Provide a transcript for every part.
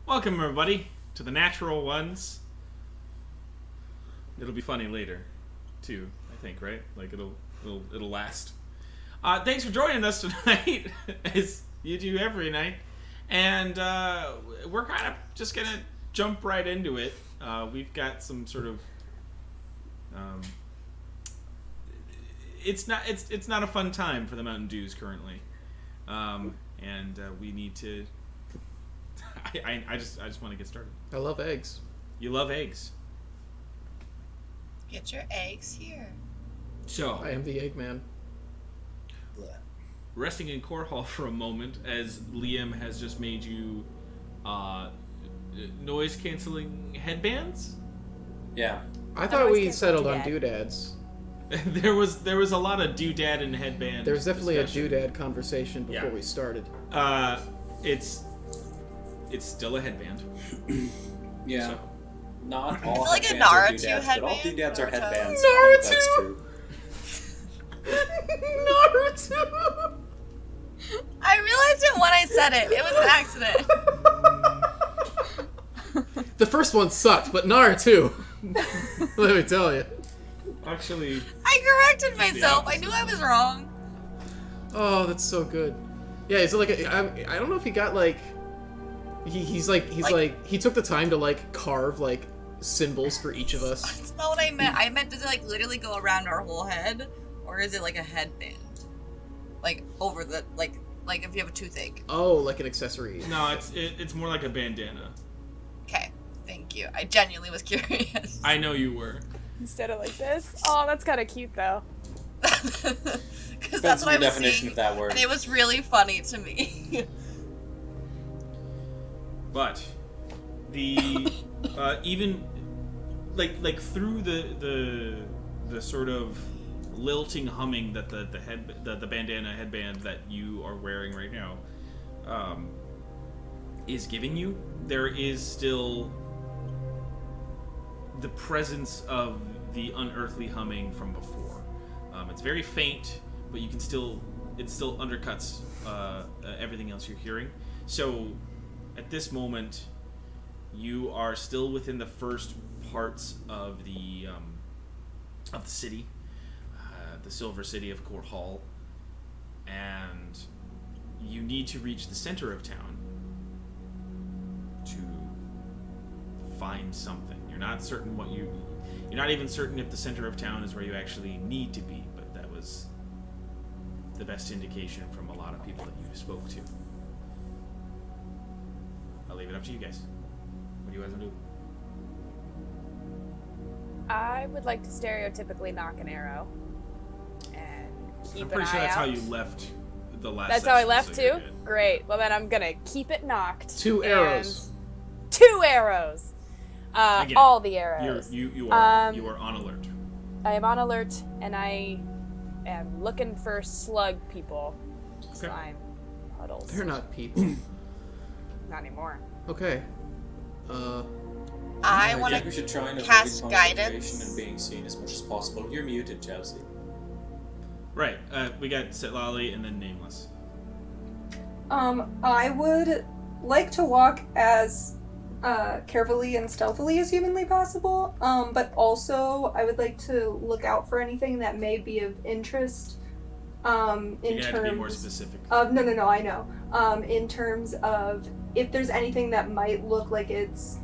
Welcome, everybody, to the Natural Ones. It'll be funny later, too. I think, right? Like it'll last. Thanks for joining us tonight, as you do every night, and we're kind of just gonna jump right into it. We've got some sort of. It's not a fun time for the Mountain Dews currently, and we need to. I just want to get started. I love eggs. You love eggs. Get your eggs here. So I am the Eggman. Resting in Corhall for a moment, as Liam has just made you noise canceling headbands. Yeah. I thought we settled on doodads. there was a lot of doodad and headband. There's definitely discussion. a doodad conversation before we started. It's still a headband. Yeah. So. Not all like a headbands are Naruto doodads, but all headband, doodads are Naruto. headbands. Naruto! That's true. Naruto! I realized it when I said it. It was an accident. The first one sucked, but Naruto. Let me tell you. Actually, I corrected myself. I knew I was wrong. Oh, that's so good. Yeah, is it like I don't know if he got like he's like he took the time to like carve like symbols for each of us. That's not what I meant. I meant, does it like literally go around our whole head, or is it like a headband, like over the like if you have a toothache? Oh, like an accessory. no, it's more like a bandana. Okay, thank you. I genuinely was curious. I know you were. Instead of like this. Oh, that's kind of cute though. Because That's that's what I the was definition seeing, of that word. and it was really funny to me. But the even like through the sort of lilting humming that the bandana headband that you are wearing right now is giving you, there is still the presence of the unearthly humming from before. It's very faint, but it still undercuts everything else you're hearing. So at this moment, you are still within the first parts of the city, the Silver City of Corhall, and you need to reach the center of town to find something. You're not certain you're not even certain if the center of town is where you actually need to be, but that was the best indication from a lot of people that you spoke to. I'll leave it up to you guys. What do you guys want to do? I would like to stereotypically knock an arrow and keep I'm pretty an sure eye that's out. how you left the last That's how I session, left so you're too? good. Great. Well then I'm gonna keep it knocked. 2 arrows. 2 arrows. Again, all the arrows. You are on alert. I am on alert and I am looking for slug people. Okay. Slime puddles. They're not people. Not anymore. Okay. I I want think we to should try and avoid cast concentration guidance. and being seen as much as possible. You're muted, Chelsea. Right. We got Sitlali and then Nameless. I would like to walk as carefully and stealthily as humanly possible, but also I would like to look out for anything that may be of interest in You had to be more terms specific. of no, I know. In terms of if there's anything that might look like it's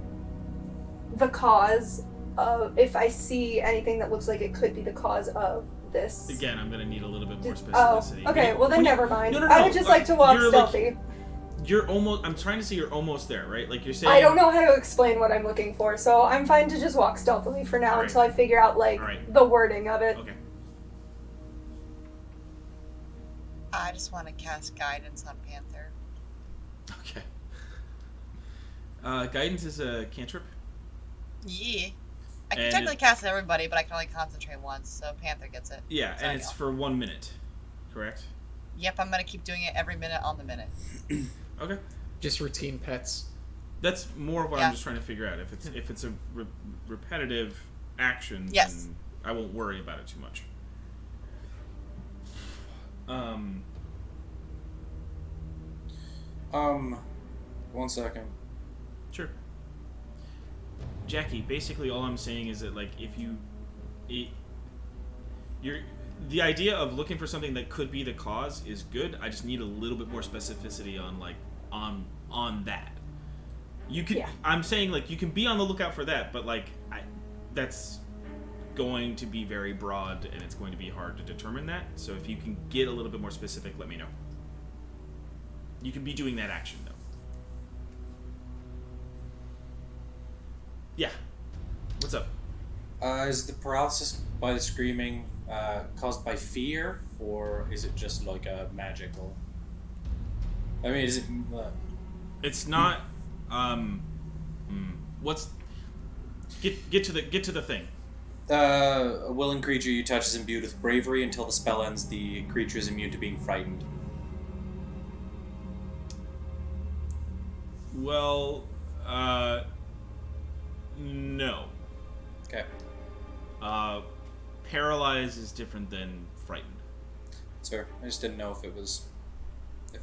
the cause of, if I see anything that looks like it could be the cause of this. Again, I'm going to need a little bit more Oh, specificity. okay, well then never mind. No, I would just like to walk you're stealthy. You're almost. I'm trying to say you're almost there, right? Like you're saying. I don't know how to explain what I'm looking for, so I'm fine to just walk stealthily for now Alright. until I figure out, like, Alright. the wording of it. Okay. I just want to cast guidance on Panther. Okay. Guidance is a cantrip. Yeah. I can And technically cast it on everybody, but I can only concentrate once, so Panther gets it. Yeah, So and I it's know. for 1 minute. Correct. Yep, I'm gonna keep doing it every minute on the minute. Okay. Just routine pets. That's more of what Yeah. I'm just trying to figure out. If it's a repetitive action, Yes. then I won't worry about it too much. One second. Sure. Jackie, basically all I'm saying is that, like, if the idea of looking for something that could be the cause is good. I just need a little bit more specificity on, like, on that. You could. Yeah. I'm saying, like, you can be on the lookout for that, but, like, that's going to be very broad, and it's going to be hard to determine that. So if you can get a little bit more specific, let me know. You can be doing that action, though. Yeah. What's up? Is the paralysis by the screaming caused by fear, or is it just like a magical? I mean, is it? It's not. What's? Get to the thing. A willing creature you touch is imbued with bravery. Until the spell ends, the creature is immune to being frightened. Well, no. Okay. Paralyzed is different than frightened. Sir, I just didn't know if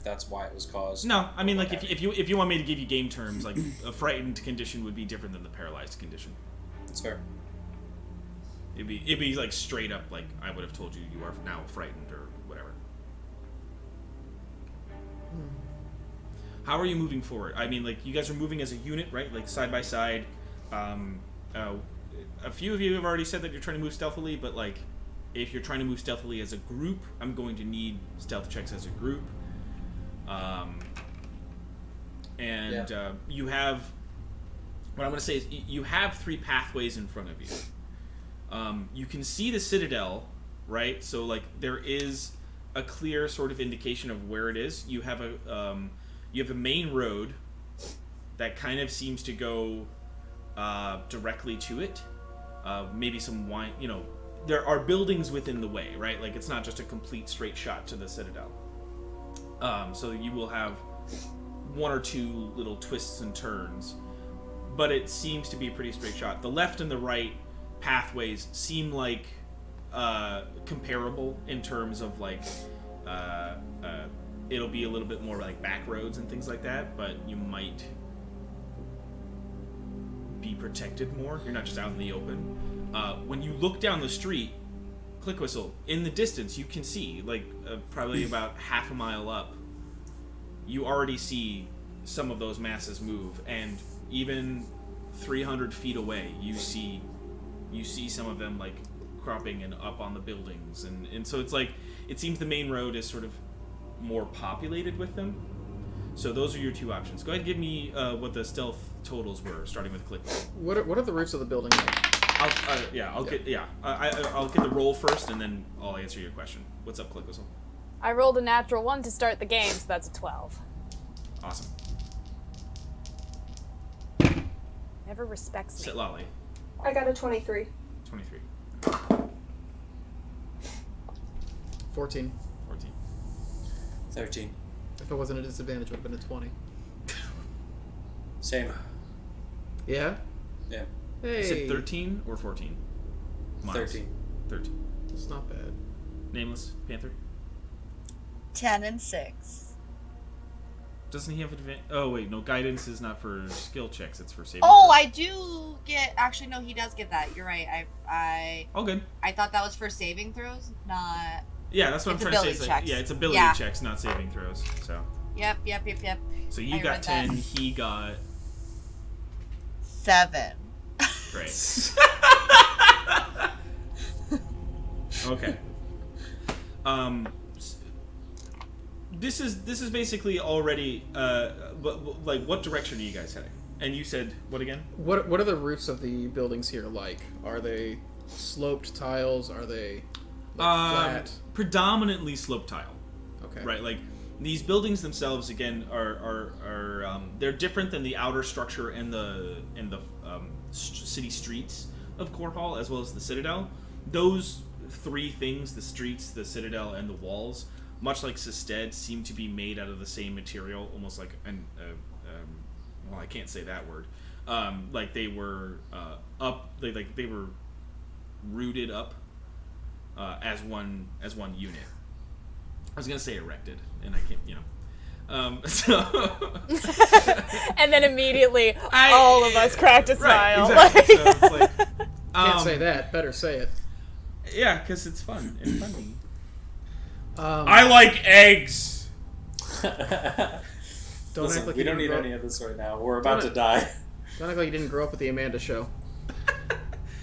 that's why it was caused. No, I mean, like, if you want me to give you game terms, like, a frightened condition would be different than the paralyzed condition. That's fair. It'd be like straight up, like, I would have told you are now frightened or whatever. How are you moving forward? I mean, like, you guys are moving as a unit, right? Like, side by side. A few of you have already said that you're trying to move stealthily, but, like, if you're trying to move stealthily as a group, I'm going to need stealth checks as a group. You have... What I'm going to say is you have 3 pathways in front of you. You can see the Citadel, right? So, like, there is a clear sort of indication of where it is. You have a main road that kind of seems to go directly to it. Maybe some wine, there are buildings within the way, right? Like, it's not just a complete straight shot to the Citadel. So you will have 1 or 2 little twists and turns, but it seems to be a pretty straight shot. The left and the right pathways seem like comparable in terms of, like, it'll be a little bit more like back roads and things like that, but you might be protected more. You're not just out in the open. When you look down the street, click whistle, in the distance you can see, like, probably about half a mile up, you already see some of those masses move, and even 300 feet away you see some of them, like, cropping and up on the buildings, and so it's like, it seems the main road is sort of more populated with them. So those are your 2 options. Go ahead and give me what the stealth totals were, starting with click. What are the roofs of the building like? I'll get the roll first, and then I'll answer your question. What's up, click whistle? I rolled a natural 1 to start the game, so that's a 12. Awesome. Never respects me. Sit Lolly. I got a 23. 23. 14. 14. 13. If it wasn't a disadvantage, it would have been a 20. Same. Yeah? Yeah. Hey. Is it 13 or 14? Miles. 13. 13. It's not bad. Nameless Panther. 10 and 6. Doesn't he have advantage? Oh wait, no. Guidance is not for skill checks. It's for saving. Oh, throws. I do get. Actually, no, he does get that. You're right. Oh, good. I thought that was for saving throws, not. Yeah, that's what It's I'm trying to say. ability It's like, checks. yeah, it's ability Yeah. checks, not saving throws. So. Yep. So you I got read 10. that. He got 7. great. Okay. This is basically already like, what direction are you guys heading? And you said what again? What are the roofs of the buildings here like? Are they sloped tiles? Are they flat? Predominantly slope tile. Okay. Right, like, these buildings themselves again are they're different than the outer structure and the city streets of Corhall, as well as the Citadel. Those 3 things, the streets, the Citadel, and the walls, much like Sisted, seem to be made out of the same material, almost like well, I can't say that word. Like they were they were rooted up as one unit. I was gonna say erected, and I can't, So And then immediately, all of us cracked a smile. Right, exactly. So it's like, Can't say that. Better say it. Yeah, because it's fun and funny. I like eggs. Don't Listen, act like we you don't didn't need grow any of this right now. We're about to die. Don't act like you didn't grow up with the Amanda Show.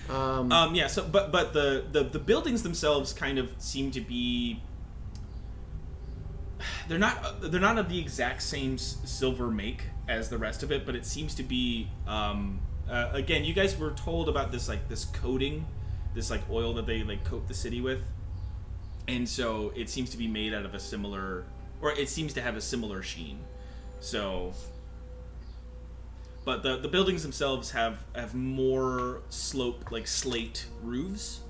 Yeah. So, but the buildings themselves kind of seem to be. They're not of the exact same silver make as the rest of it, but it seems to be. Again, you guys were told about this coating, this oil that they coat the city with, and so it seems to be made out of a similar, or it seems to have a similar sheen. So, but the buildings themselves have more slope, slate roofs.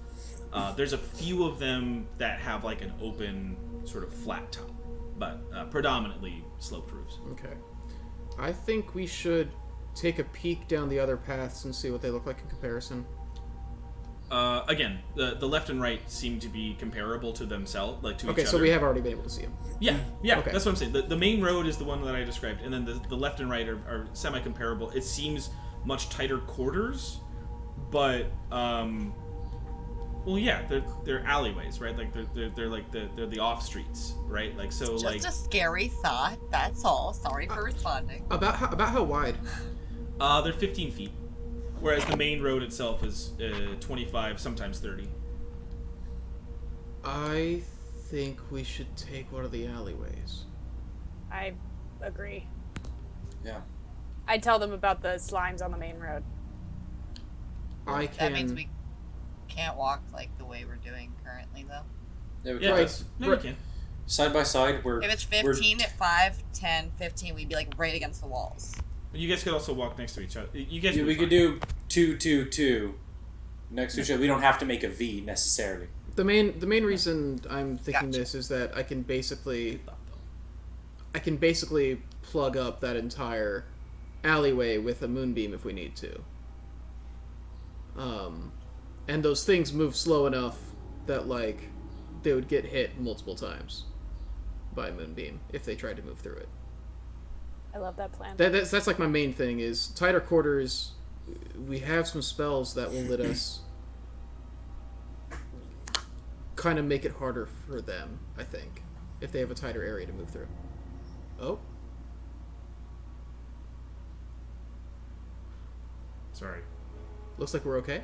There's a few of them that have an open sort of flat top, but predominantly sloped roofs. Okay. I think we should take a peek down the other paths and see what they look like in comparison. Again, the left and right seem to be comparable to themselves, to each other. Okay, so we have already been able to see them. Yeah, Okay. That's what I'm saying. The main road is the one that I described, and then the left and right are semi-comparable. It seems much tighter quarters, but they're alleyways, right? They're the off streets, right? Just a scary thought. That's all. Sorry for responding. About how wide? They're 15 feet, whereas the main road itself is 25, sometimes 30. I think we should take one of the alleyways. I agree. Yeah. I'd tell them about the slimes on the main road. That means we can't walk the way we're doing currently, though. Yeah, we Yeah, can. no, you can. Side by side, we're... If it's 15 at 5, 10, 15, we'd be right against the walls. But you guys could also walk next to each other. You guys. Yeah, we could fine. do 2, 2, 2 next to each other. We don't have to make a V necessarily. The main reason I'm thinking Gotcha. this is that I can basically plug up that entire alleyway with a moonbeam if we need to. And those things move slow enough that they would get hit multiple times by a moonbeam if they tried to move through it. I love that plan. That's my main thing is tighter quarters. We have some spells that will let us kind of make it harder for them, I think, if they have a tighter area to move through. Oh. Sorry. Looks like we're okay.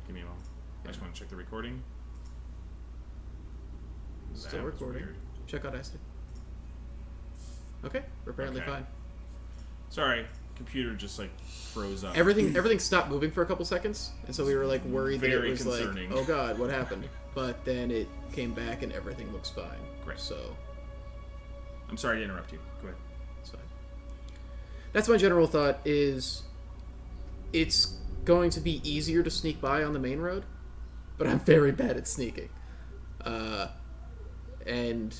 Give me a moment. I just want to check the recording. Still That was recording. weird. Check out SD. Okay, we're apparently Okay. fine. Sorry, computer just froze up. Everything stopped moving for a couple seconds, and so we were worried that it Very was concerning. oh god, what happened? But then it came back and everything looks fine. Great. So I'm sorry to interrupt you. Go ahead. it's fine. That's my general thought. Is it's going to be easier to sneak by on the main road, but I'm very bad at sneaking. And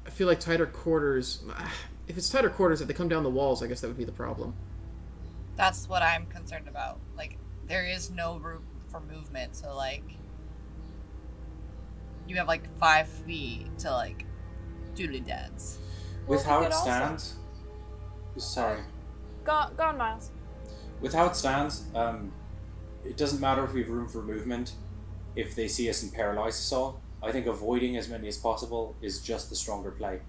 I feel like tighter quarters. If it's tighter quarters, if they come down the walls, I guess that would be the problem. That's what I'm concerned about. There is no room for movement, so you have 5 feet to doodly dance. Well, With we how could it also- stands... Sorry. Go on, Miles. With how it stands, it doesn't matter if we have room for movement if they see us and paralyze us all. I think avoiding as many as possible is just the stronger play.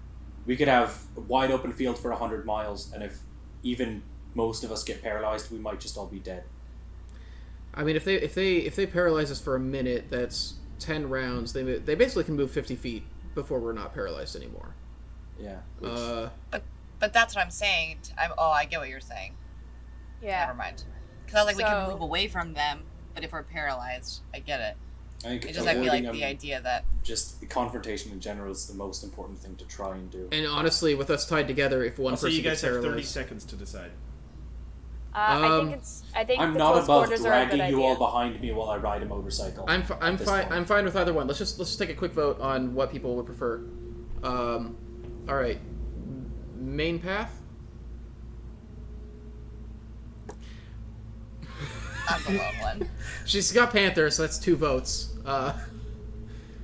We could have a wide open field for 100 miles, and if even most of us get paralyzed, we might just all be dead. I mean, if they paralyze us for a minute, that's 10 rounds. They basically can move 50 feet before we're not paralyzed anymore. Yeah. But that's what I'm saying. I get what you're saying. Yeah. Never mind. Because we can So- move away from them, but if we're paralyzed, I get it. I think It's just I feel avoiding the them, idea that just the confrontation in general is the most important thing to try and do. And honestly, with us tied together, if one Also, person you guys gets have 30 paralyzed, seconds to decide. I think I'm the not close above quarters are a good dragging you idea. all behind me while I ride a motorcycle. I'm at this fine. point. I'm fine with either one. Let's just take a quick vote on what people would prefer. All right, main path. I'm the lone one. She's got Panther, so that's 2 votes.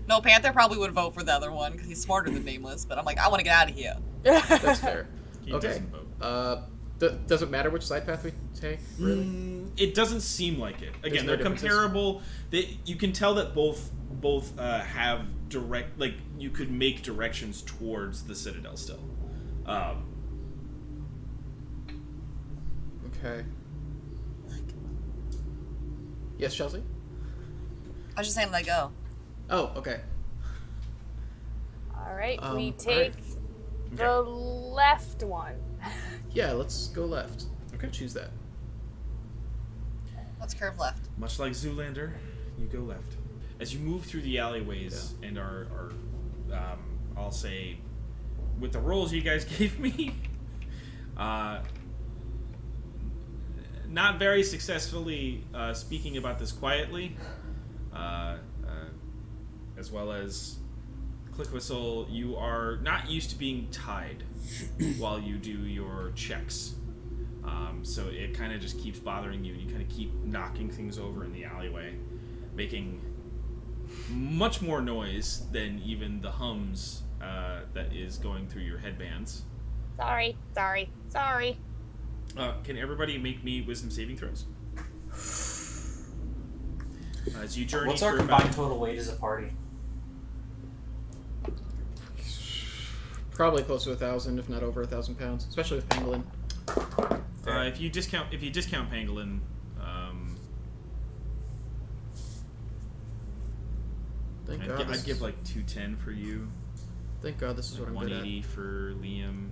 No, Panther probably would vote for the other one because he's smarter than Nameless. But I'm like, I want to get out of here. That's fair. He Okay. doesn't vote. Does it matter which side path we take? Really? It doesn't seem like it. Again, no they're comparable. You can tell that both have direct, like, you could make directions towards the Citadel still. Okay. Yes, Chelsea? I was just saying, let go. Oh, okay. All right, we all take right. the left one. Yeah, let's go left. Okay. Choose that. Let's curve left. Much like Zoolander, you go left. As you move through the alleyways and are I'll say, with the rolls you guys gave me, not very successfully speaking about this quietly, as well as Click Whistle, you are not used to being tied while you do your checks. So it kind of just keeps bothering you, and you kind of keep knocking things over in the alleyway, making much more noise than even the hums that is going through your headbands. Sorry. Can everybody make me wisdom saving throws? As you journey What's our through combined about, total weight as a party? Probably close to 1,000, if not over 1,000 pounds, especially with Pangolin. if you discount Pangolin, Thank God. I'd give like 210 for you. Thank God this is what I'm good at. 180 for Liam.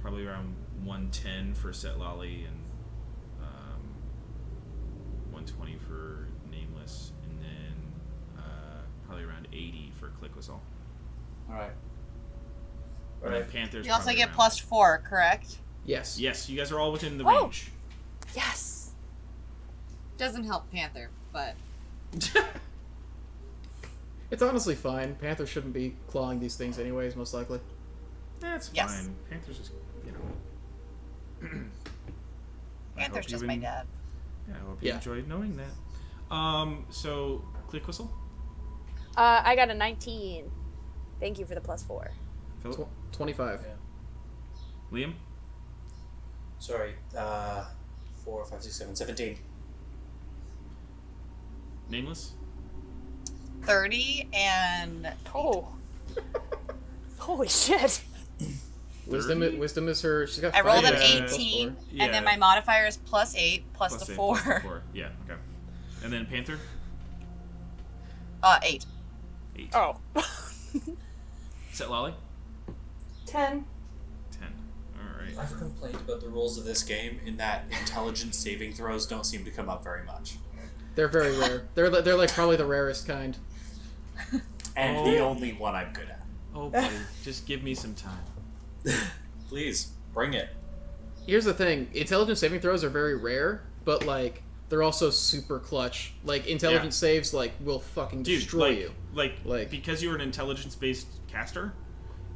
Probably around 110 for Set Lolly, and 120 for Nameless, and then probably around 80 for Click Whistle. Alright. And then Panther's You also probably get around- +4, correct? Yes. Yes, you guys are all within the Oh. range. Yes. Doesn't help Panther, but It's honestly fine. Panther shouldn't be clawing these things anyways, most likely. That's Yes. fine. Panther's just, I Panther's hope you just my dad. Yeah, I hope you Yeah. enjoyed knowing that. So Click Whistle, I got a 19. Thank you for the +4. Philip, 25. Yeah. Liam, Sorry, 4, 5, 6, 7, 17. Nameless, 30 and Oh. Holy shit. Wisdom is her. She's got. I rolled an 5 plus 18, 4. Yeah. and then my modifier is +8 plus the plus 4. 4. Yeah, okay. And then Panther, 8. 8. Oh. Set Lolly, 10. 10. All right. I've complained about the rules of this game in that intelligence saving throws don't seem to come up very much. They're very rare. They're like probably the rarest kind. And Oh. the only one I'm good at. Oh, buddy, just give me some time. Please, bring it. Here's the thing: intelligence saving throws are very rare, but like they're also super clutch. Like intelligence saves, like will fucking Dude, destroy like, you. like, because you're an intelligence-based caster,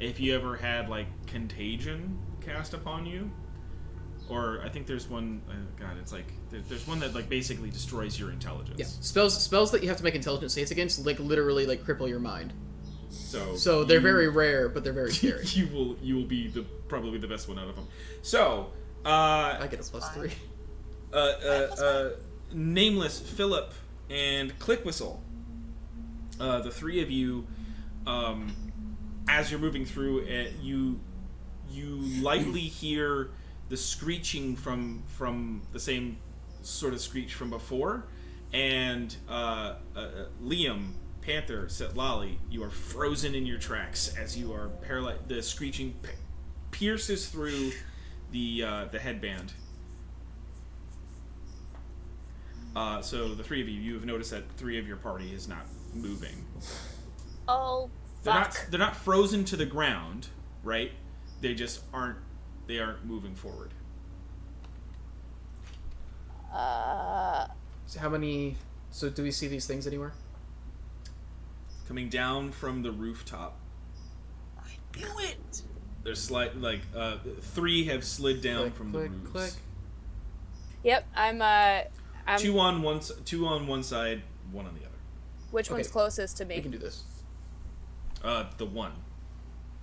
if you ever had, like, Contagion cast upon you, or I think there's one, God, it's like, there's one that, like, basically destroys your intelligence. Yeah, spells that you have to make intelligence saves against, like literally like cripple your mind. So they're very rare, but they're very scary. you will be probably the best one out of them. So, I get a +3. Nameless, Philip, and Click Whistle. The three of you, as you're moving through, you lightly hear the screeching from the same sort of screech from before, and Liam, Panther, Setlali, you are frozen in your tracks as you are paralyzed. The screeching pierces through the headband. So the three of you have noticed that 3 of your party is not moving. Oh, fuck. They're not frozen to the ground, right? They just aren't moving forward. So how many? So do we see these things anywhere? Coming down from the rooftop. I knew it! There's 3 have slid down Click, from click, the roofs. click. Yep, I'm 2 on one side, 1 on the other. Which one's Okay. closest to We me? can do this. The one.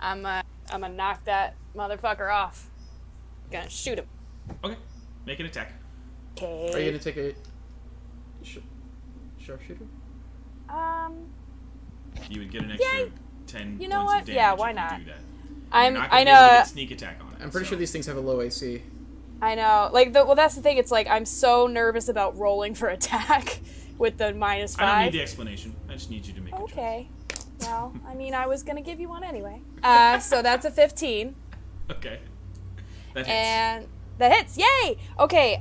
I'm gonna knock that motherfucker off. Gonna shoot him. Okay. Make an attack. Okay. Are you gonna take a sharpshooter? You would get an extra Yay. 10 You know points what? of damage Yeah, why if you not? do that. I'm You're not I gonna be able to know get sneak attack on it. I'm pretty so. sure these things have a low AC. I know. Like well that's the thing, it's like I'm so nervous about rolling for attack with the -5. I don't need the explanation. I just need you to make a choice. Okay. Well, I mean I was gonna give you one anyway. So that's a 15. Okay. That hits. And that hits. Yay! Okay,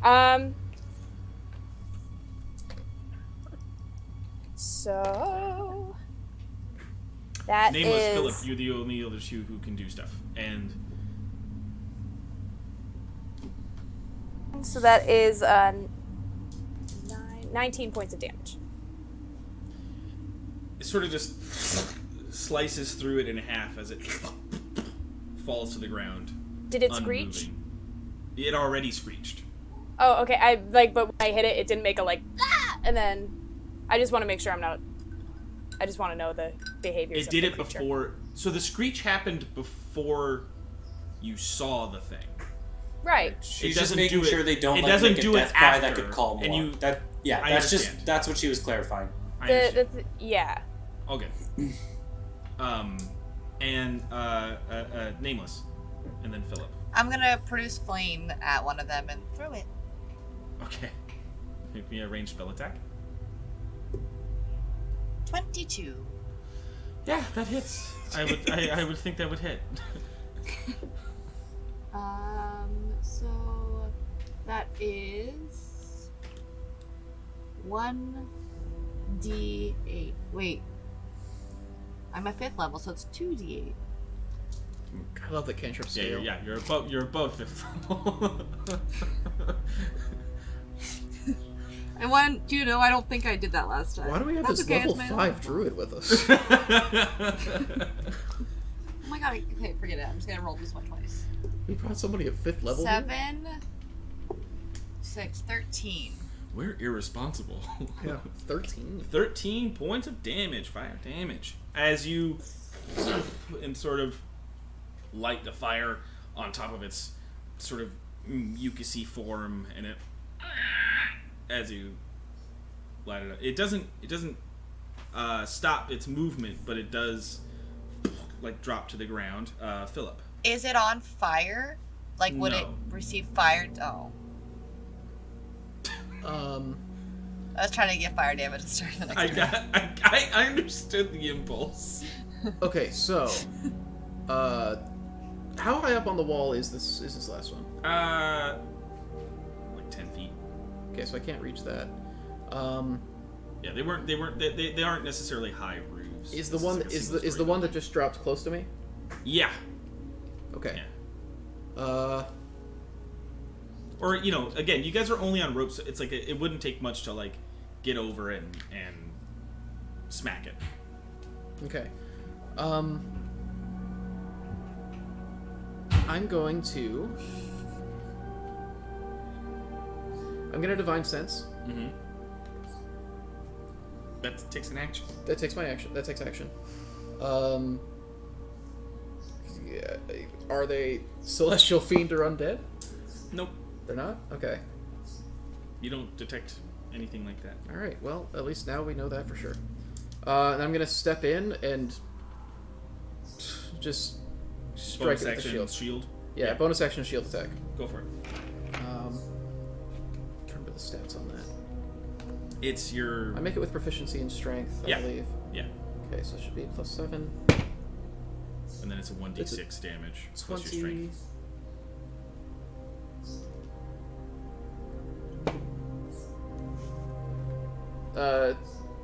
so that Nameless is Philip, you're the only other two who can do stuff. And so that is 19 points of damage. it sort of just slices through it in half as it falls to the ground. Did it screech? unmoving. It already screeched. Oh, okay. But when I hit it, it didn't make a ah! And then I just want to make sure I'm not. I just want to know the behaviors. It of did the it creature. before. So the screech happened before you saw the thing. Right. She's It just doesn't making do sure it- they don't it like doesn't make a do it death cry that after, could call more. and you- That yeah, I that's understand. just that's what she was clarifying. I understand. Yeah. Okay. And Nameless, and then Philip. I'm gonna produce flame at one of them and throw it. Okay. Make me a ranged spell attack. 22. Yeah, that hits. I would think that would hit. So that is 1d8. Wait. I'm at 5th level, so it's 2d8. I love the cantrip scale. Yeah, you're above fifth. And one, do you know, I don't think I did that last time. Why do we have That's this okay, level it's my 5 own. druid with us? Oh my god, okay, forget it. I'm just gonna roll this one twice. We brought somebody at 5th level. here? 7, 6, 13. We're irresponsible. Yeah, 13. 13 points of damage, fire damage. As you and sort of light the fire on top of its sort of mucusy form, and it as you light it up, it doesn't stop its movement, but it does like drop to the ground. Philip. Is it on fire? Like, would it No. receive fire? Oh. I was trying to get fire damage to start the next turn. I understood the impulse. Okay, so, how high up on the wall is this last one? Like 10 feet. Okay, so I can't reach that. Yeah, they aren't necessarily high roofs. Is the This one like a is single the story one that building. just dropped close to me? Yeah. Okay. Yeah. Or, you know, again, you guys are only on ropes. So it's like it wouldn't take much to like get over it and smack it. Okay. I'm going to divine sense. Mm-hmm. That takes an action. That takes my action. That takes action. Yeah, are they celestial fiend or undead? Nope. They're not? Okay. You don't detect anything like that. Alright, well, at least now we know that for sure. And I'm gonna step in and just strike Bonus it with the action, shield. shield. Yeah, bonus action shield attack. Go for it. Remember the stats on that. It's your I make it with proficiency in strength, I Yeah. believe. yeah, Okay, so it should be a +7. and then it's a 1d6 damage plus your 20. strength.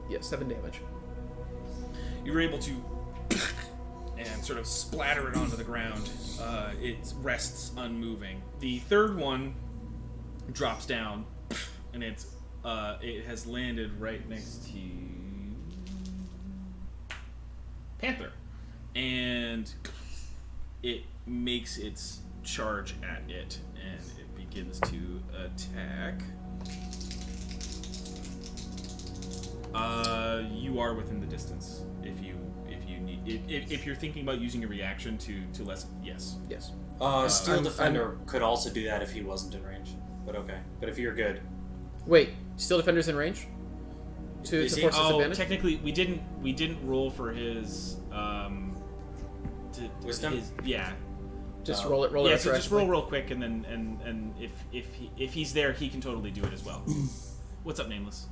Yeah, 7 damage. You were able to and sort of splatter it onto the ground. It rests unmoving. The third one drops down, and it has landed right next to Panther, and it makes its charge at it, and it begins to attack. You are within the distance. If you're thinking about using a reaction to lessen, yes. Yes. Steel Defender could also do that if he wasn't in range. But okay. But if you're good. Wait, Steel Defender's in range? To force his advantage? Technically, we didn't roll for his Wisdom? Yeah. Just roll it. Yeah, so just roll real quick, and then and if he's there, he can totally do it as well. What's up, Nameless?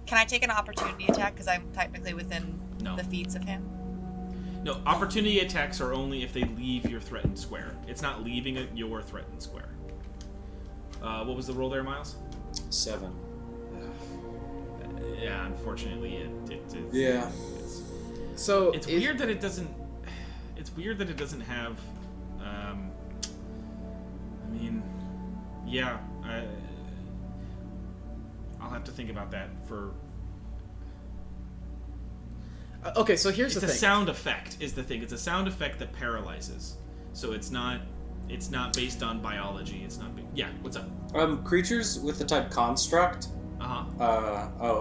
Can I take an opportunity attack because I'm technically within No. the feats of him? No, opportunity attacks are only if they leave your threatened square. It's not leaving your threatened square. What was the roll there, Miles? 7. Yeah, unfortunately, it Yeah. So it's weird that it doesn't. It's weird that it doesn't have. I mean, yeah. I'll have to think about that for. Okay, so here's It's the a thing. sound effect is the thing. It's a sound effect that paralyzes. So it's not based on biology. It's not. Yeah. What's up? Creatures with the type construct.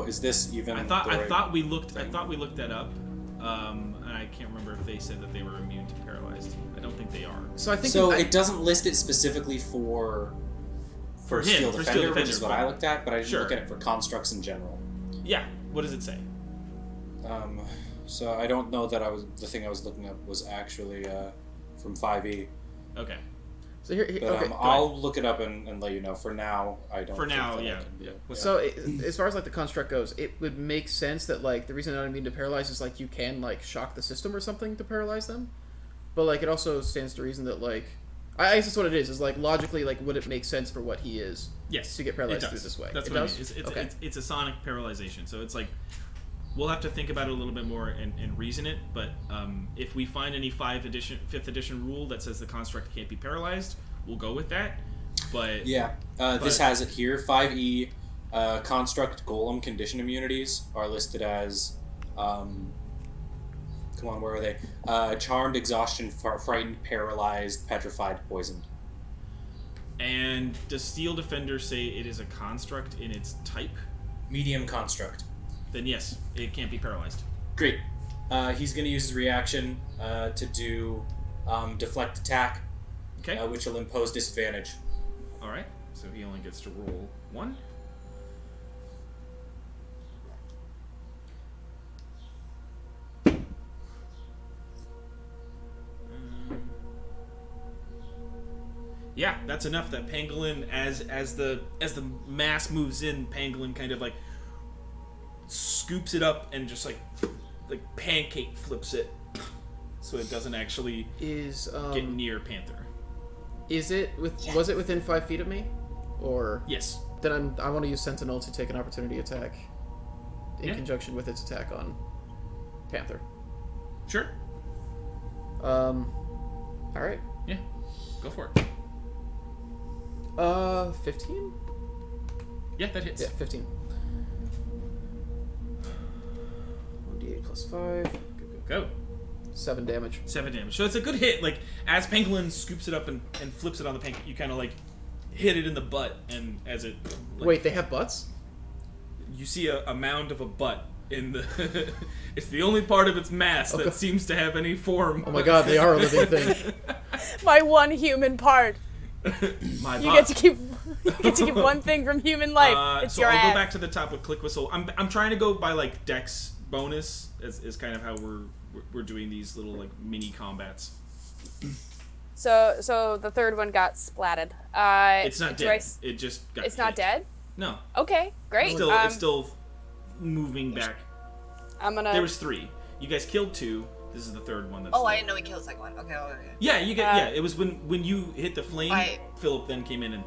Is this even? I thought we looked that up. And I can't remember if they said that they were immune to paralyzed. I don't think they are. So I think it doesn't list it specifically for Steel Defender, which is what I looked at, but I didn't look at it for constructs in general. Yeah. What does it say? So I don't know that the thing I was looking up was actually from 5e. Okay. So here But okay. I'll look it up and let you know. For now, I don't. For now, think yeah. that I can- So as far as like the construct goes, it would make sense that like the reason I don't mean to paralyze is like you can like shock the system or something to paralyze them, but like it also stands to reason that like I guess that's what it is like logically like would it make sense for what he is Yes. to get paralyzed it through does. this way? That's it what does? I mean. Okay. It's a sonic paralyzation. So it's like we'll have to think about it a little bit more and reason it. But if we find any 5th edition rule that says the construct can't be paralyzed, we'll go with that. But Yeah, this has it here. 5e construct golem condition immunities are listed as. Come on, where are they? Charmed, exhaustion, frightened, paralyzed, petrified, poisoned. And does Steel Defender say it is a construct in its type? Medium construct. Then yes, it can't be paralyzed. Great. He's going to use his reaction to do deflect attack, Okay. which will impose disadvantage. All right. So he only gets to roll 1. Yeah, that's enough. That Pangolin, as the mass moves in, Pangolin kind of like scoops it up and just like pancake flips it, so it doesn't actually get near Panther. Was it within 5 feet of me, or Yes. then I want to use Sentinel to take an opportunity attack in Yeah. conjunction with its attack on Panther. Sure. All right. Yeah. Go for it. 15? Yeah, that hits. Yeah, 15. 1d8 plus 5. Go. 7 damage. 7 damage. So it's a good hit. Like, as Pangolin scoops it up and flips it on the pancake, you kind of, like, hit it in the butt, and as it... Like, Wait, they have butts? you see a mound of a butt in the... it's the only part of its mass that seems to have any form. Oh my god, they are a living thing. My one human part. My You butt. get to keep one thing from human life. It's so your I'll ass. go back to the top with Click Whistle. I'm trying to go by, like, Dex bonus is kind of how we're doing these little, like, mini combats. So the third one got splatted. It's not do dead. I- It just got It's not hit. dead? No. Okay, great. It's still moving back. I'm gonna... There was 3. You guys killed 2. This is the third one. That's Oh, I still- didn't know we killed the second one. Okay. Yeah, you get. Yeah, it was when you hit the flame. Philip then came in and.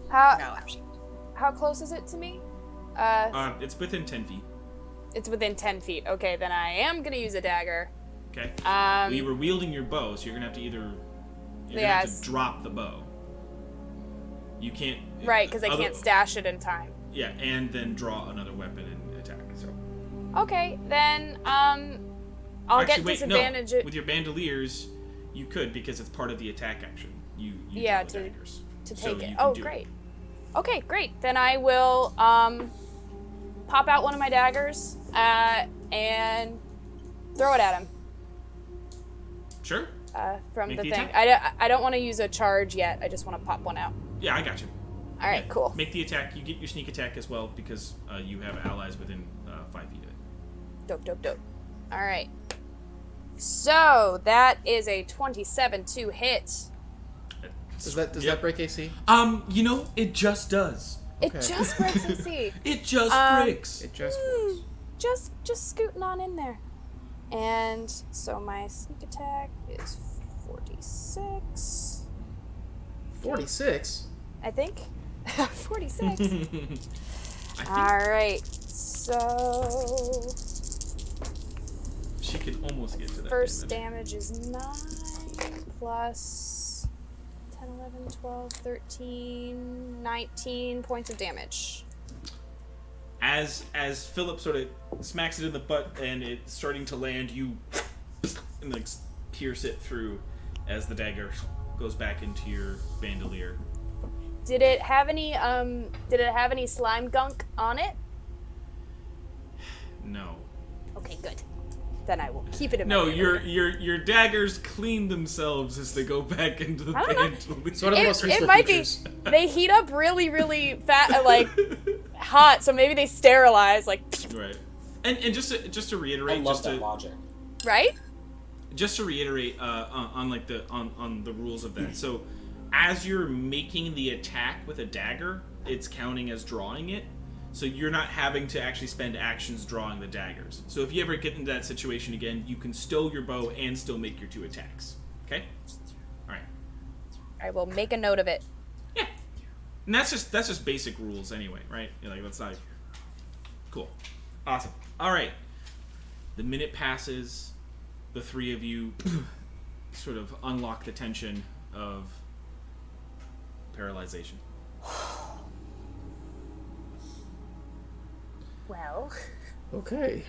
How, No, actually. how close is it to me? It's within 10 feet. It's within 10 feet. Okay, then I am gonna use a dagger. Okay. Well, you were wielding your bow, so you're gonna have to you're gonna have Yes. to drop the bow. You can't. Right, because I can't stash it in time. Yeah, and then draw another weapon and attack. So. Okay, then I'll Actually, get wait, disadvantage. No. With your bandoliers, you could because it's part of the attack action. You Yeah, draw the daggers. to So take you it. can Oh, do great. Okay, great. Then I will pop out one of my daggers and throw it at him. Sure. From Make the the thing. attack. I don't want to use a charge yet. I just want to pop one out. Yeah, I got you. All right, Yeah. cool. Make the attack. You get your sneak attack as well because you have allies within 5 feet of it. Dope. All right. So that is a 27 to hit. Does that break AC? It just does. It Okay. just breaks AC. It just breaks. It just works. Just scooting on in there. And so my sneak attack is 46. 46? I think. 46. I think Alright. So she could almost get to that. first damage. damage is 9 plus 10, 11, 12, 13, 19 points of damage. As Philip sort of smacks it in the butt and it's starting to land, you and like pierce it through as the dagger goes back into your bandolier. Did it have any slime gunk on it? No. Okay, good. Then I will keep it in my No, bandolier. your daggers clean themselves as they go back into the I don't know. bandolier. It's one of the most It useful might features. be. They heat up really, really hot, so maybe they sterilize, Right. And just to I reiterate, love that logic. right? just to reiterate on the rules of that. So as you're making the attack with a dagger, it's counting as drawing it. So you're not having to actually spend actions drawing the daggers. So if you ever get into that situation again, you can stow your bow and still make your 2 attacks. Okay? Alright. I will make a note of it. Yeah. And that's just basic rules anyway, right? Like that's not cool. Awesome. Alright. The minute passes, the 3 of you sort of unlock the tension of paralyzation. Well, Okay.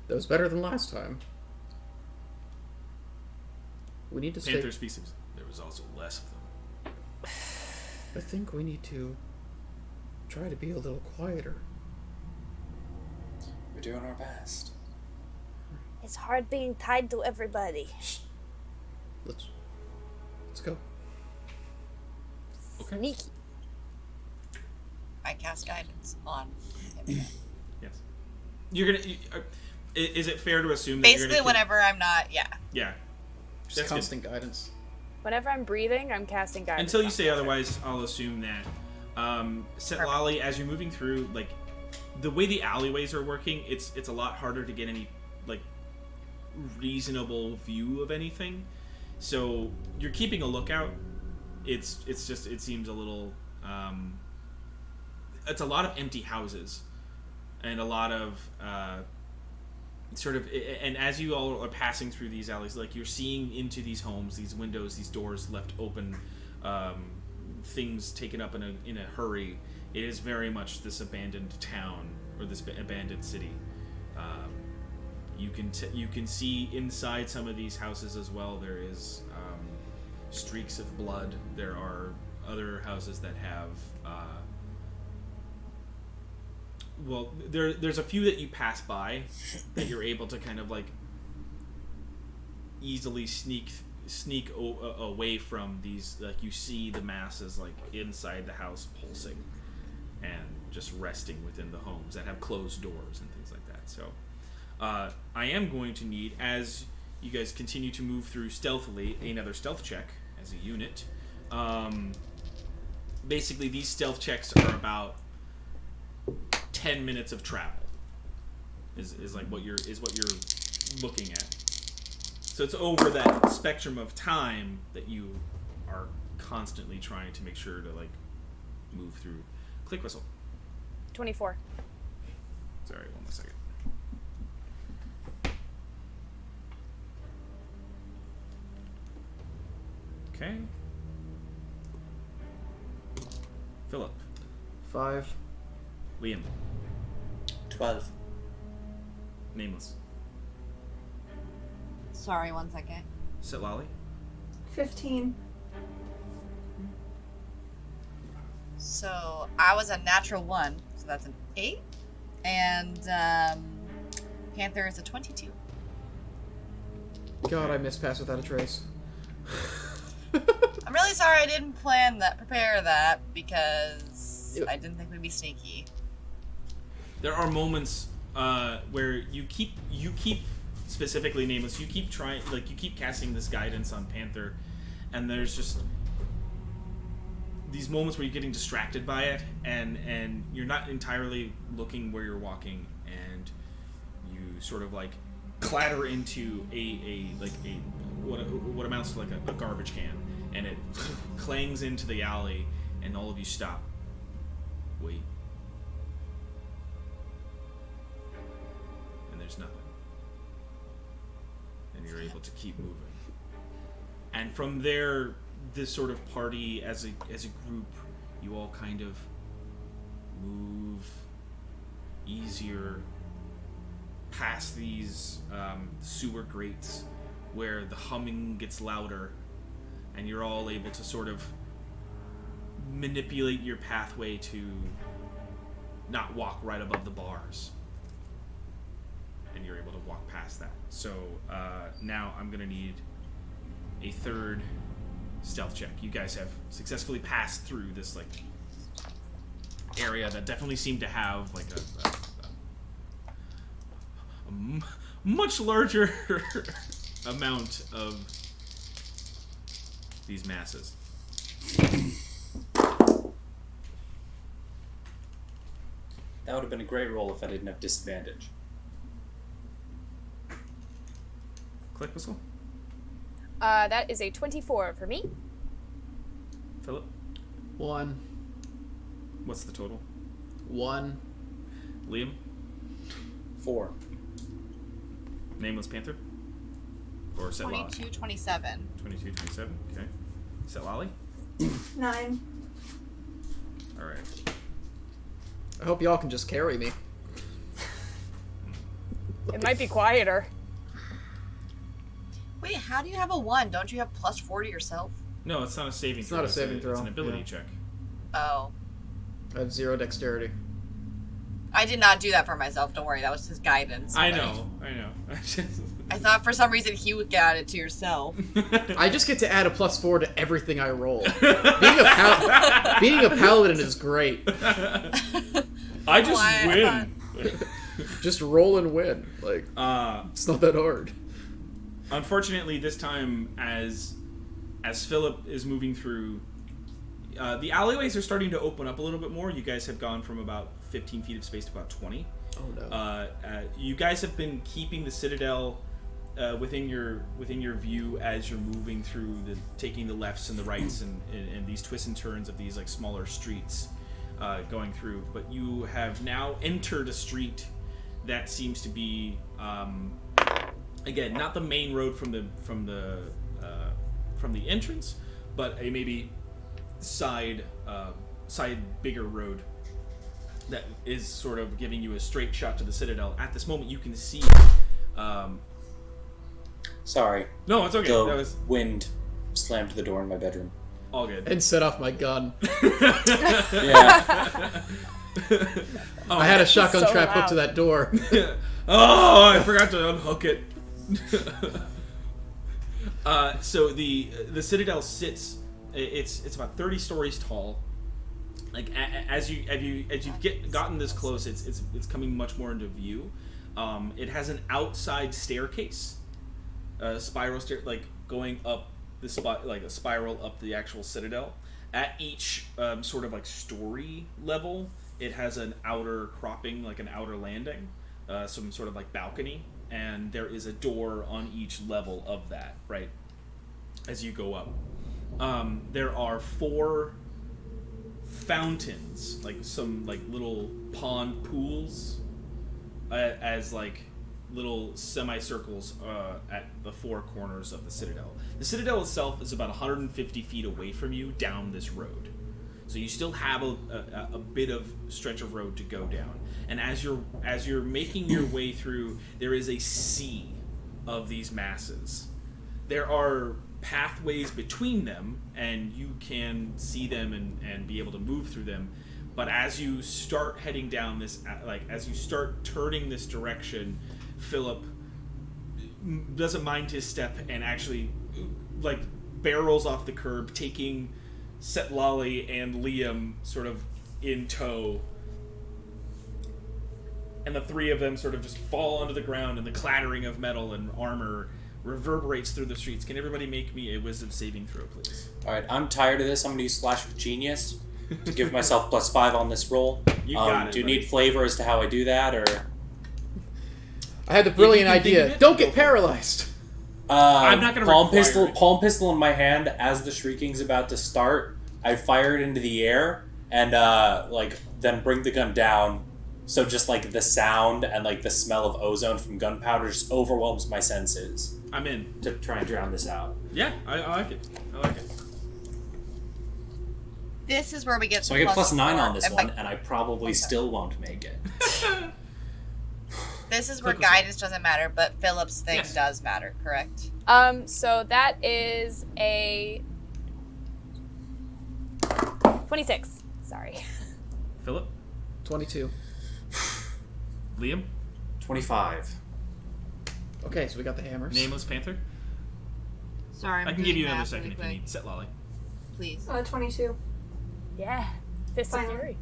That was better than last time. We need to stay... Panther species. There was also less of them. I think we need to try to be a little quieter. We're doing our best. it's hard being tied to everybody. Let's go. Okay. Sneaky. I cast guidance on. Yes. You're gonna. Is it fair to assume that you're Basically, gonna whenever I'm not, yeah. Yeah. Just That's good. constant guidance. Whenever I'm breathing, I'm casting guidance. Until you on say Panther. otherwise, I'll assume that. Setlali, as you're moving through, like the way the alleyways are working, it's a lot harder to get any like reasonable view of anything. So you're keeping a lookout. It's just it seems a little. It's a lot of empty houses, and a lot of sort of. And as you all are passing through these alleys, like you're seeing into these homes, these windows, these doors left open, things taken up in a hurry. It is very much this abandoned town or this abandoned city. You can see inside some of these houses as well. There is streaks of blood. There are other houses that have. Well, there's a few that you pass by that you're able to kind of like easily sneak away from these. Like you see the masses like inside the house pulsing and just resting within the homes that have closed doors and things like that. So I am going to need, as you guys continue to move through stealthily, another stealth check as a unit. Basically, these stealth checks are about 10 minutes of travel. Is like what you're looking at. So it's over that spectrum of time that you are constantly trying to make sure to like move through. Click whistle. 24. Sorry, 1 more second. Okay. Philip. 5. Liam. 12. Nameless. Sorry, 1 second. Setlali. 15. So I was a natural 1, so that's an 8. And Panther is a 22. God, I missed Pass Without a Trace. I'm really sorry I didn't prepare that, because I didn't think we'd be sneaky. There are moments where you keep specifically nameless. You keep trying, like you keep casting this guidance on Panther, and there's just these moments where you're getting distracted by it, and you're not entirely looking where you're walking, and you sort of like clatter into what amounts to like a garbage can, and it clangs into the alley, and all of you stop. Wait. And there's nothing. And you're able to keep moving. And from there, this sort of party as a group, you all kind of move easier past these sewer grates where the humming gets louder, and you're all able to sort of manipulate your pathway to not walk right above the bars, and you're able to walk past that. So now I'm gonna need a third stealth check. You guys have successfully passed through this like area that definitely seemed to have like a much larger amount of these masses. That would have been a great roll if I didn't have disadvantage. Click whistle. That is a 24 for me. Philip, 1. what's the total? 1. Liam, 4. Nameless Panther, or Set Lolly? 22, 27. 22, 27. Okay. Set Lolly. 9. All right. I hope y'all can just carry me. It might be quieter. Wait, how do you have a 1? Don't you have +4 to yourself? No, it's not a saving It's throw. not a saving throw, It's an ability yeah. check. Oh. I have 0 dexterity. I did not do that for myself, don't worry. That was his guidance. I know. I thought for some reason he would add it to yourself. I just get to add a +4 to everything I roll. Being a paladin is great. I just win. Just roll and win. Like, it's not that hard. Unfortunately, this time, as Philip is moving through, the alleyways are starting to open up a little bit more. You guys have gone from about 15 feet of space to about 20. Oh no. You guys have been keeping the Citadel within your view as you're moving through, taking the lefts and the rights and these twists and turns of these like smaller streets going through. But you have now entered a street that seems to be again not the main road from the entrance, but a maybe side bigger road that is sort of giving you a straight shot to the Citadel. At this moment, you can see. Sorry. No, it's okay. The That was wind slammed the door in my bedroom. all good. And set off my gun. Yeah. I had a shotgun so trap loud. hooked to that door. Oh, I forgot to unhook it. So the Citadel sits. It's about 30 stories tall. Like as you've gotten this close, it's coming much more into view. It has an outside staircase, a spiral stair, like going up the spot, like a spiral up the actual Citadel. At each sort of like story level, it has an outer cropping, like an outer landing, some sort of like balcony, and there is a door on each level of that. Right as you go up, there are 4 fountains, like some like little pond pools, as like little semicircles at the 4 corners of the Citadel. The Citadel itself is about 150 feet away from you down this road, so you still have a bit of stretch of road to go down. And as you're making your way through, there is a sea of these masses. There are pathways between them, and you can see them and be able to move through them, But as you start heading down this, as you start turning this direction, Philip doesn't mind his step and actually, barrels off the curb, taking Setlali and Liam sort of in tow. And the three of them sort of just fall onto the ground, and the clattering of metal and armor reverberates through the streets. Can everybody make me a wisdom saving throw, please? Alright, I'm tired of this. I'm going to use Flash of Genius to give myself +5 on this roll. You got it, do you buddy. need flavor as to how I do that, or...? I had the brilliant If you can think idea. of it, Don't go get for it. paralyzed. I'm not gonna palm require it. pistol in my hand as the shrieking's about to start. I fire it into the air and then bring the gun down. So just the sound and the smell of ozone from gunpowder just overwhelms my senses I'm in. to try and drown this out. Yeah, I like it. I like it. This is where we get. So the I get +9 +4, on this and one, and I probably still won't make it. This is where Click us. guidance doesn't matter, but Philip's thing Yes. does matter. Correct. So that is a 26. Sorry. Philip? 22. Liam? 25. Okay, so we got the hammers. Nameless Panther? Sorry, I can give you another second if you need. Set Lolly. Please. 22. Yeah. Fist of Fine. Fury.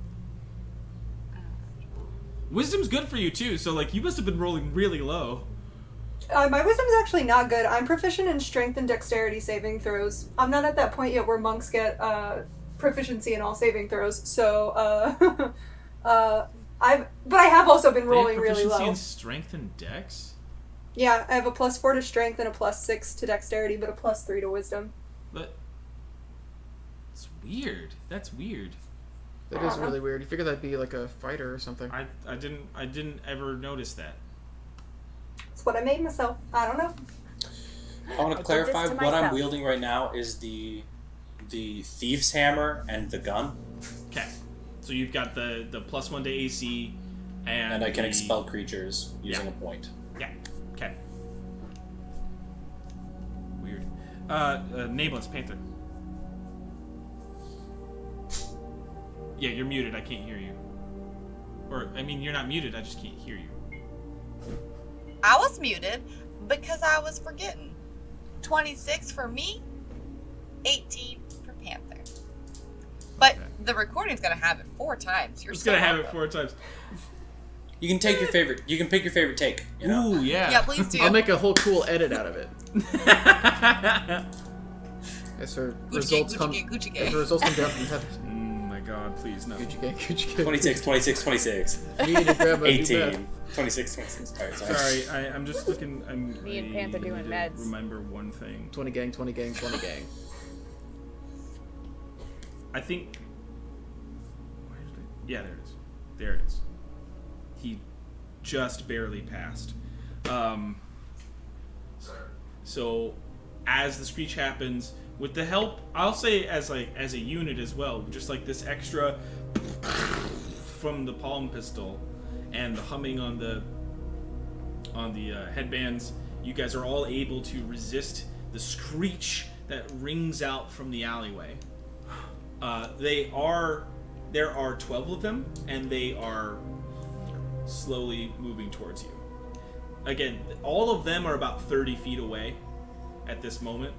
Wisdom's good for you too, so you must have been rolling really low. My wisdom's actually not good. I'm proficient in strength and dexterity saving throws. I'm not at that point yet where monks get proficiency in all saving throws. So, but I have also been rolling really proficiency low. in strength and dex? Yeah, I have a +4 to strength and a +6 to dexterity, but a +3 to wisdom. But it's weird. That's weird. That is really weird. You figure that'd be like a fighter or something. I didn't ever notice that. That's what I made myself. I don't know. I want I to did clarify, this to what I'm myself. wielding right now is the Thieves' Hammer and the gun, Okay. So you've got the +1 to AC and I can the- expel creatures using Yeah. a point. Yeah. Okay. Weird. Nameless Panther. Yeah, you're muted. I can't hear you. Or, I mean, you're not muted. I just can't hear you. I was muted because I was forgetting. 26 for me, 18 for Panther. But Okay. the recording's gonna have it 4 times. You're It's so gonna have it welcome. 4 times. You can take your favorite. You can pick your favorite take. You know? Ooh, yeah. Yeah, please do. I'll make a whole cool edit out of it. As her Gucci results gang, come, Gucci gang, Gucci as gang. her results come down from heaven. Oh my god, please, no. Gucci gang, Gucci gang. 26, 26, 26. Me and your grandma do 18. math. 26, 26. Alright, sorry. Sorry, I'm just looking. Me and Panther doing need to meds. Remember one thing. 20 gang, 20 gang, 20 gang. I think. Where did yeah, there it is. There it is. He just barely passed. So, as the screech happens, with the help, I'll say as a unit as well, just this extra from the palm pistol and the humming on the headbands, you guys are all able to resist the screech that rings out from the alleyway. There are 12 of them, and they are slowly moving towards you. Again, all of them are about 30 feet away at this moment.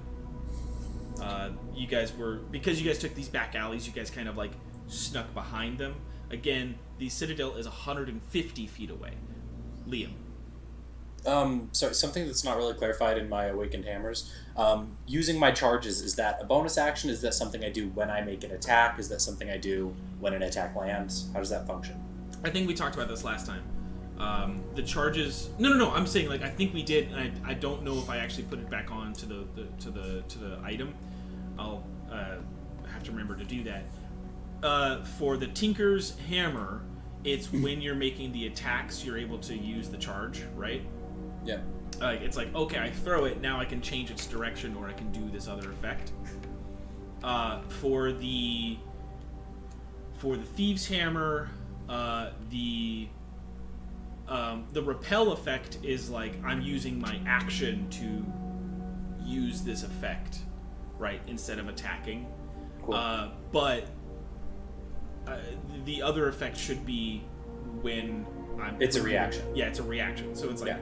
You guys because you guys took these back alleys, you guys kind of snuck behind them. Again, the Citadel is 150 feet away. Liam. Sorry, something that's not really clarified in my Awakened Hammers. Using my charges, is that a bonus action? Is that something I do when I make an attack? Is that something I do when an attack lands? How does that function? I think we talked about this last time. The charges. No. I'm saying I think we did, and I don't know if I actually put it back on to the item. I'll have to remember to do that. For the Tinker's Hammer, it's when you're making the attacks, you're able to use the charge, right? Yeah. It's okay, I throw it, now I can change its direction, or I can do this other effect. For the Thieves' Hammer, the repel effect is I'm using my action to use this effect, right, instead of attacking. Cool. But the other effect should be when It's a reaction. Yeah, it's a reaction. So it's like. Yeah.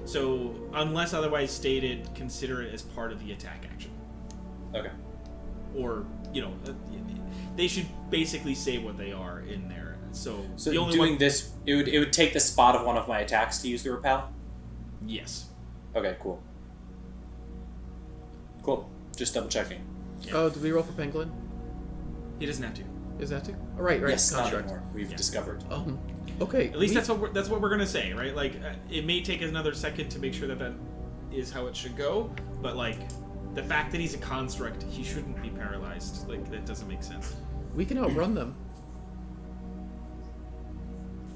So unless otherwise stated, consider it as part of the attack action. Okay. Or they should basically say what they are in there. So the only doing one. this, it would take the spot of one of my attacks to use the repel? Yes. Okay, cool. Cool. Just double checking. Yeah. Oh, did we roll for Penguin? He doesn't have to. Is that too? Oh, right. Yes, not Construct. anymore. We've Yeah. discovered. Okay. At least that's what we're gonna say, right? Like, it may take another second to make sure that is how it should go, but like, the fact that he's a construct, he shouldn't be paralyzed. Like, that doesn't make sense. We can outrun them.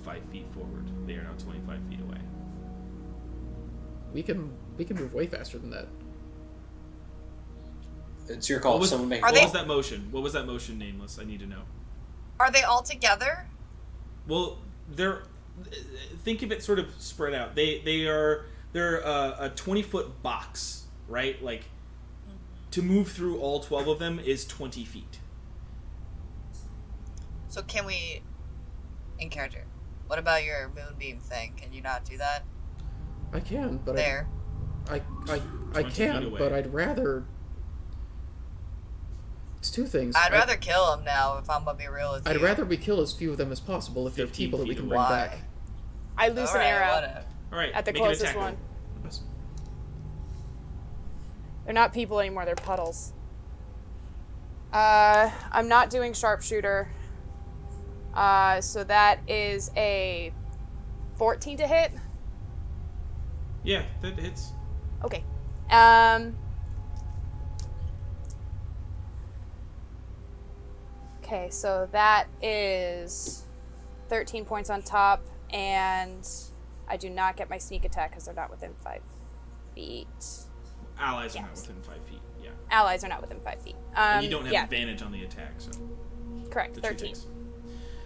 5 feet forward. They are now 25 feet away. We can move way faster than that. It's your call. What was, Someone make. Are what they- was that motion? What was that motion, Nameless? I need to know. Are they all together? Well, they're. Think of it sort of spread out. They're a 20-foot box, right? Like, to move through all 12 of them is 20 feet. So can we, in character, what about your moonbeam thing? Can you not do that? I can, but There. I 20 can, feet away. but I'd rather. It's two things. I'd rather kill him now if I'm gonna be real with you. I'd rather we kill as few of them as possible if they're 15 people that we feet can away. bring Why? back. I loose an Alright, arrow whatever. All right. at the make an closest attack roll. one. They're not people anymore, they're puddles. I'm not doing sharpshooter. So that is a 14 to hit. Yeah, that hits. Okay. Okay, so that is 13 points on top, and I do not get my sneak attack because they're not within 5 feet. Allies are not Yes. within 5 feet. Yeah. Allies are not within 5 feet. And you don't have yeah, advantage on the attack, so. correct. The two 13. takes.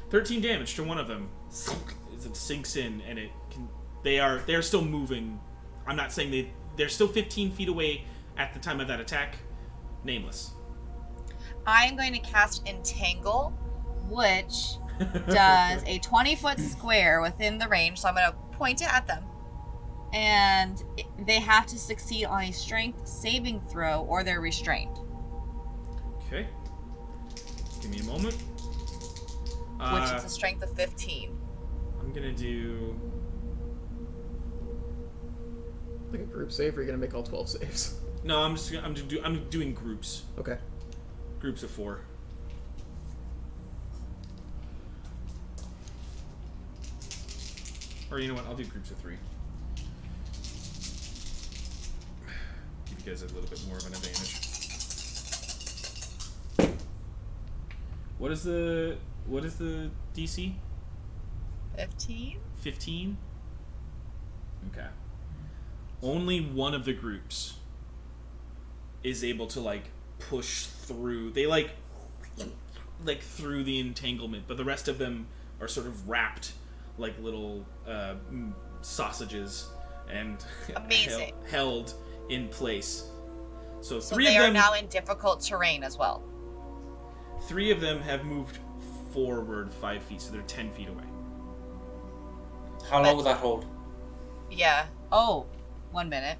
13 damage to one of them. As it sinks in, and it can. They're still moving. I'm not saying they're still 15 feet away at the time of that attack. Nameless. I am going to cast Entangle, which does a 20-foot square within the range. So I'm going to point it at them. And they have to succeed on a strength saving throw or they're restrained. Okay. Give me a moment. Which is a strength of 15. I'm gonna do. Like a group save, or are you gonna make all 12 saves? No, I'm doing groups. Okay. Groups of 4. Or you know what? I'll do groups of 3. Give you guys a little bit more of an advantage. What is the DC? 15? 15? Okay. Only one of the groups is able to like push through. They like through the entanglement, but the rest of them are sort of wrapped like little sausages and Amazing. held in place. So So three they of are them now in difficult terrain as well. 3 of them have moved forward 5 feet, so they're 10 feet away. How long will that hold? Yeah. Oh, 1 minute.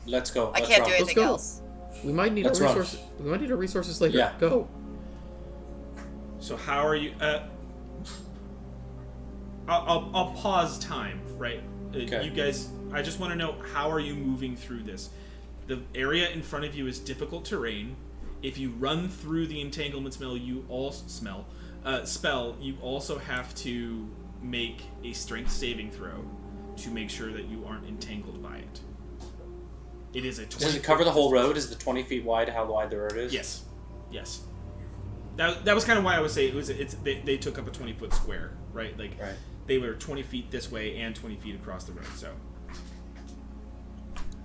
Let's go. I Let's can't run. do anything go. else. We might need Let's our run. resources. We might need our resources later. Yeah. Go. So how are you? I'll pause time. Right. Okay. You guys. I just want to know, how are you moving through this? The area in front of you is difficult terrain. If you run through the entanglement spell, you also have to make a strength saving throw to make sure that you aren't entangled by it. It is a 20. Does it cover the whole road? Is the 20 feet wide how wide the road is? Yes. Yes. That was kind of why I was saying they took up a 20-foot square, right? Like Right. they were 20 feet this way and 20 feet across the road. So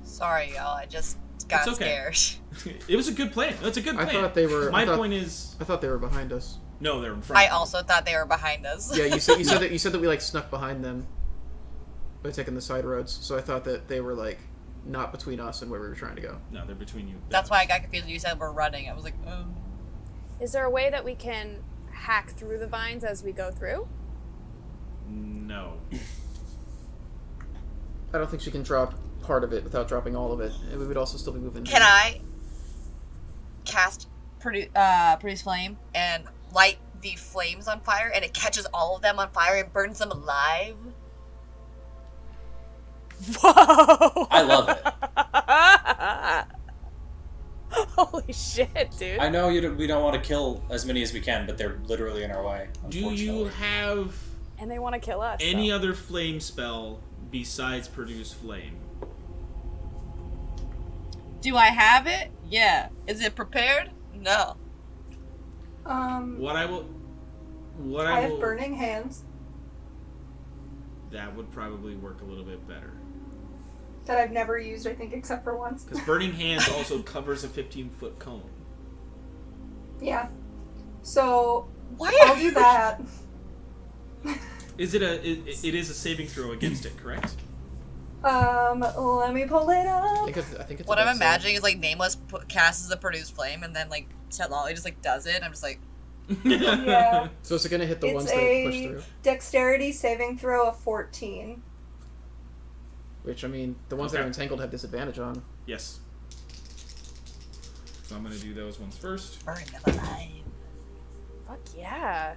Sorry, y'all. I just got It's okay. scared. it was a good plan. That's a good I plan. thought they were. My I thought, point is, I thought they were behind us. no, they're in front. I of you. also thought they were behind us. Yeah, you said that we like snuck behind them by taking the side roads. So I thought that they were like not between us and where we were trying to go. No, they're between you. That's why I got confused when you said we're running. I was like, Is there a way that we can hack through the vines as we go through? No. I don't think she can drop part of it without dropping all of it. And we would also still be moving. Can I cast produce flame and light the flames on fire, and it catches all of them on fire and burns them alive? Whoa! I love it. Holy shit, dude. I know we don't want to kill as many as we can, but they're literally in our way. Do you have And they want to kill us. any other flame spell besides produce flame? Do I have it? Yeah. Is it prepared? No. What I will I have burning hands that would probably work a little bit better. that I've never used, I think, except for once. Because burning hands also covers a 15-foot cone. Yeah. So Why I'll do that. Is it it is a saving throw against it, correct? Let me pull it up. I think it's What a I'm dex save. imagining is like Nameless casts the produce flame, and then like Lolly just like does it. I'm just like, Yeah. So is it going to hit the It's ones that push a through? dexterity saving throw of 14. Which, I mean, the ones that Okay. are entangled have disadvantage on. Yes. So I'm going to do those ones first. burn them alive. Fuck yeah.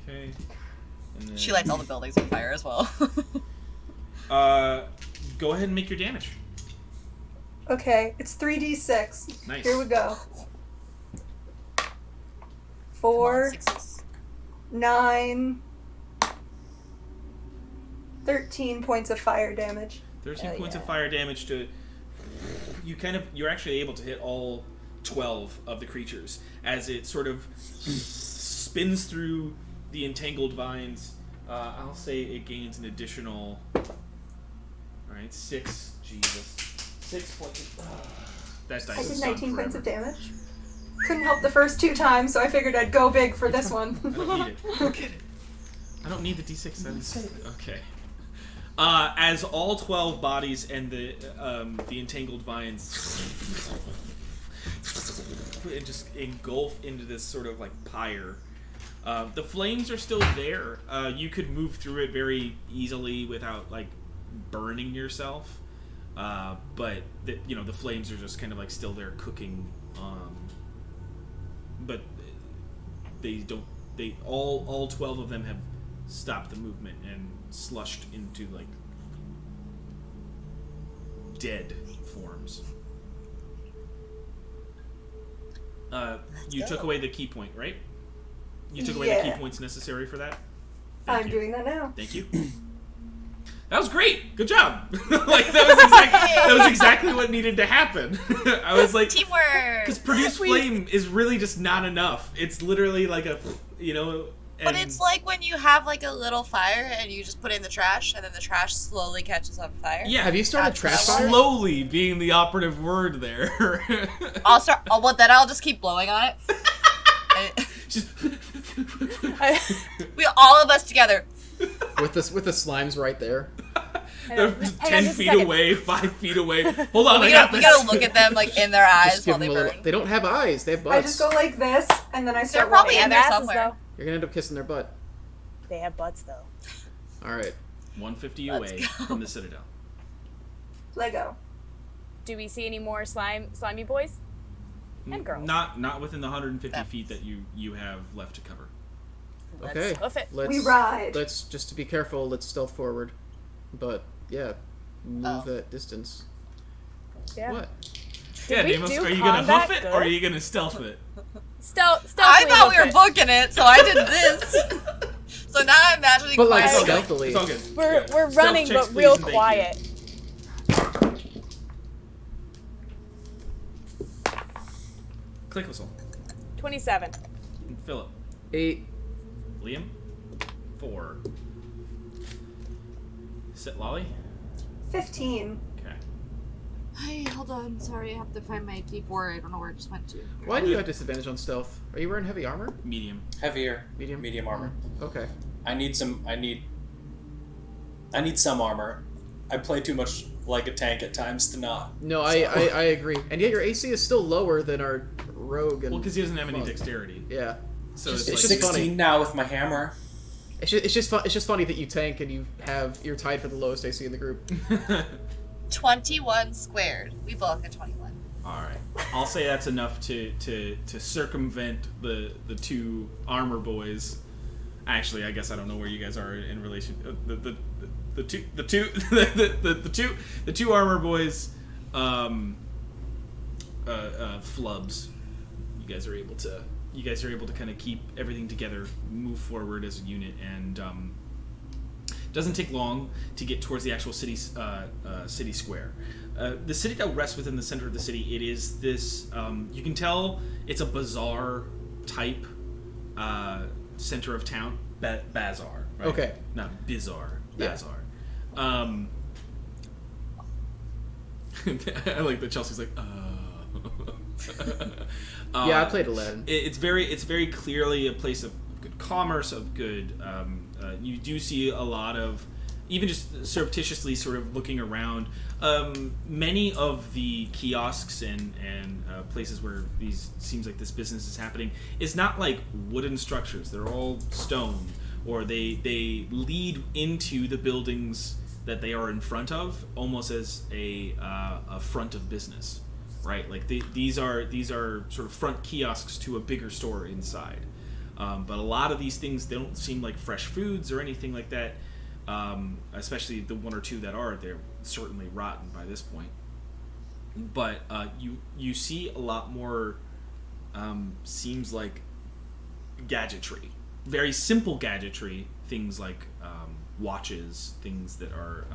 Okay. And then, She lights all the buildings on fire as well. go ahead and make your damage. Okay, it's 3d6. Nice. Here we go. Come on, 4, sixes. 9, 13 points of fire damage. 13 Hell points yeah. of fire damage to... You're actually able to hit all 12 of the creatures as it sort of spins through the entangled vines. I'll say it gains an additional... Alright, 6. Jesus. 6 points. That dice I is did stunned 19 points of forever. damage. Couldn't help the first 2 times, so I figured I'd go big for this one. I don't need it. Look at it. I don't need the d6. That is okay. As all 12 bodies and the entangled vines just engulf into this sort of like pyre. The flames are still there. You could move through it very easily without like burning yourself. But the flames are just kind of like still there cooking. But they don't. All 12 of them have stopped the movement and slushed into like dead forms. You took away the key point, right? You took away the key Yeah. points necessary for that. I'm doing that now. Thank you. That was great. Good job. Like that was exactly what needed to happen. I was like, Teamwork. because produce flame is really just not enough. It's literally like a, But and- it's like when you have like a little fire and you just put it in the trash, and then the trash slowly catches on fire. yeah. Have you started That's trash what I fire? Slowly being the operative word there. Then I'll just keep blowing on it. Just All of us together. With the slimes right there. they're Hang on 10 just a feet second. away, 5 feet away. Hold on, I We got gotta, we this. gotta look at them like in their eyes Just give while they them a burn. little. They don't have eyes. They have I butts. just go like this, and then I start probably running. in They have there asses, somewhere. though. You're gonna end up kissing their butt. They have butts, though. All right. 150 Let's away go. from the Citadel. Lego. Do we see any more slimy boys? And girls. Not within the 150 feet that you have left to cover. Okay. hoof it. Let's We ride. Let's just to be careful. Let's stealth forward. But yeah, move Oh. that distance. Yeah. What? Yeah, we Nemos, do are you gonna combat hoof it good? or are you gonna stealth it? Stealthily I thought we hoof were it. booking it, so I did this. So now I'm imagining. But like fire- stealthily. It's all good. We're Yeah. we're Stealth running, checks, but please, real and thank you. quiet. Click whistle. 27. Philip. 8. Liam. 4. Sit Lolly. 15. Okay. Hey, hold on. Sorry, I have to find my D4. I don't know where it just went to. Why do you have disadvantage on stealth? Are you wearing heavy armor? Medium. Heavier. Medium. Medium armor. Okay. I need some armor. I play too much like a tank at times to not. No, I agree. And yet your AC is still lower than our rogue. And Well, because he doesn't have any dexterity. Yeah. So It's it's, just like 16 funny. now with my hammer. It's just funny that you tank and you're tied for the lowest AC in the group. 21 squared. We both get 21. all right. I'll say that's enough to circumvent the two armor boys. Actually, I guess I don't know where you guys are in relation. The two armor boys, flubs. You guys are able to kind of keep everything together, move forward as a unit, and doesn't take long to get towards the actual city square. The citadel rests within the center of the city. It is this. You can tell it's a bazaar type center of town. Bazaar. Right? Okay. Not bizarre. Yeah. Bazaar. I like that Chelsea's like, Yeah, I played Aladdin. It's very clearly a place of good commerce, of good. You do see a lot of, even just surreptitiously sort of looking around. Many of the kiosks and places where seems like this business is happening is not like wooden structures. They're all stone, or they lead into the buildings that they are in front of, almost as a front of business. Right, like these are sort of front kiosks to a bigger store inside, but a lot of these things, they don't seem like fresh foods or anything like that. Especially the one or two that are, they're certainly rotten by this point. But you see a lot more. Seems like gadgetry, very simple gadgetry, things like watches, things that are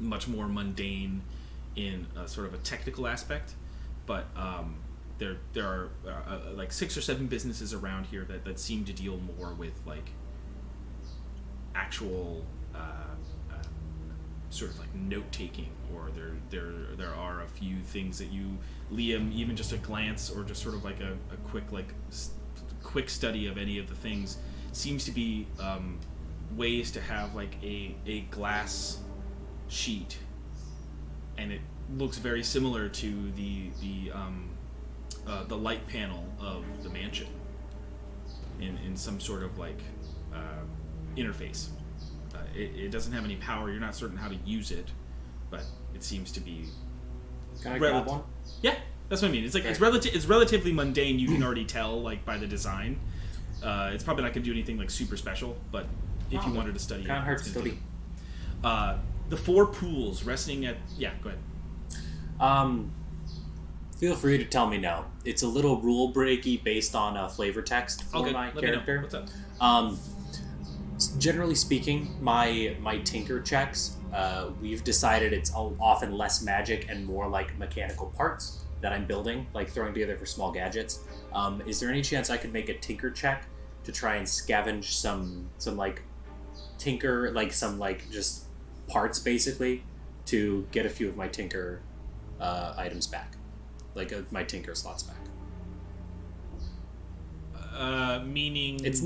much more mundane in sort of a technical aspect, but there are like 6 or 7 businesses around here that seem to deal more with like actual sort of like note taking, or there are a few things that you, Liam, even just a glance or just sort of like a quick study of any of the things seems to be ways to have like a glass sheet, and it looks very similar to the light panel of the mansion in some sort of like interface. It doesn't have any power. You're not certain how to use it, but it seems to be. Can I grab one? Yeah, that's what I mean. It's like Okay. it's relatively mundane. You can already tell like by the design. It's probably not going to do anything like super special, but if you wanted to study it, Can't hurt it's to gonna study. the 4 pools resting at... Yeah, go ahead. Feel free to tell me now. It's a little rule breaky based on a flavor text for Okay, my let character. me know. What's up? Generally speaking, my tinker checks, we've decided it's often less magic and more like mechanical parts that I'm building, like throwing together for small gadgets. Is there any chance I could make a tinker check to try and scavenge some like tinker, like some like just parts basically, to get a few of my tinker items back, like my tinker slots back? Meaning... It's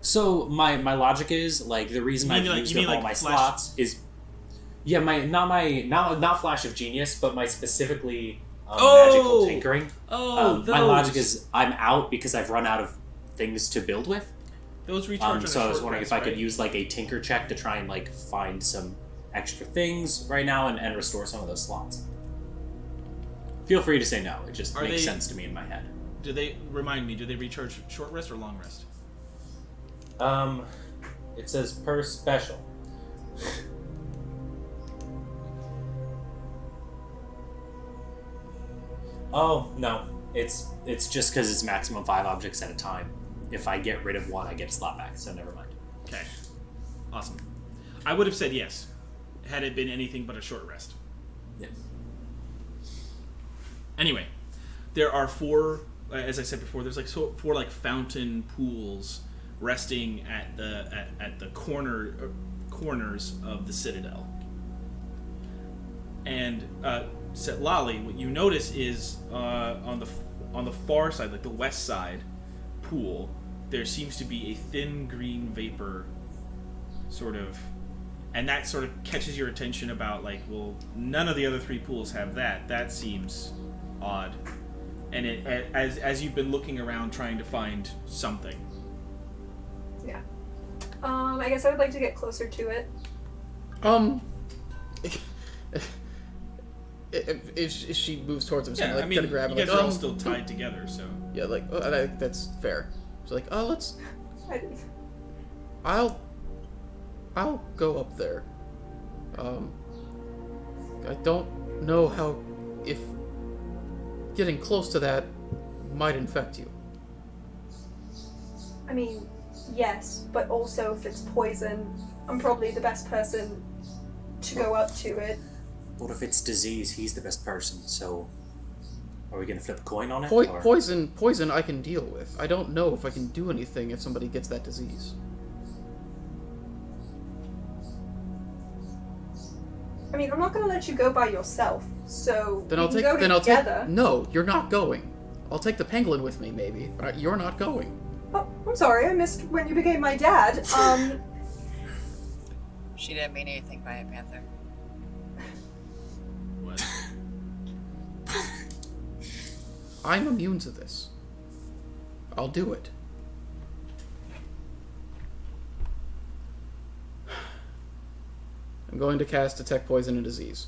so my logic is like the reason I've used up all my slots is not Flash of Genius, but my specifically magical tinkering. My logic is I'm out because I've run out of things to build with. Those recharge. So I was wondering if I could use like a tinker check to try and like find some extra things right now and restore some of those slots. Feel free to say no. It just makes sense to me in my head. Do they recharge short rest or long rest? It says per special. Oh no, it's just because it's maximum 5 objects at a time. If I get rid of one, I get a slot back. So never mind. Okay, awesome. I would have said yes, had it been anything but a short rest. Yeah. Anyway, there are 4, as I said before. There's like 4 like fountain pools resting at the corners of the citadel. And Setlali, what you notice is on the far side, like the west side pool, there seems to be a thin green vapor sort of and that sort of catches your attention about like, well, none of the other 3 pools have that. That seems odd. And as you've been looking around trying to find something. Yeah. I guess I would like to get closer to it. If she moves towards him, so Yeah, like, I mean, gotta grab you him, guys like, are all still tied together, so. Yeah, like, that's fair. So like, let's... I didn't. I'll go up there. I don't know how... if getting close to that might infect you. I mean, yes, but also if it's poison, I'm probably the best person to go up to it. But if it's disease, he's the best person, so... Are we gonna flip a coin on it? Poison I can deal with. I don't know if I can do anything if somebody gets that disease. I mean, I'm not gonna let you go by yourself, so Then we I'll can take. go Then I'll together. take. No, you're not going. I'll take the pangolin with me, maybe. You're not going. Oh, I'm sorry, I missed when you became my dad. She didn't mean anything by it, Panther. What? I'm immune to this. I'll do it. I'm going to cast Detect Poison and Disease.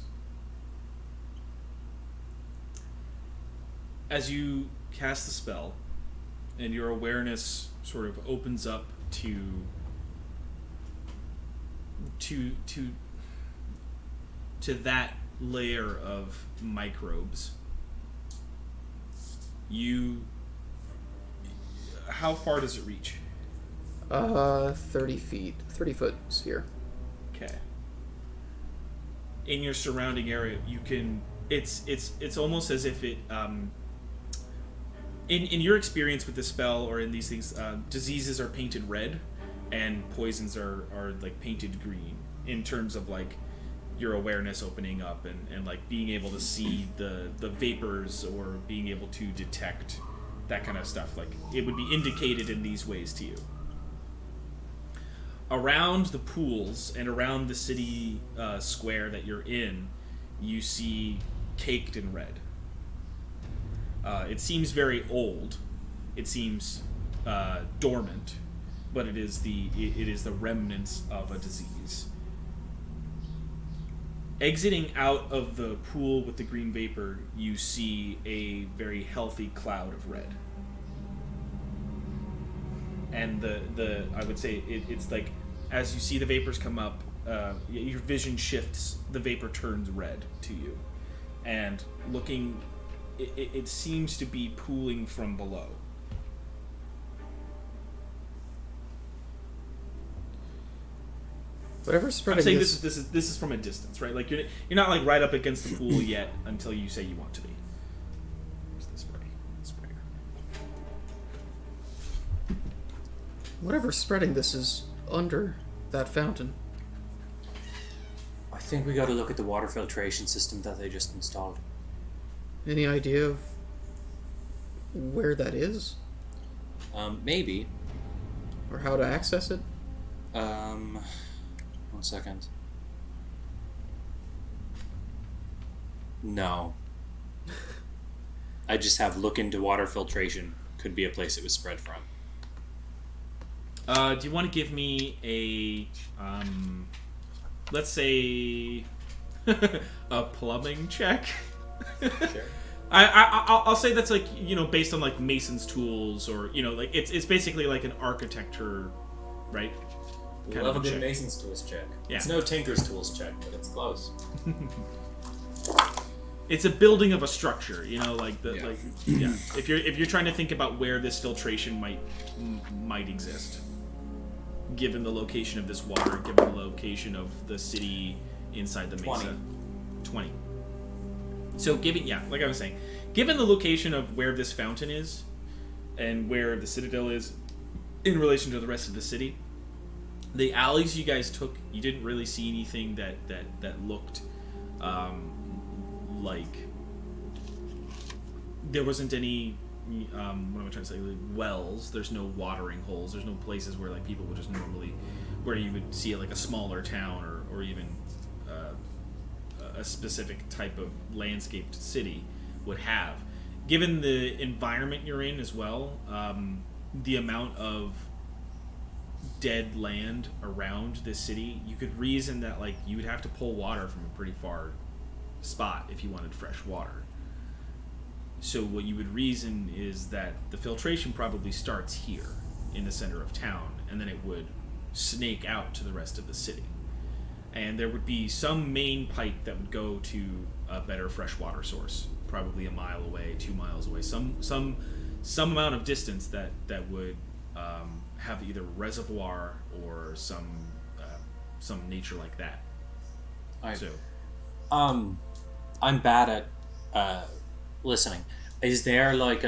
As you cast the spell, and your awareness sort of opens up to that layer of microbes, how far does it reach? 30 feet. 30-foot sphere. Okay. In your surrounding area, you can... It's almost as if it... In your experience with the spell or in these things, diseases are painted red, and poisons are like painted green in terms of like your awareness opening up and like being able to see the vapors or being able to detect that kind of stuff. Like it would be indicated in these ways to you. Around the pools and around the city square that you're in, you see caked in red. It seems very old. It seems dormant, but it is the remnants of a disease. Exiting out of the pool with the green vapor, you see a very healthy cloud of red. And the I would say it's like as you see the vapors come up, your vision shifts. The vapor turns red to you, and looking. It seems to be pooling from below. Whatever's spreading. I'm saying this is from a distance, right? Like you're not like right up against the pool yet until you say you want to be. Where's the sprayer? Whatever's spreading this is under that fountain. I think we gotta look at the water filtration system that they just installed. Any idea of where that is? Maybe. Or how to access it? 1 second. No. I just have look into water filtration. Could be a place it was spread from. Do you want to give me a, let's say, a plumbing check? Sure. I'll say that's like, based on like mason's tools or, like it's basically like an architecture, right? Kind of a good mason's tools check. Yeah. It's no tinker's tools check, but it's close. It's a building of a structure, like Yeah. If you're trying to think about where this filtration might exist, given the location of this water, given the location of the city inside the mesa. 20. So like I was saying, given the location of where this fountain is and where the citadel is in relation to the rest of the city, the alleys you guys took, you didn't really see anything that looked like there wasn't any what am I trying to say, like wells. There's no watering holes. There's no places where like people would just normally, where you would see like a smaller town or even a specific type of landscaped city would have. Given the environment you're in as well, the amount of dead land around this city, you could reason that like you would have to pull water from a pretty far spot if you wanted fresh water. So what you would reason is that the filtration probably starts here in the center of town, and then it would snake out to the rest of the city. And there would be some main pipe that would go to a better freshwater source, probably a mile away, 2 miles away, some amount of distance that would have either reservoir or some nature like that. I'm bad at listening. Is there like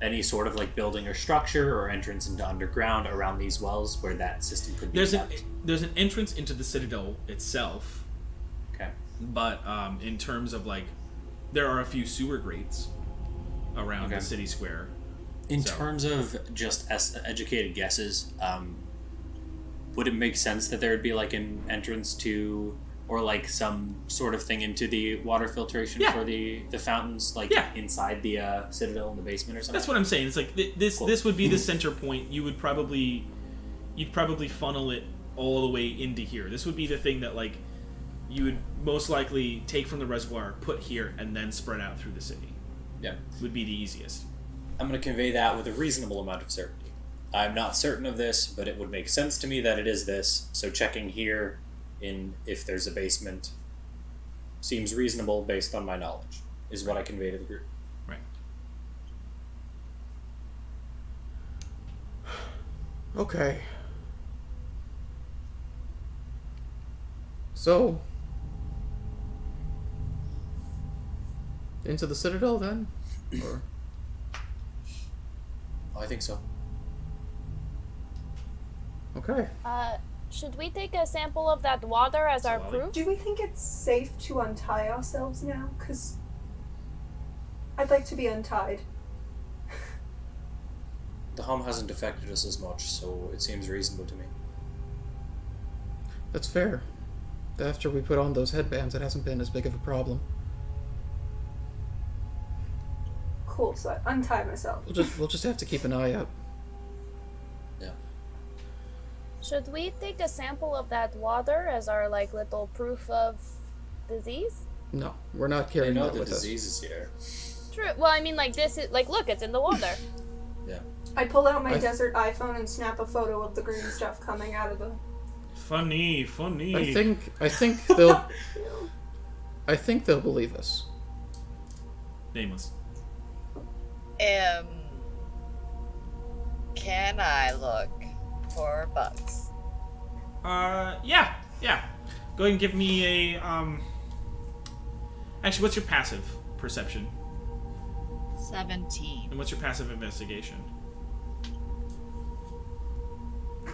any sort of like building or structure or entrance into underground around these wells where that system could be kept? There's an entrance into the citadel itself. Okay. But in terms of like, there are a few sewer grates around the city square. In terms of just educated guesses, would it make sense that there would be like an entrance to, or like some sort of thing into the water filtration for the fountains, like inside the citadel in the basement or something? That's what I'm saying. It's like this would be the center point. You'd probably funnel it all the way into here. This would be the thing that like you would most likely take from the reservoir, put here, and then spread out through the city. Yeah, would be the easiest. I'm going to convey that with a reasonable amount of certainty. I'm not certain of this, but it would make sense to me that it is this. So checking here in if there's a basement seems reasonable based on my knowledge, is what I convey to the group. Right. Okay. So, into the citadel then? Or I think so. okay. Should we take a sample of that water as our proof? Do we think it's safe to untie ourselves now? Because I'd like to be untied. The hum hasn't affected us as much, so it seems reasonable to me. That's fair. After we put on those headbands, it hasn't been as big of a problem. Cool, so I untie myself. We'll just have to keep an eye out. Yeah. Should we take a sample of that water as our like little proof of disease? No, we're not I carrying know that the with us. disease is here. True. Well, I mean, like this is like look, it's in the water. Yeah. I pull out my desert iPhone and snap a photo of the green stuff coming out of the... Funny. I think they'll believe us. Nameless. Can I look for bugs? Yeah. Go ahead and give me a Actually, what's your passive perception? 17. And what's your passive investigation?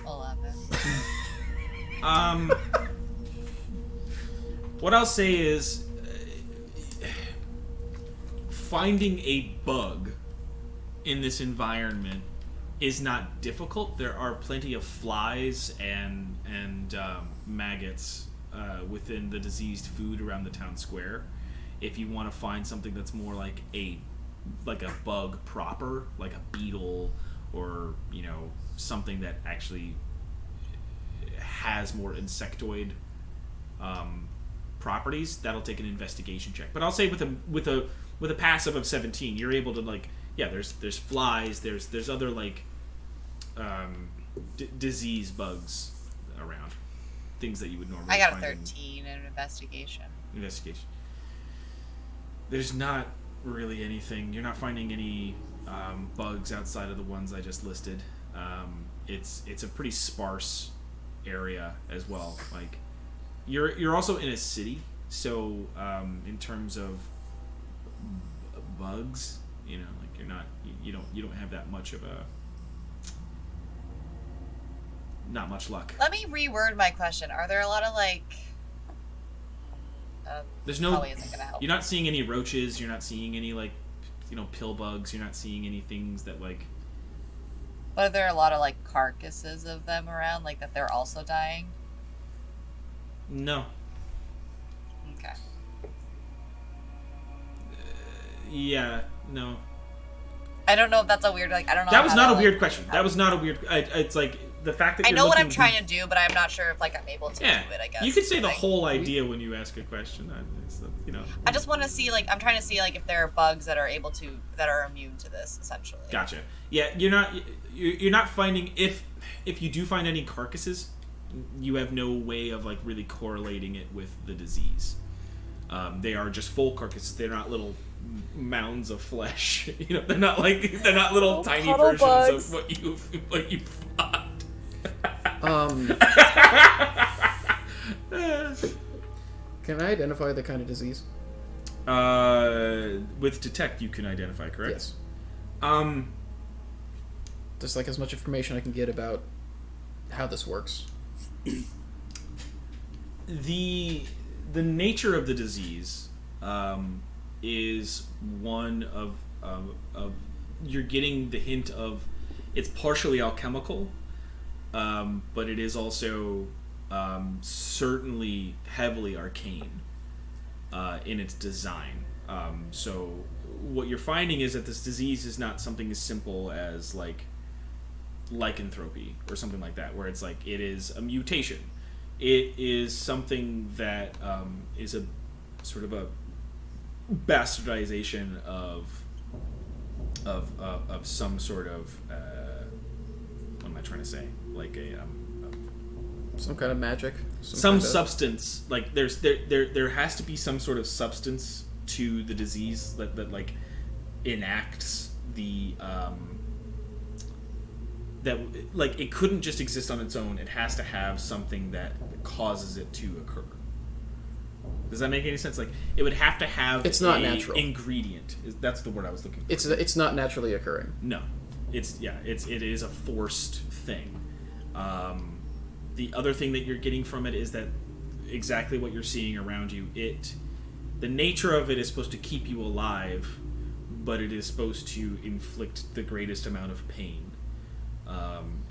11. What I'll say is finding a bug in this environment is not difficult. There are plenty of flies and maggots within the diseased food around the town square. If you want to find something that's more like a bug proper, like a beetle or something that actually has more insectoid properties, that'll take an investigation check. But I'll say with a passive of 17, you're able to there's flies, there's other disease bugs around, things that you would normally. I got a find 13 in investigation. Investigation. There's not really anything. You're not finding any bugs outside of the ones I just listed. It's a pretty sparse area as well. Like you're also in a city, so in terms of bugs, you're not you don't have that much of not much luck. Let me reword my question. Are there a lot of there's no. Probably isn't gonna help. You're not seeing any roaches. You're not seeing any pill bugs. You're not seeing any things that But are there a lot of carcasses of them around, that they're also dying? No. Okay. Yeah. No. I don't know if that's a weird, like, I don't know. That was how not a that, weird like, question. That was not a weird. It's like the fact that I you're know what I'm looking- trying to do, but I'm not sure if, like, I'm able to Yeah. do it, I guess. You could say the Like, whole idea when you ask a question. I just want to see, like, I'm trying to see, like, if there are bugs that are that are immune to this, essentially. Gotcha. Yeah, you're not finding if you do find any carcasses, you have no way of like really correlating it with the disease. They are just full carcasses. They're not little mounds of flesh. They're not little tiny puddle versions bugs. of what you fought. Can I identify the kind of disease? With detect, you can identify, correct? Yes. Just like as much information I can get about how this works. The nature of the disease is one of you're getting the hint of it's partially alchemical, but it is also certainly heavily arcane in its design. So what you're finding is that this disease is not something as simple as like lycanthropy or something like that, where it's like it is a mutation. It is something that is a sort of a bastardization of some sort of what am I trying to say? Like Some kind of magic. Some substance. Like there has to be some sort of substance to the disease that like enacts the that like it couldn't just exist on its own. It has to have something that causes it to occur. Does that make any sense? Like it would have to have It's not natural. Ingredient. That's the word I was looking for. It's not naturally occurring. No. It is a forced thing. The other thing that you're getting from it is that exactly what you're seeing around you. The nature of it is supposed to keep you alive, but it is supposed to inflict the greatest amount of pain.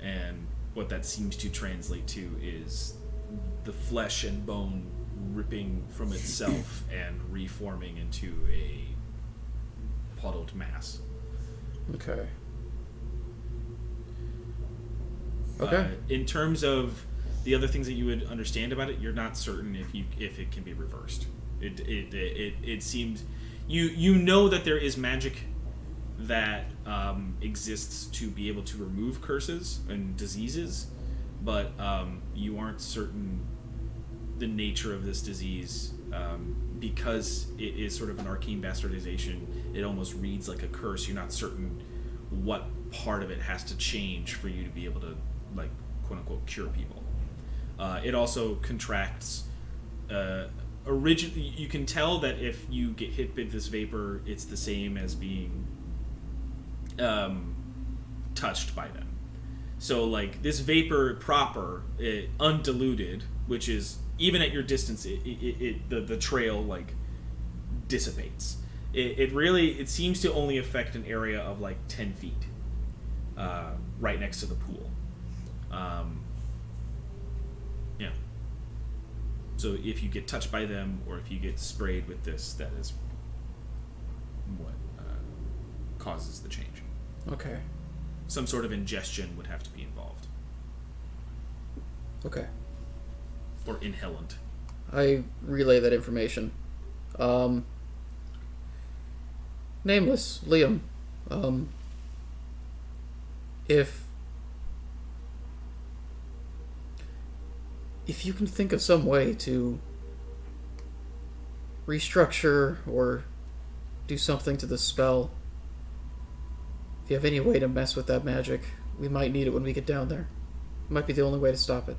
And what that seems to translate to is the flesh and bone ripping from itself and reforming into a puddled mass. Okay. Okay. In terms of the other things that you would understand about it, you're not certain if it can be reversed. It seems you know that there is magic that exists to be able to remove curses and diseases, but you aren't certain the nature of this disease because it is sort of an arcane bastardization. It almost reads like a curse. You're not certain what part of it has to change for you to be able to, like, quote unquote, cure people. It also contracts. You can tell that if you get hit with this vapor, it's the same as being touched by them. So, like, this vapor proper, undiluted, which is even at your distance, the trail like dissipates. It seems to only affect an area of like 10 feet, right next to the pool. Yeah. So if you get touched by them, or if you get sprayed with this, that is what causes the change. Okay. Some sort of ingestion would have to be involved, Okay. or inhalant. I relay that information. Nameless, Liam. If you can think of some way to restructure or do something to the spell, if you have any way to mess with that magic, we might need it when we get down there. It might be the only way to stop it.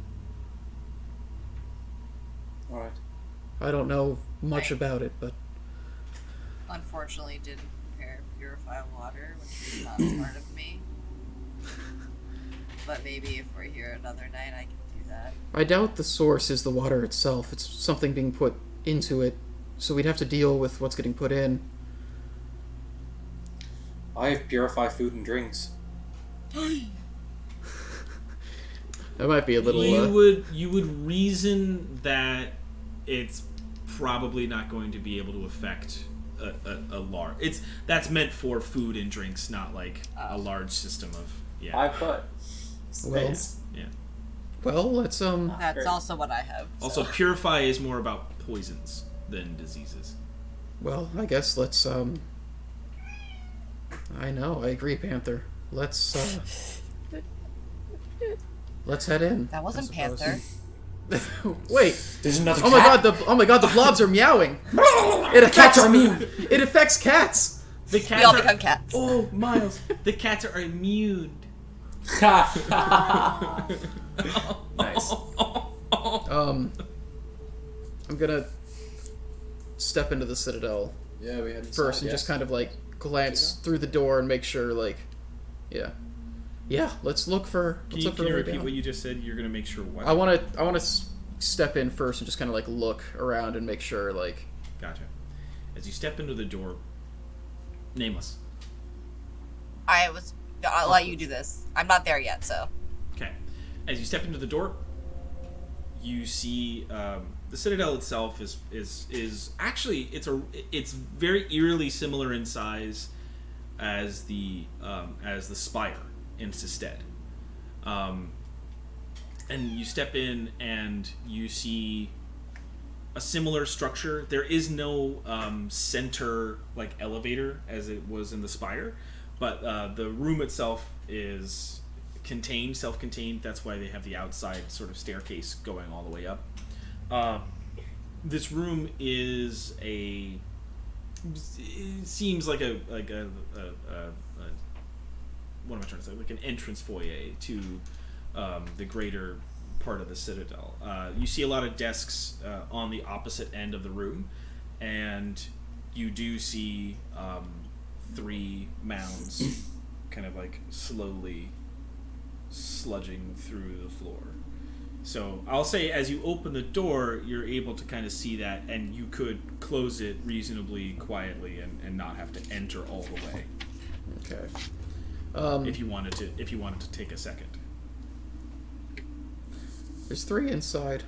Alright. I don't know much about it, but Unfortunately, didn't prepare purify water, which is not smart of me. But maybe if we're here another night, I can do that. I doubt the source is the water itself. It's something being put into it, so we'd have to deal with what's getting put in. I have purified food and drinks. That might be a little. You would reason that it's probably not going to be able to affect a large. That's meant for food and drinks, not like a large system of 5 foot. Well, Space. well, let's That's Great. also what I have. Also, purify is more about poisons than diseases. Well, I guess let's I know, I agree, Panther. Let's head in. That wasn't I suppose. Panther. Wait. There's another Oh my god, the blobs are meowing. Cats are immune. It affects cats. The We cats all are, become cats. Oh, Miles. The cats are immune. Nice. I'm gonna step into the Citadel Yeah, we had first and just kind of like glance through the door and make sure yeah, let's look for Can you way repeat down. what you just said? You're going to make sure what? I want to step in first and just kind of like look around and make sure like Gotcha. As you step into the door, Nameless. I'll let you do this. I'm not there yet, so. Okay. As you step into the door, you see the Citadel itself is actually it's very eerily similar in size as the spire in Sestead. And you step in and you see a similar structure. There is no center like elevator as it was in the spire, but the room itself is self-contained. That's why they have the outside sort of staircase going all the way up. This room is it seems like a what am I trying to say? Like an entrance foyer to the greater part of the Citadel. You see a lot of desks on the opposite end of the room, and you do see 3 mounds kind of like slowly sludging through the floor. So I'll say as you open the door, you're able to kind of see that, and you could close it reasonably quietly and not have to enter all the way. okay. If you wanted to take a second. There's 3 inside.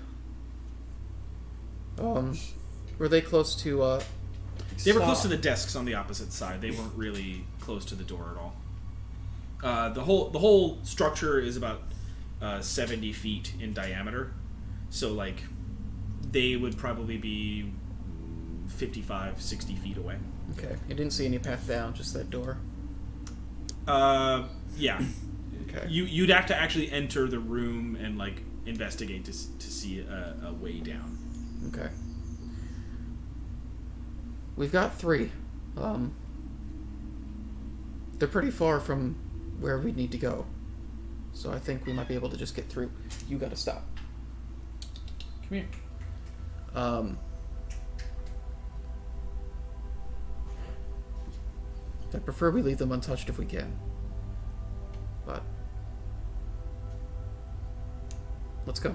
Were they close to They were close to the desks on the opposite side. They weren't really close to the door at all. The whole structure is about 70 feet in diameter, so like they would probably be 55, 60 feet away. Okay. You didn't see any path down, just that door. Yeah. Okay. You'd have to actually enter the room and like investigate to see a way down. Okay. We've got 3. They're pretty far from where we need to go, so I think we might be able to just get through. You gotta stop. Come here. I prefer we leave them untouched if we can, but let's go.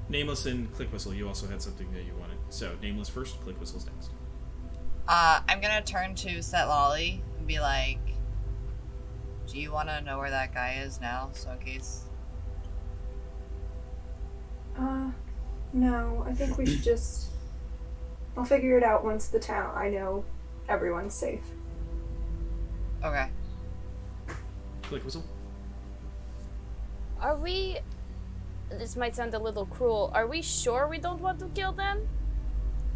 Nameless and Click Whistle, you also had something that you wanted. So Nameless first, Click Whistle's next. I'm gonna turn to Set Lolly and be like, do you want to know where that guy is now, so in case? No, I think we should just... I'll figure it out once I know everyone's safe. Okay. Click Whistle. Are we... This might sound a little cruel. Are we sure we don't want to kill them?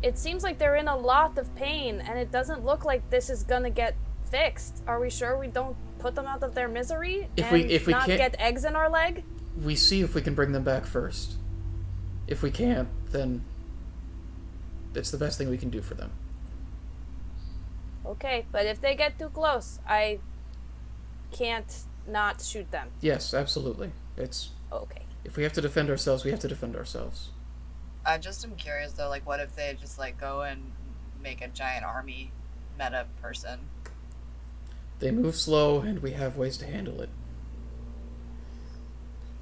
It seems like they're in a lot of pain, and it doesn't look like this is gonna get fixed. Are we sure we don't put them out of their misery If we not can't- get eggs in our leg? We see if we can bring them back first. If we can't, then it's the best thing we can do for them. Okay, but if they get too close, I can't not shoot them. Yes, absolutely. It's Okay. if we have to defend ourselves, we have to defend ourselves. I just am curious though, like, what if they just like go and make a giant army meta person? They move slow, and we have ways to handle it.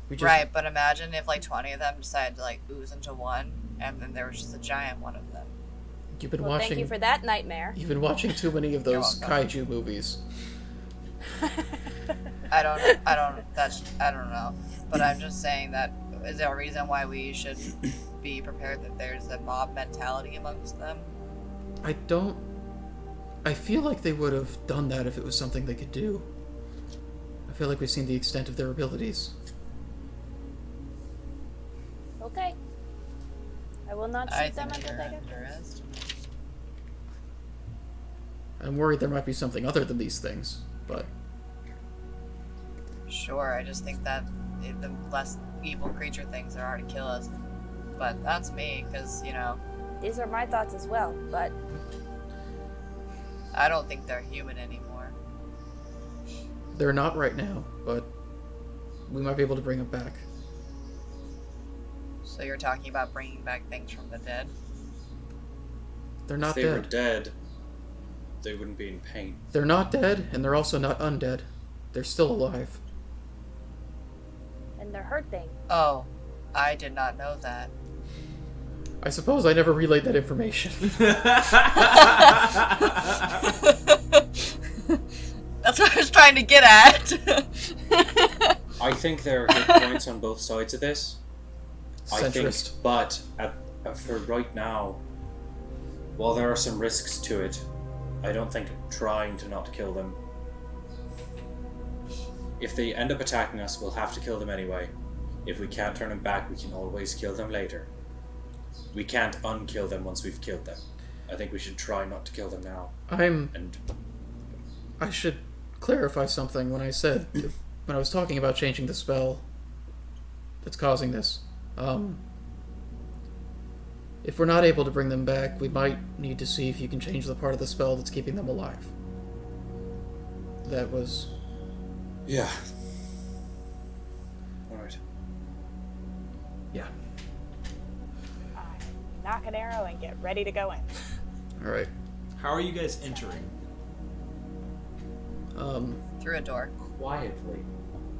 We just, Right, but imagine if like 20 of them decided to like ooze into one, and then there was just a giant one of them. You've been Well, watching. thank you for that nightmare. You've been watching too many of those welcome. kaiju movies. I don't know. But I'm just saying that, is there a reason why we should be prepared that there's a mob mentality amongst them? I feel like they would have done that if it was something they could do. I feel like we've seen the extent of their abilities. Okay. I will not shoot them until they get underestimated. I'm worried there might be something other than these things, but... Sure, I just think that the less evil creature things there are to kill us. But that's me, because, These are my thoughts as well, but... I don't think they're human anymore. They're not right now, but we might be able to bring them back. So you're talking about bringing back things from the dead? They're not if they dead. were dead, they wouldn't be in pain. They're not dead, and they're also not undead. They're still alive. And they're hurting. Oh, I did not know that. I suppose I never relayed that information. That's what I was trying to get at. I think there are good points on both sides of this. Centrist. But for right now, while there are some risks to it, I don't think trying to not kill them. If they end up attacking us, we'll have to kill them anyway. If we can't turn them back, we can always kill them later. We can't unkill them once we've killed them. I think we should try not to kill them now. I should clarify something when I was talking about changing the spell that's causing this. If we're not able to bring them back, we might need to see if you can change the part of the spell that's keeping them alive. That was... Yeah. Alright. Yeah. Knock an arrow and get ready to go in. Alright. How are you guys entering? Through a door. Quietly.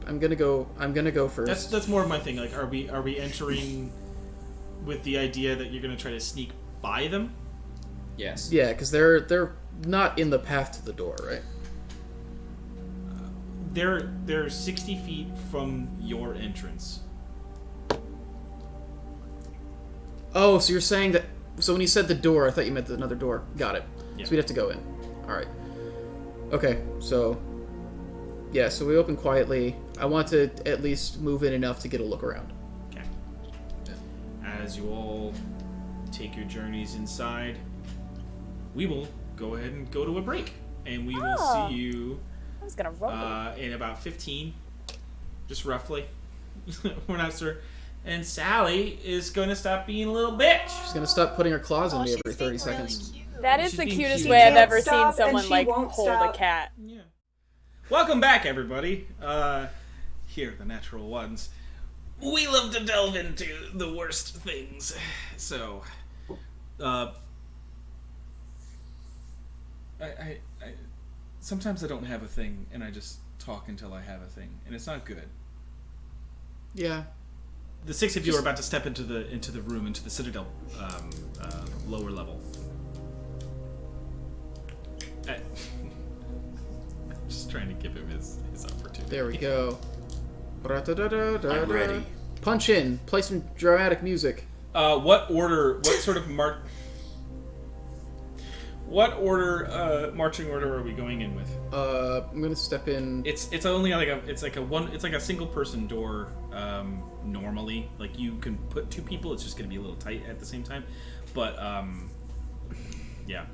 I'm gonna go first. That's more of my thing. Like, are we entering with the idea that you're gonna try to sneak by them? Yes. Yeah, because they're not in the path to the door, right? They're 60 feet from your entrance. Oh, so you're saying that... So when you said the door, I thought you meant another door. Got it. Yeah. So we'd have to go in. Alright. Okay, so... Yeah, so we open quietly. I want to at least move in enough to get a look around. Okay. As you all take your journeys inside, we will go ahead and go to a break. And we will see you I was gonna roll. in about 15. Just roughly. We're not sure. And Sally is going to stop being a little bitch. She's gonna stop putting her claws on me she's every being 30 seconds. Really cute. That is She's the being cutest cute. way I've Can't ever seen stop, and someone she like won't hold a stop. cat. Yeah. Welcome back, everybody. Here, the natural ones. We love to delve into the worst things. So, I sometimes I don't have a thing, and I just talk until I have a thing, and it's not good. Yeah. The six of you are about to step into the room, into the Citadel lower level. Just trying to give him his opportunity. There we go. I'm ready. Punch in. Play some dramatic music. What order marching order are we going in with? I'm gonna step in. It's only like a single person door. Normally, like you can put two people. It's just gonna be a little tight at the same time. But yeah.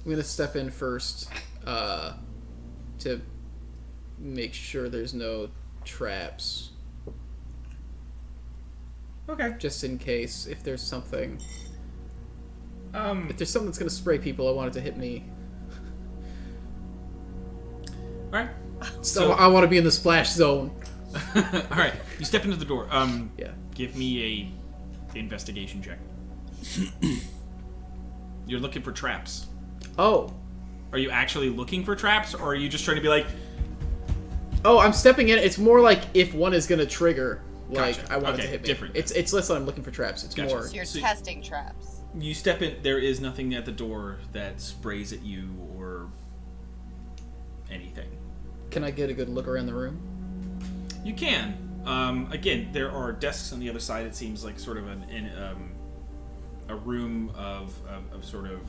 I'm gonna step in first to make sure there's no traps. Okay. Just in case, if there's something. Um. If there's something that's gonna spray people, I want it to hit me. All right. So I want to be in the splash zone. All right. You step into the door. Yeah. Give me a investigation check. You're looking for traps. Oh. Are you actually looking for traps, or are you just trying to be like? Oh, I'm stepping in. It's more like if one is gonna trigger, like Gotcha. I want it Okay, to hit me. different. It's less that I'm looking for traps. It's Gotcha. more. So you're So- testing traps. You step in. There is nothing at the door that sprays at you or anything. Can I get a good look around the room? You can. Again, there are desks on the other side. It seems like sort of a room of sort of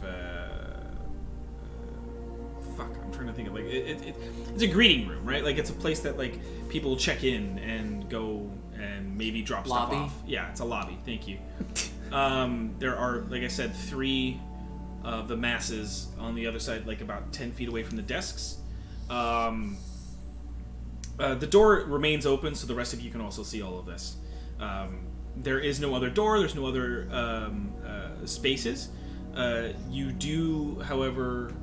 fuck. I'm trying to think of like it's a greeting room, right? Like it's a place that like people check in and go and maybe drop Lobby? stuff off. Yeah, it's a lobby. Thank you. There are, like I said, 3 of the masses on the other side, like about 10 feet away from the desks. The door remains open, so the rest of you can also see all of this. There is no other door. There's no other spaces. You do, however,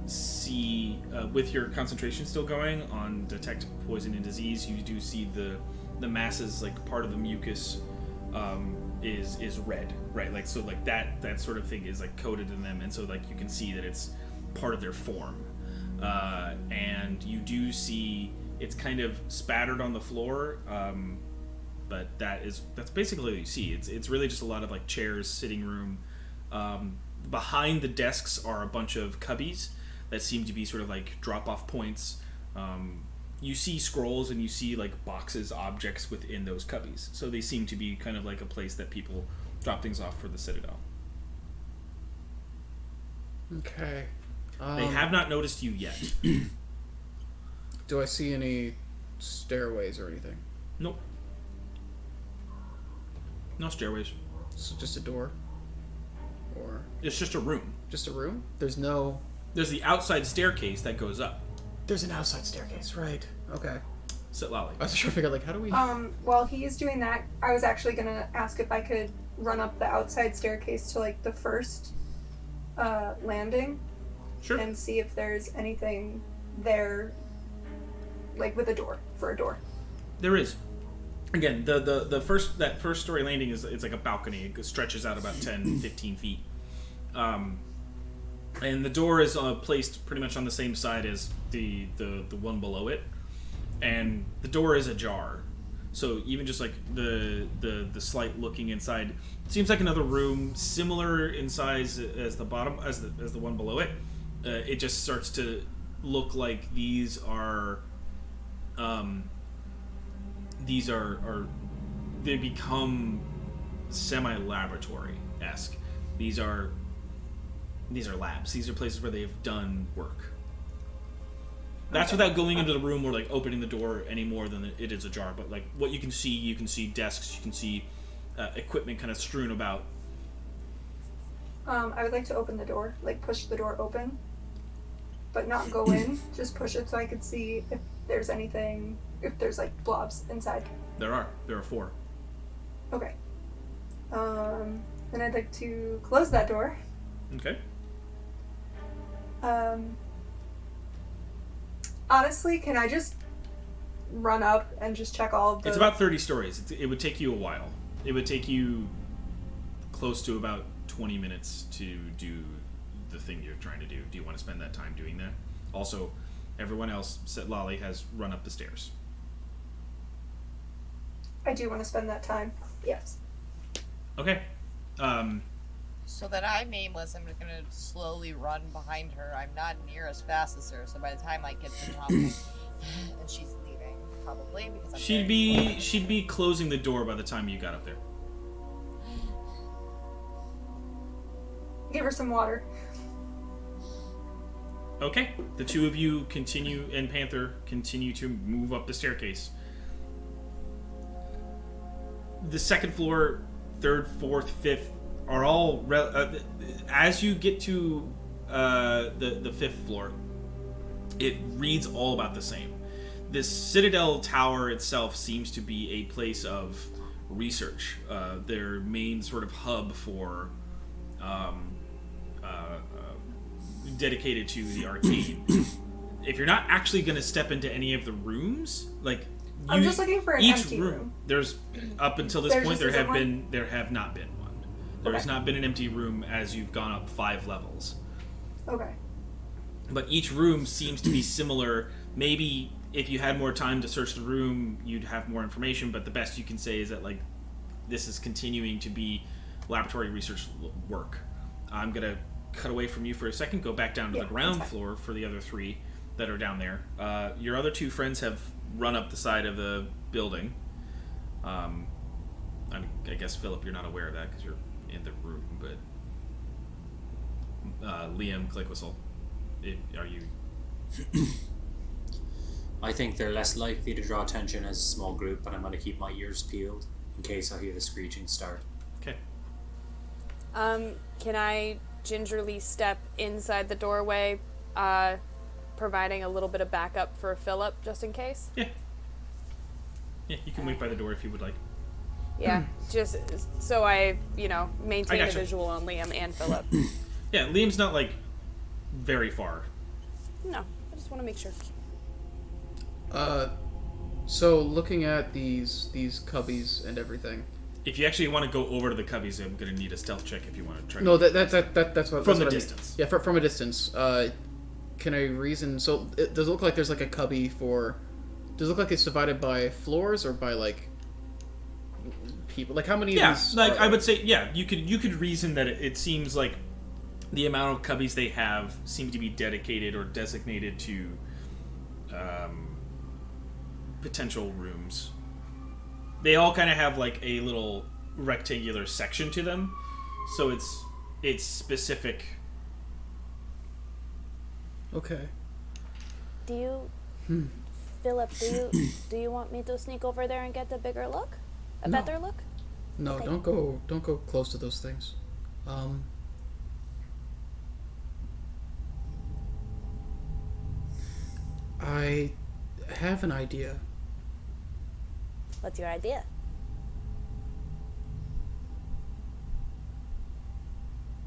see, with your concentration still going on detect poison and disease, you do see the masses, like part of the mucus is red, right? Like so, like that sort of thing is like coated in them, and so like you can see that it's part of their form. And you do see it's kind of spattered on the floor, but that's basically what you see. It's really just a lot of like chairs, sitting room. Behind the desks are a bunch of cubbies that seem to be sort of like drop-off points. You see scrolls and you see like boxes, objects within those cubbies. So they seem to be kind of like a place that people drop things off for the Citadel. Okay. They have not noticed you yet. Do I see any stairways or anything? Nope. No stairways. So just a door? Or It's just a room. just a room? There's There's the outside staircase that goes up. There's an outside staircase, right. Okay. Sit Lolly. I was trying to figure out, like, how do we... While he is doing that, I was actually gonna ask if I could run up the outside staircase to like the first landing Sure. and see if there's anything there, like with a door for a door. There is. Again, the first story landing is it's like a balcony. It stretches out about 10, 15 feet. And the door is placed pretty much on the same side as the one below it. And the door is ajar. So even just like the slight looking inside, it seems like another room similar in size as the bottom as the one below it. It just starts to look like these are they become semi-laboratory-esque. These are labs. These are places where they've done work. That's without going into the room or like opening the door any more than it is ajar. But like what you can see desks, you can see equipment kind of strewn about. I would like to open the door, like push the door open, but not go in. Just push it so I could see if there's anything, if there's like blobs inside. There are 4. Okay. Then I'd like to close that door. Okay. Honestly, can I just run up and just check all of the... It's about 30 stories. It would take you a while. It would take you close to about 20 minutes to do the thing you're trying to do. Do you want to spend that time doing that? Also, everyone else, Lolly, has run up the stairs. I do want to spend that time. Yes. Okay. So that I'm aimless, I'm just gonna slowly run behind her. I'm not near as fast as her, so by the time I get to the top, and she's leaving, probably because I'm She'd be closing the door by the time you got up there. Give her some water. Okay. The two of you continue, and Panther continue to move up the staircase. The second floor, third, fourth, fifth are all as you get to the fifth floor, it reads all about the same. This Citadel Tower itself seems to be a place of research, their main sort of hub for dedicated to the arcade. If you're not actually going to step into any of the rooms, like I'm just looking for an each empty room. There's up until this point there have not been one. There Okay. has not been an empty room as you've gone up 5 levels. Okay. But each room seems to be similar. Maybe if you had more time to search the room, you'd have more information, but the best you can say is that like this is continuing to be laboratory research work. I'm going to cut away from you for a second, go back down to the ground that's fine. floor for the other 3. that are down there. Your other two friends have run up the side of the building. I guess, Philip, you're not aware of that because you're in the room, but Liam, Clickwhistle, are you... I think they're less likely to draw attention as a small group, but I'm going to keep my ears peeled in case I hear the screeching start. Okay. Can I gingerly step inside the doorway, providing a little bit of backup for Philip, just in case? Yeah. Yeah, you can wait by the door if you would like. Yeah, just so I, maintain a gotcha. visual on Liam and Philip. Yeah, Liam's not, very far. No, I just want to make sure. So looking at these cubbies and everything. If you actually want to go over to the cubbies, I'm going to need a stealth check if you want to try. No, that's what. From that's the what distance. Yeah, from a distance. Can I reason? So does it look like there's a cubby for? Does it look like it's divided by floors or by people? How many? Yeah, of these I would say, yeah, you could reason that it seems like the amount of cubbies they have seem to be dedicated or designated to potential rooms. They all kind of have a little rectangular section to them, so it's specific. Okay. Do you, Philip? Do you want me to sneak over there and get a bigger look, a No. better look? No, Okay. don't go close to those things. I have an idea. What's your idea?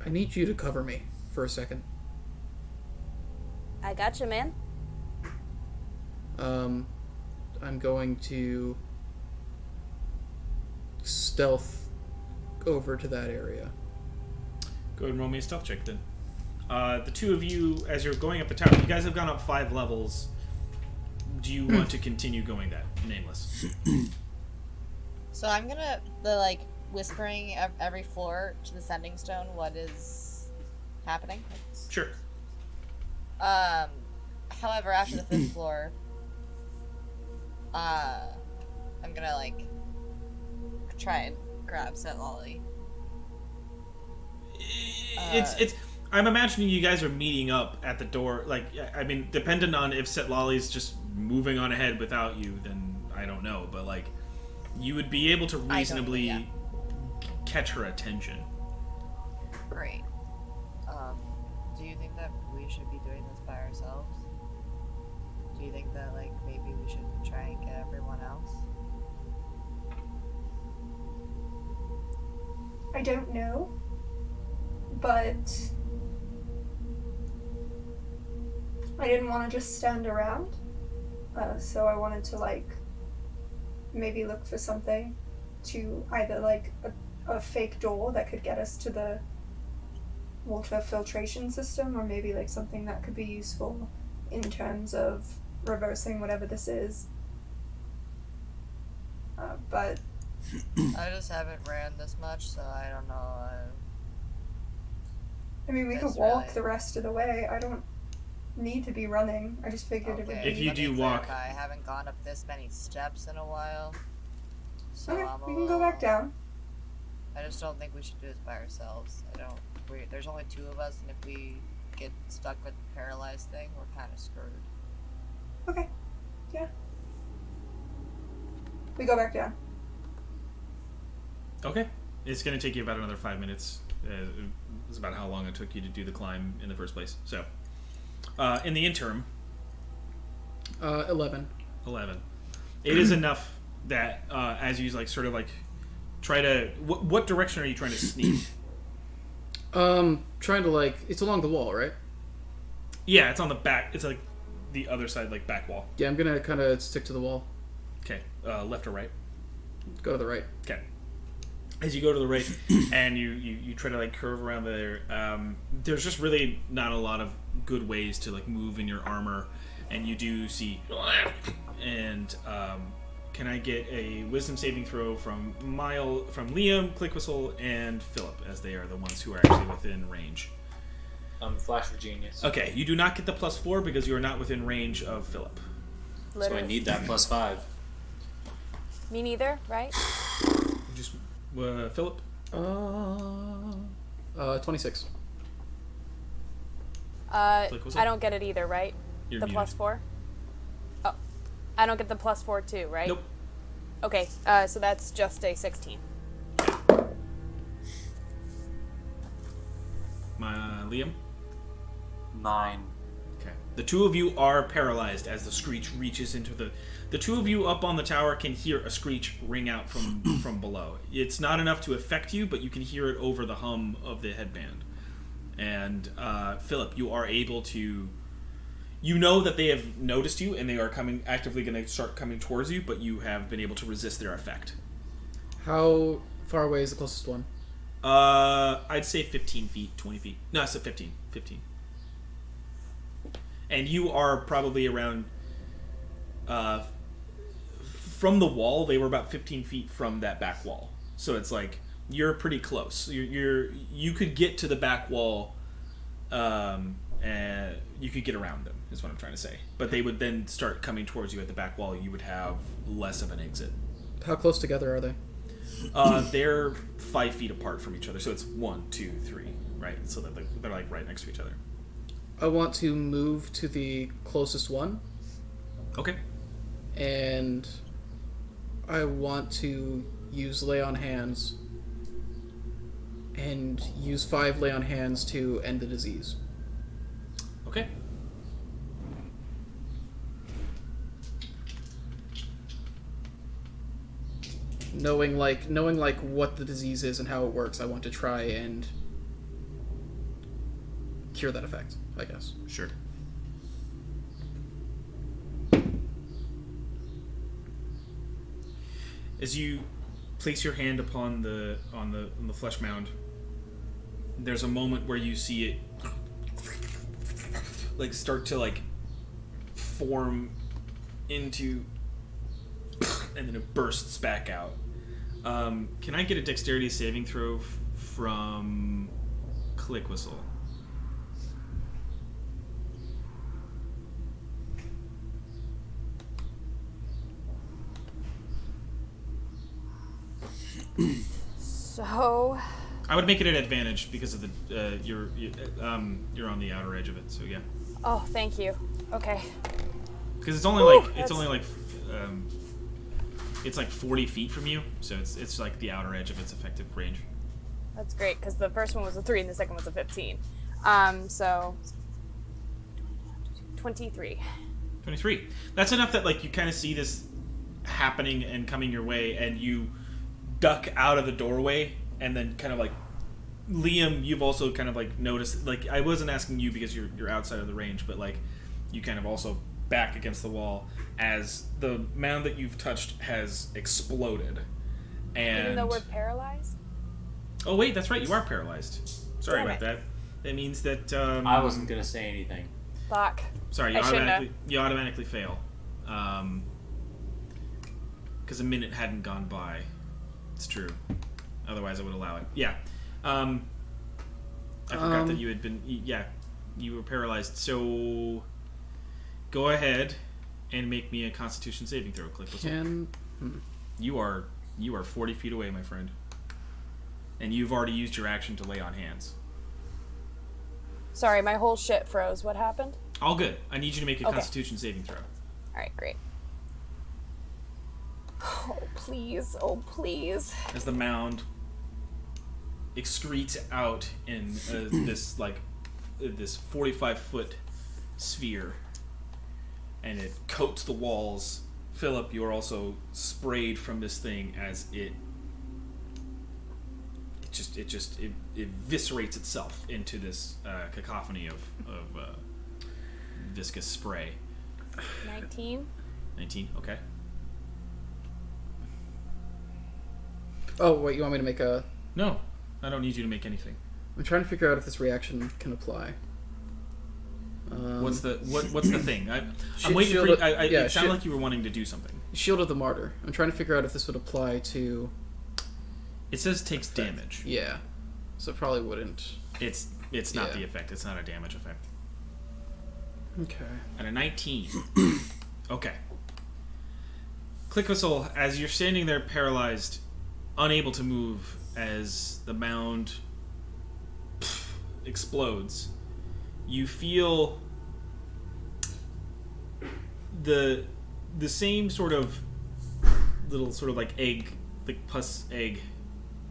I need you to cover me for a second. I got you, man. I'm going to stealth over to that area. Go ahead and roll me a stealth check then. The two of you, as you're going up the tower, you guys have gone up 5 levels. Do you want to continue going that? Nameless. So I'm gonna whispering every floor to the sending stone what is happening. Sure. However, after the 5th floor, I'm gonna try and grab Set Lolly. It's. I'm imagining you guys are meeting up at the door. Depending on if Setlali's just moving on ahead without you, then I don't know. But you would be able to reasonably catch her attention. Great. Do you think that we should be doing this by ourselves? Do you think that maybe we should try and get everyone else? I don't know, but I didn't want to just stand around, so I wanted to maybe look for something to either a fake door that could get us to the water filtration system, or maybe something that could be useful in terms of reversing whatever this is. But I just haven't ran this much, so I don't know. I mean, we could That's walk really- the rest of the way. I don't need to be running. I just figured it would Okay, be... If you let me do walk- clarify, I haven't gone up this many steps in a while. So Okay, I'm a we can go back little- down. I just don't think we should do this by ourselves. There's only 2 of us, and if we get stuck with the paralyzed thing, we're kind of screwed. Okay. Yeah. We go back down. Okay. It's going to take you about another 5 minutes. It's about how long it took you to do the climb in the first place. So, in the interim, 11. 11. It is enough that as you try to. What direction are you trying to sneak? Trying to it's along the wall, right? Yeah, it's on the back. It's the other side, back wall. Yeah, I'm gonna kind of stick to the wall. Okay. Left or right? Go to the right. Okay. As you go to the right and you try to curve around there, there's just really not a lot of good ways to move in your armor, and you do see. And can I get a wisdom saving throw from Liam, Clickwhistle, and Philip, as they are the ones who are actually within range? Flash for Genius. Okay, you do not get the +4 because you are not within range of Philip. So I need that +5. Me neither, right? Just Philip. 26. Click, what's I up? don't get it either, right? You're The muted. +4? Oh. I don't get the +4 too, right? Nope. Okay, so that's just a 16. Liam. 9. Okay. The two of you are paralyzed as the screech reaches into the. The two of you up on the tower can hear a screech ring out from below. It's not enough to affect you, but you can hear it over the hum of the headband. And Philip, you are able to. You know that they have noticed you, and they are actively going to start coming towards you, but you have been able to resist their effect. How far away is the closest one? I'd say 15 feet, 20 feet. No, I said 15. 15. And you are probably around... from the wall, they were about 15 feet from that back wall. So it's like, you're pretty close. You could get to the back wall, and you could get around them, is what I'm trying to say. But they would then start coming towards you at the back wall. You would have less of an exit. How close together are they? They're 5 feet apart from each other, so it's 1, 2, 3, right? So that they're like right next to each other. I want to move to the closest one, Okay. and I want to use Lay on Hands, and use 5 Lay on Hands to end the disease. Okay. Knowing what the disease is and how it works, I want to try and cure that effect, I guess. Sure. As you place your hand upon the flesh mound, there's a moment where you see it like start to like form into, and then it bursts back out. Can I get a dexterity saving throw from Click Whistle? So... I would make it an advantage because of the you're on the outer edge of it, so yeah. Oh, thank you. Okay. Because it's only it's like 40 feet from you, so it's like the outer edge of its effective range. That's great, because the first one was a 3 and the second was a 15. So... 23. 23. That's enough that like you kind of see this happening and coming your way, and you duck out of the doorway, and then kind of like Liam, you've also kind of like noticed, like I wasn't asking you because you're outside of the range, but like you kind of also back against the wall as the mound that you've touched has exploded. And Even though we're paralyzed? oh wait, that's right, you are paralyzed. Sorry Damn about it. that. That means that I wasn't gonna say anything. Fuck. sorry, I shouldn't have. you automatically fail. Because a minute hadn't gone by. It's true. Otherwise, I would allow it. Yeah. I forgot that you had been. Yeah, you were paralyzed. So, go ahead and make me a Constitution saving throw. Click. You are 40 feet away, my friend, and you've already used your action to lay on hands. Sorry, my whole shit froze. What happened? All good. I need you to make a Okay. Constitution saving throw. Alright, great. Oh, please. Oh, please. As the mound excretes out in this 45-foot sphere, and it coats the walls. Philip, you are also sprayed from this thing as it eviscerates itself into this cacophony of viscous spray. 19. 19. Okay. Oh, wait, you want me to make a... No, I don't need you to make anything. I'm trying to figure out if this reaction can apply. What's the thing? I'm Shi- waiting shield for you. of- It sounded shield- like you were wanting to do something. Shield of the Martyr. I'm trying to figure out if this would apply to... It says takes damage. Yeah. So it probably wouldn't. It's It's not Yeah. the effect. It's not a damage effect. Okay. And a 19. Okay. Click whistle, as you're standing there paralyzed, unable to move as the mound explodes, you feel the same sort of little sort of like egg, like pus egg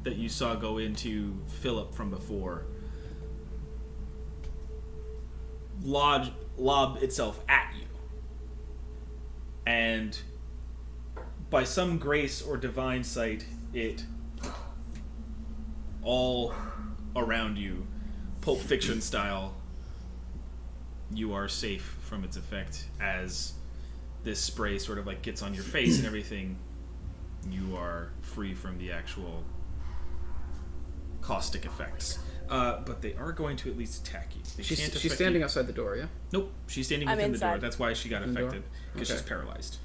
that you saw go into Philip from before lob itself at you. And by some grace or divine sight, it all around you, Pulp Fiction style, you are safe from its effect. As this spray sort of like gets on your face and everything, you are free from the actual caustic effects. But they are going to at least attack you. They can't She's affect standing you. outside the door, yeah? Nope, she's standing I'm within the door. inside. That's why she got In the door? affected, because Okay. she's paralyzed.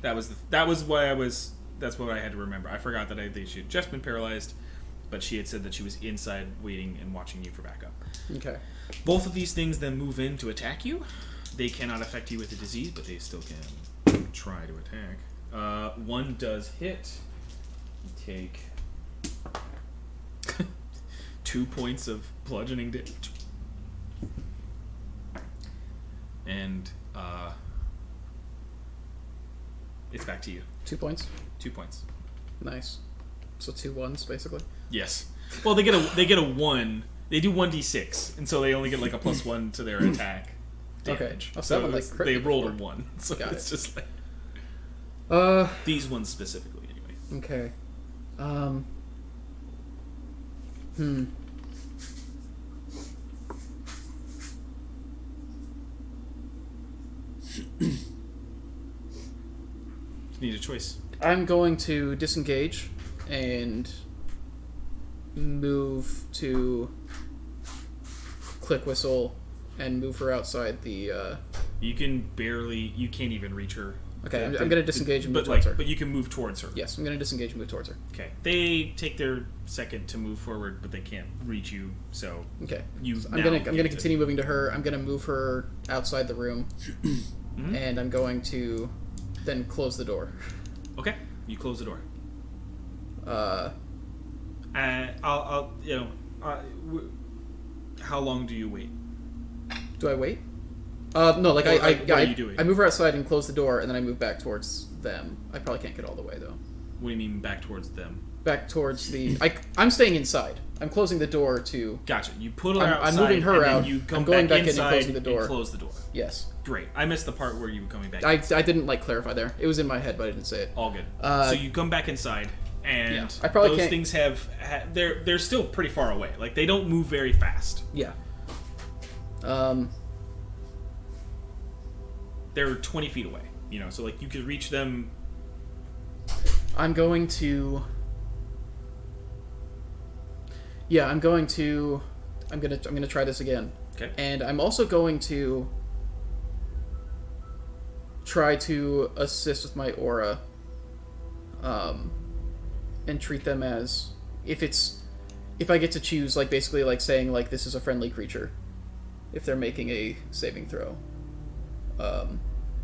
That's what I had to remember. I forgot that she had just been paralyzed, but she had said that she was inside waiting and watching you for backup. Okay. Both of these things then move in to attack you. They cannot affect you with the disease, but they still can try to attack. One does hit. You take 2 points of bludgeoning damage. And it's back to you. 2 points. 2 points. Nice. So 2 1s, basically. Yes. Well, they get a 1. They do 1d6, and so they only get like a +1 to their attack damage. Okay. Oh, so that one, like, it's- crit they rolled a before. 1, so Got it's it. just like Uh, these ones specifically, anyway. okay. Need a choice. I'm going to disengage and move to click whistle and move her outside the. You can't even reach her. Okay, I'm going to disengage and move but towards her. But you can move towards her. Yes, I'm going to disengage and move towards her. Okay. They take their second to move forward, but they can't reach you. So Okay. you. I'm going to continue moving to her. I'm going to move her outside the room, and I'm going to then close the door. Okay. You close the door. Uh, I'll how long do you wait? do I wait? No, like Or, what are you I doing? I move her outside and close the door, and then I move back towards them. I probably can't get all the way though. What do you mean back towards them? Back towards the. I'm staying inside. I'm closing the door to. Gotcha. You put her I'm outside. moving her and then out. You come I'm going back in and inside closing the door. And close the door. Yes. Great. I missed the part where you were coming back. I didn't like clarify there. It was in my head, but I didn't say it. All good. Uh, So you come back inside, and Yeah. I probably those can't- things they're still pretty far away. Like they don't move very fast. Yeah. They're 20 feet away. So like you could reach them. I'm going to. Yeah, I'm gonna try this again. Okay. And I'm also going to try to assist with my aura, and treat them as if I get to choose, like basically like saying like this is a friendly creature, if they're making a saving throw.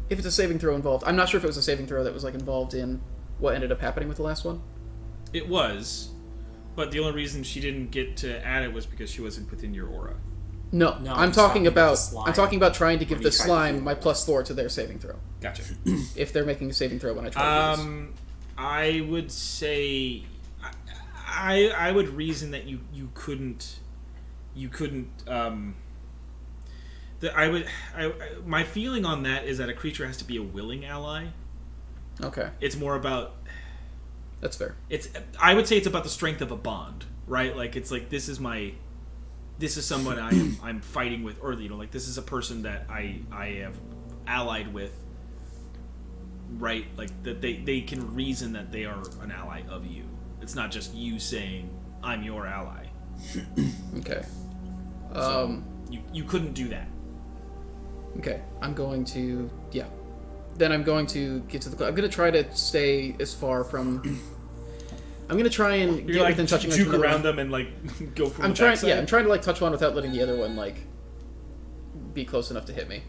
If it's a saving throw involved, I'm not sure if it was a saving throw that was like involved in what ended up happening with the last one. It was, but the only reason she didn't get to add it was because she wasn't within your aura. No, No, I'm he's talking talking about about the slime. I'm talking about trying to give When the he tried to slime do my it. +4 to their saving throw Gotcha. if they're making a saving throw when I try to do this. I would say, I would reason that you couldn't. My feeling on that is that a creature has to be a willing ally. Okay, It's more about that's fair. I would say it's about the strength of a bond, right? Like it's like this is someone I'm fighting with, or like this is a person that I have allied with, right? Like that they can reason that they are an ally of you. It's not just you saying I'm your ally. Okay. So you couldn't do that. Okay, I'm going to Then I'm going to get to the. I'm going to try to stay as far from. I'm gonna try and You're get like within touching range juke of another around one. them and like go from I'm the trying. backside. Yeah, I'm trying to like touch one without letting the other one like be close enough to hit me,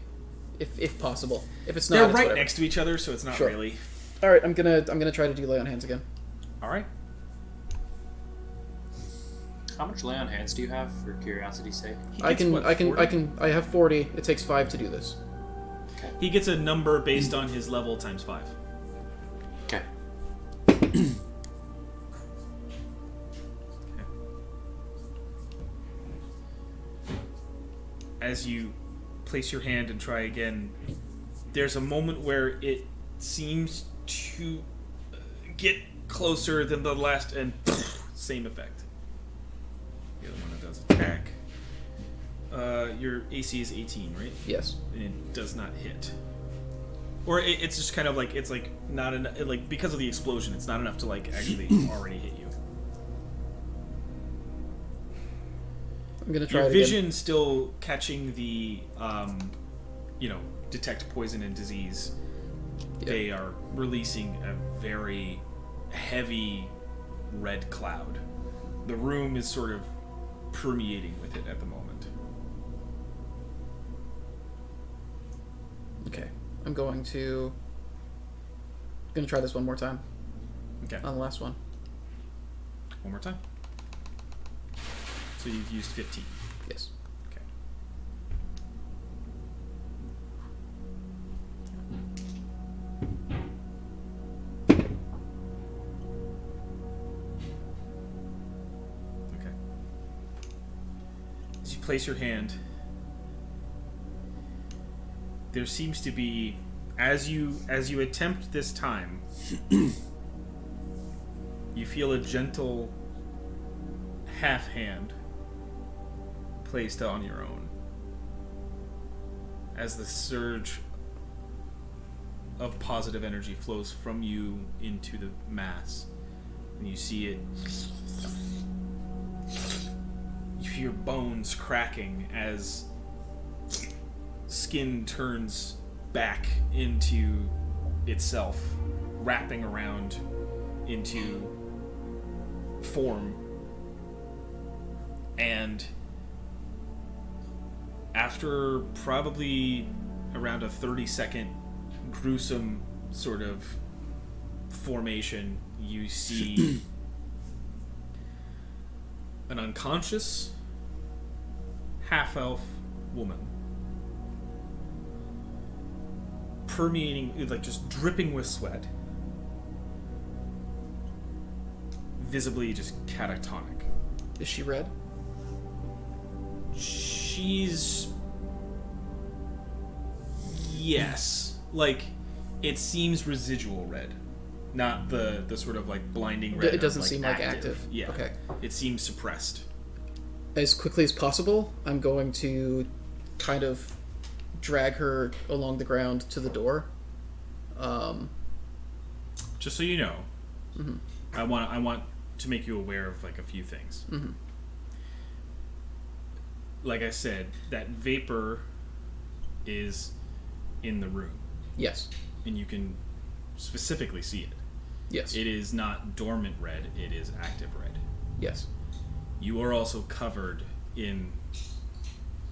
if possible. If it's not, They're it's right whatever. next to each other, so it's not Sure. really. All right, I'm gonna try to do lay on hands again. All right. How much lay on hands do you have, for curiosity's sake? I gets what, 40? I have 40. It takes 5 to do this. He gets a number based on his level times 5. Okay. As you place your hand and try again, there's a moment where it seems to get closer than the last, and same effect. The other one that does attack. Your AC is 18, right? Yes. And it does not hit. Or it's just kind of like, it's like not enough, like because of the explosion, it's not enough to like actually already hit you. I'm gonna try Your it again. vision still catching the, detect poison and disease. Yeah. They are releasing a very heavy red cloud. The room is sort of permeating with it at the moment. Okay. I'm gonna try this one more time Okay, on the last one. one more time. So you've used 15. Yes. Okay. Okay. As you place your hand, there seems to be, as you attempt this time, you feel a gentle half hand placed on your own as the surge of positive energy flows from you into the mass, and you see it. You hear bones cracking as skin turns back into itself, wrapping around into form. And after probably around a 30-second gruesome sort of formation, you see an unconscious half-elf woman permeating, like just dripping with sweat, visibly just catatonic. Is she red? She's... yes. Like, it seems residual red. Not the sort of, like, blinding red. It doesn't of, seem like active. Yeah. Okay. It seems suppressed. As quickly as possible, I'm going to kind of drag her along the ground to the door. Just so you know, Mm-hmm. I want to make you aware of, like, a few things. Mm-hmm. Like I said, that vapor is in the room, Yes. and you can specifically see it. Yes. It is not dormant red, it is active red. Yes. You are also covered in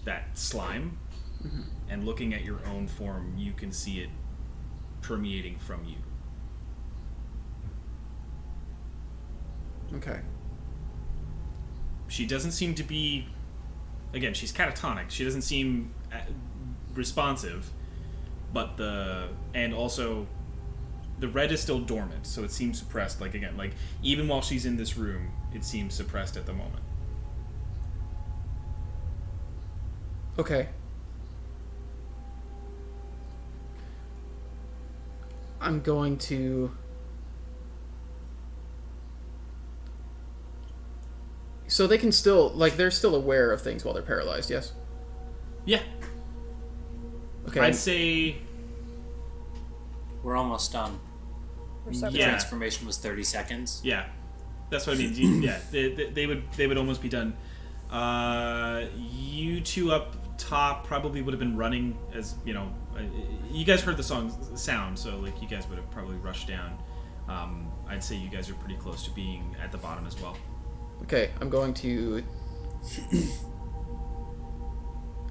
that slime, Mm-hmm. and looking at your own form, you can see it permeating from you. Okay. She doesn't seem to be... Again, she's catatonic. She doesn't seem responsive, but and also the red is still dormant, so it seems suppressed. Like, again, like, even while she's in this room, it seems suppressed at the moment. Okay. I'm going to... So they can still, like, they're still aware of things while they're paralyzed, yes? Yeah. Okay. I'd say... We're almost done. We're so Yeah. Transformation was 30 seconds. Yeah, that's what I mean. Yeah, they would almost be done. You two up top probably would have been running, as you know. You guys heard the song sound, so like you guys would have probably rushed down. I'd say you guys are pretty close to being at the bottom as well. Okay, I'm going to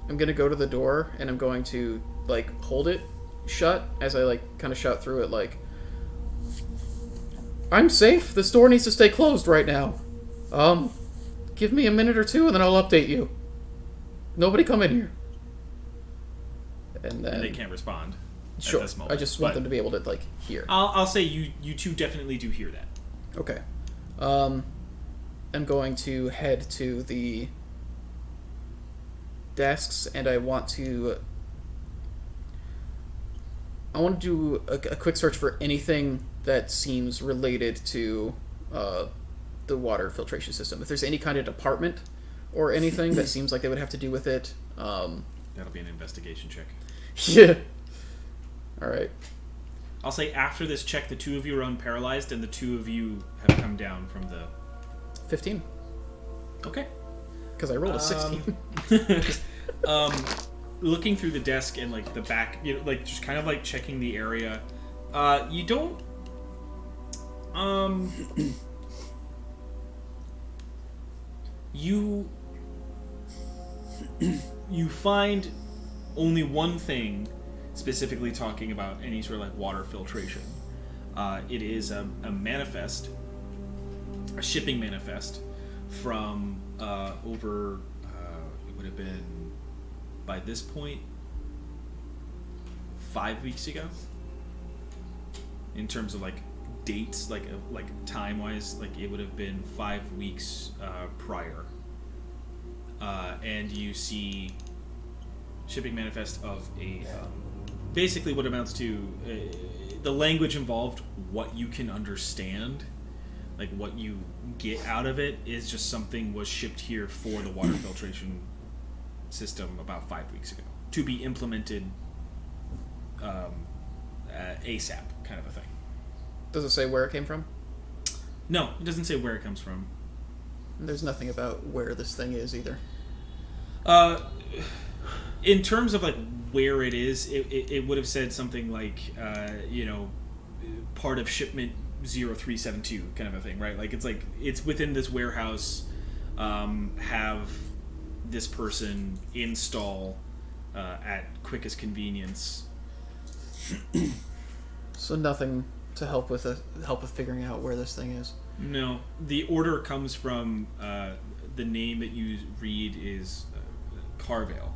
go to the door, and I'm going to, like, hold it shut as I, like, kind of shout through it, like, I'm safe. This door needs to stay closed right now. Give me a minute or two, and then I'll update you. Nobody come in here. And then... And they can't respond Sure. at this moment. I just want them to be able to, like, hear. I'll say you two definitely do hear that. Okay. I'm going to head to the desks, and I want to do a quick search for anything that seems related to the water filtration system. If there's any kind of department or anything that seems like they would have to do with it. That'll be an investigation check. Yeah. All right. I'll say after this check, the two of you are unparalyzed, and the two of you have come down from the... 15. Okay. Because I rolled a 16. Looking through the desk and, like, the back, you know, like, just kind of, like, checking the area. You don't... You find only one thing specifically talking about any sort of, like, water filtration. It is a manifest, a shipping manifest from over, it would have been, by this point, 5 weeks ago. In terms of, like, dates, like time-wise, like, it would have been 5 weeks prior. And you see shipping manifest of a basically what amounts to the language involved, what you can understand, like what you get out of it is just something was shipped here for the water filtration system about 5 weeks ago to be implemented ASAP, kind of a thing. Does it say where it came from? No, it doesn't say where it comes from. There's nothing about where this thing is either. In terms of, like, where it is, it would have said something like, part of shipment 0372 kind of a thing, right? Like, it's within this warehouse, have this person install at quickest convenience. So nothing to help with figuring out where this thing is. No, the order comes from the name that you read is Carvale,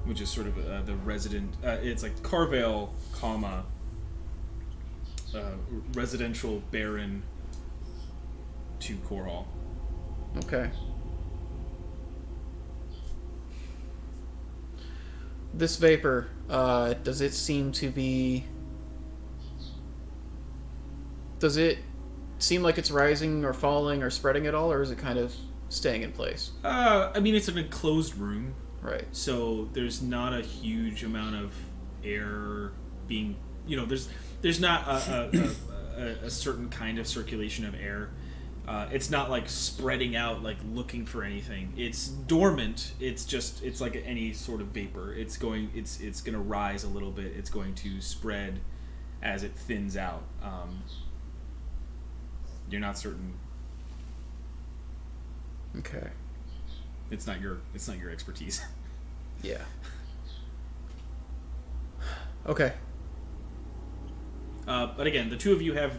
which is sort of the resident. It's like Carvale, comma residential baron to Corhall. Okay. This vapor, does it seem to be... Does it seem like it's rising or falling or spreading at all, or is it kind of staying in place? I mean, it's an enclosed room. Right. So there's not a huge amount of air being... there's not a certain kind of circulation of air. It's not like spreading out, like looking for anything. It's dormant. It's like any sort of vapor. It's going to rise a little bit. It's going to spread as it thins out. You're not certain. Okay. It's not your expertise. Yeah. Okay. But again, the two of you have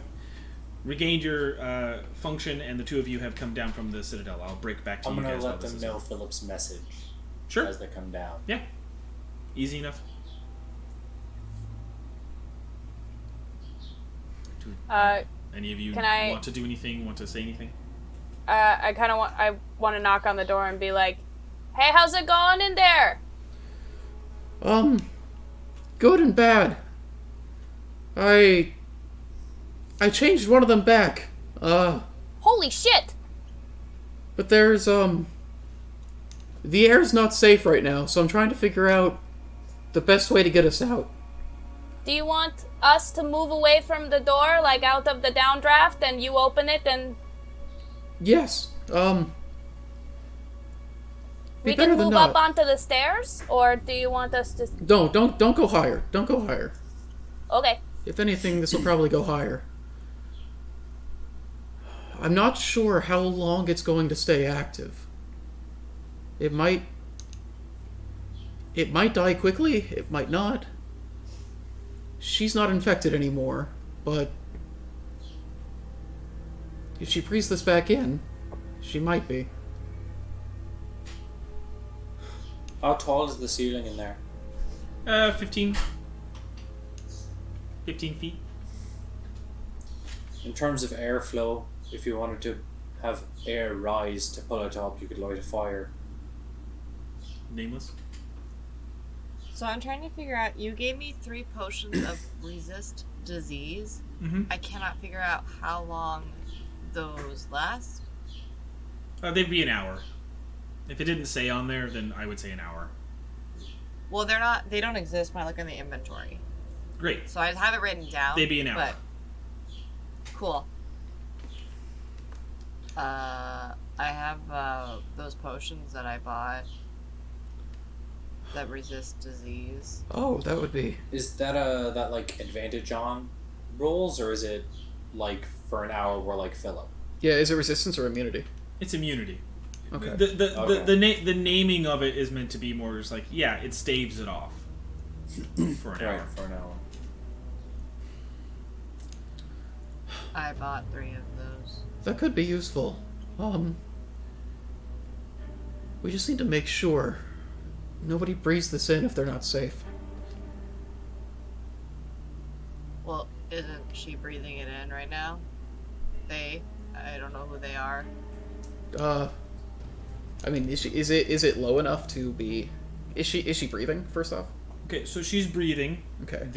regained your function, and the two of you have come down from the Citadel. I'll break back to I'm you gonna guys. let them know Philip's message Sure. as they come down. Yeah. Easy enough. Any of you Can I- want to do anything? Want to say anything? I want to knock on the door and be like, "Hey, how's it going in there?" Good and bad. I changed one of them back. Holy shit! But there's, the air's not safe right now, so I'm trying to figure out the best way to get us out. Do you want us to move away from the door, like out of the downdraft, and you open it and Yes, we better can than move not. up onto the stairs? Or do you want us to... Don't go higher. Don't go higher. Okay. If anything, this will probably go higher. I'm not sure how long it's going to stay active. It might die quickly, it might not. She's not infected anymore, but if she breathes this back in, she might be. How tall is the ceiling in there? 15 feet. In terms of airflow, if you wanted to have air rise to pull it up, you could light a fire. Nameless. So I'm trying to figure out. You gave me 3 potions of resist disease. Mm-hmm. I cannot figure out how long those last. They'd be an hour. If it didn't say on there, then I would say an hour. Well, they're not. They don't exist when I look in the inventory. Great. So I have it written down. They'd be an hour. But cool. I have those potions that I bought that resist disease. Oh, that would be... Is that like advantage on rolls, or is it like for an hour we're like Philip? Yeah, is it resistance or immunity? It's immunity. Okay. The naming of it is meant to be more just like, yeah, it staves it off for an hour. Right, for an hour. I bought 3 of those. That could be useful. We just need to make sure nobody breathes this in if they're not safe. Well, isn't she breathing it in right now? I don't know who they are. I mean, is it low enough to be? Is she breathing first off? Okay, so she's breathing. Okay.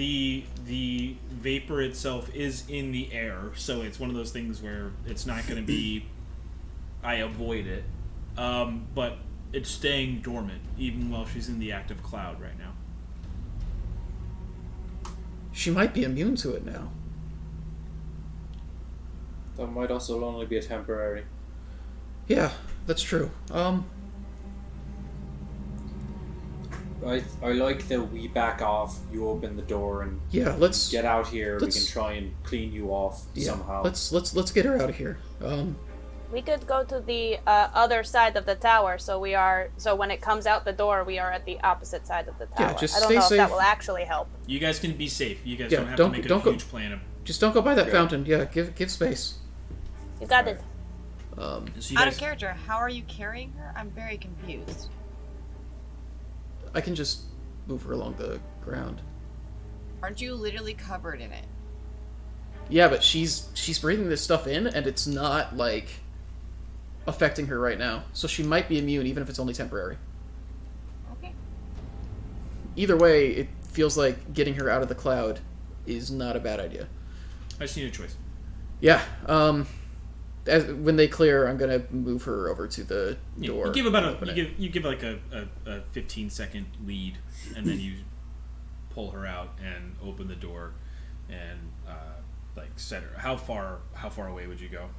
The vapor itself is in the air, so it's one of those things where it's not going to be. I avoid it, but it's staying dormant even while she's in the active cloud right now. She might be immune to it now. That might also only be a temporary. Yeah, that's true. I like that we back off, you open the door, and yeah, let's get out here. We can try and clean you off somehow. Let's get her out of here. We could go to the other side of the tower, so when it comes out the door, we are at the opposite side of the tower. Yeah, just I don't stay know safe. if that will actually help. You guys can be safe. You guys Yeah, don't have don't- to make don't a go- huge plan of. Just don't go by that fountain. Yeah, give space. You got it. So you Out guys, of character, how are you carrying her? I'm very confused. I can just move her along the ground. Aren't you literally covered in it? Yeah, but she's breathing this stuff in, and it's not like affecting her right now. So she might be immune, even if it's only temporary. Okay. Either way, it feels like getting her out of the cloud is not a bad idea. I just need a choice. Yeah. When they clear, I'm gonna move her over to the door. You give about open it. you give like a 15-second lead, and then you pull her out and open the door, and like set her. How far away would you go?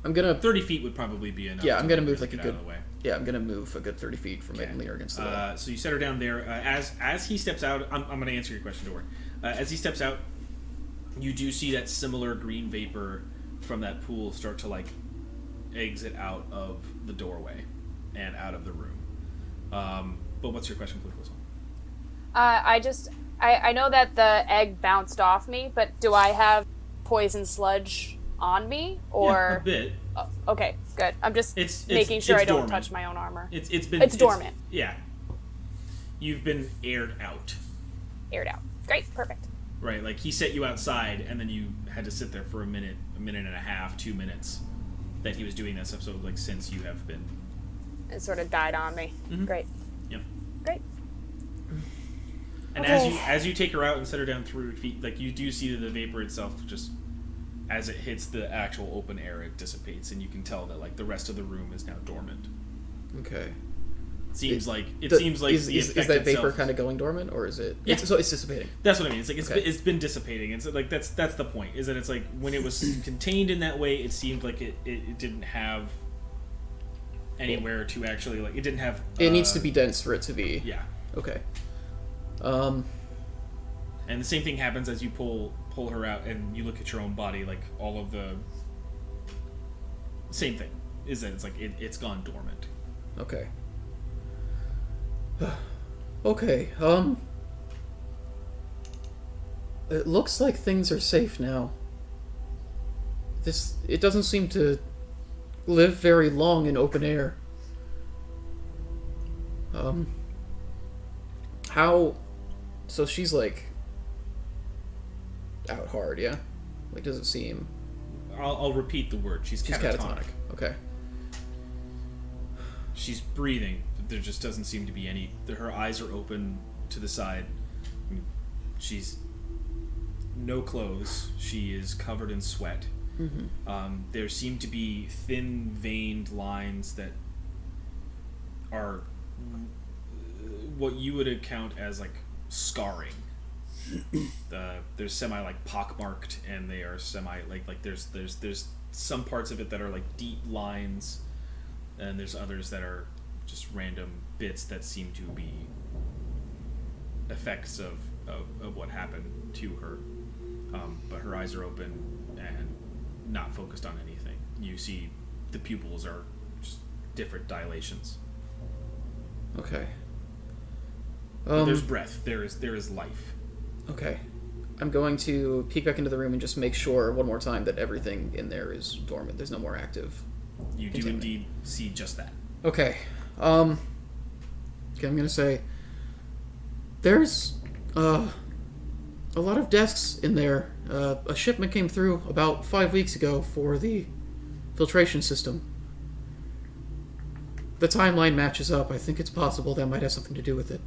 I'm gonna 30 feet would probably be enough. Yeah, I'm gonna move to like a get good. out of the way. Yeah, I'm gonna move a good 30 feet from it and lean her against the wall. So you set her down there. As he steps out, I'm going to answer your question, Dor. As he steps out, you do see that similar green vapor from that pool start to like exit out of the doorway and out of the room. But what's your question, Cliff? I know that the egg bounced off me, but do I have poison sludge on me, or Yeah, a bit. Okay, good. I'm just It's making sure I don't dormant. touch my own armor. It's dormant. Yeah. You've been aired out. Aired out. Great, perfect. Right, like he set you outside, and then you had to sit there for a minute and a half, 2 minutes, that he was doing this episode, like since you have been. It sort of died on me. Mhm. Great. Yep. Great. And as you take her out and set her down through her feet, like you do see that the vapor itself just, as it hits the actual open air, it dissipates, and you can tell that like the rest of the room is now dormant. Okay. Seems like is that vapor kind of going dormant, or is it? Yeah. So it's dissipating. That's what I mean. It's like Okay. it's been dissipating. It's like that's the point. Is that it's like when it was contained in that way, it seemed like it didn't have anywhere to actually like it didn't have. It needs to be dense for it to be. Yeah. Okay. And the same thing happens as you pull her out and you look at your own body. Like all of the Same thing. Is that it's like it's gone dormant. Okay. Okay, it looks like things are safe now. It doesn't seem to live very long in open air. So she's like out hard, yeah? Like, does it seem... I'll repeat the word. She's catatonic. Okay. She's breathing. There just doesn't seem to be any... Her eyes are open to the side. She's no clothes. She is covered in sweat. Mm-hmm. There seem to be thin veined lines that are what you would account as like scarring. They're semi like pockmarked, and they are semi like there's some parts of it that are like deep lines, and there's others that are just random bits that seem to be effects of what happened to her. But her eyes are open and not focused on anything. You see the pupils are just different dilations. Okay. But there's breath. There is life. Okay. I'm going to peek back into the room and just make sure one more time that everything in there is dormant. There's no more active. You do indeed see just that. Okay. Okay, I'm gonna say there's a lot of desks in there. A shipment came through about 5 weeks ago for the filtration system. The timeline matches up. I think it's possible that might have something to do with it.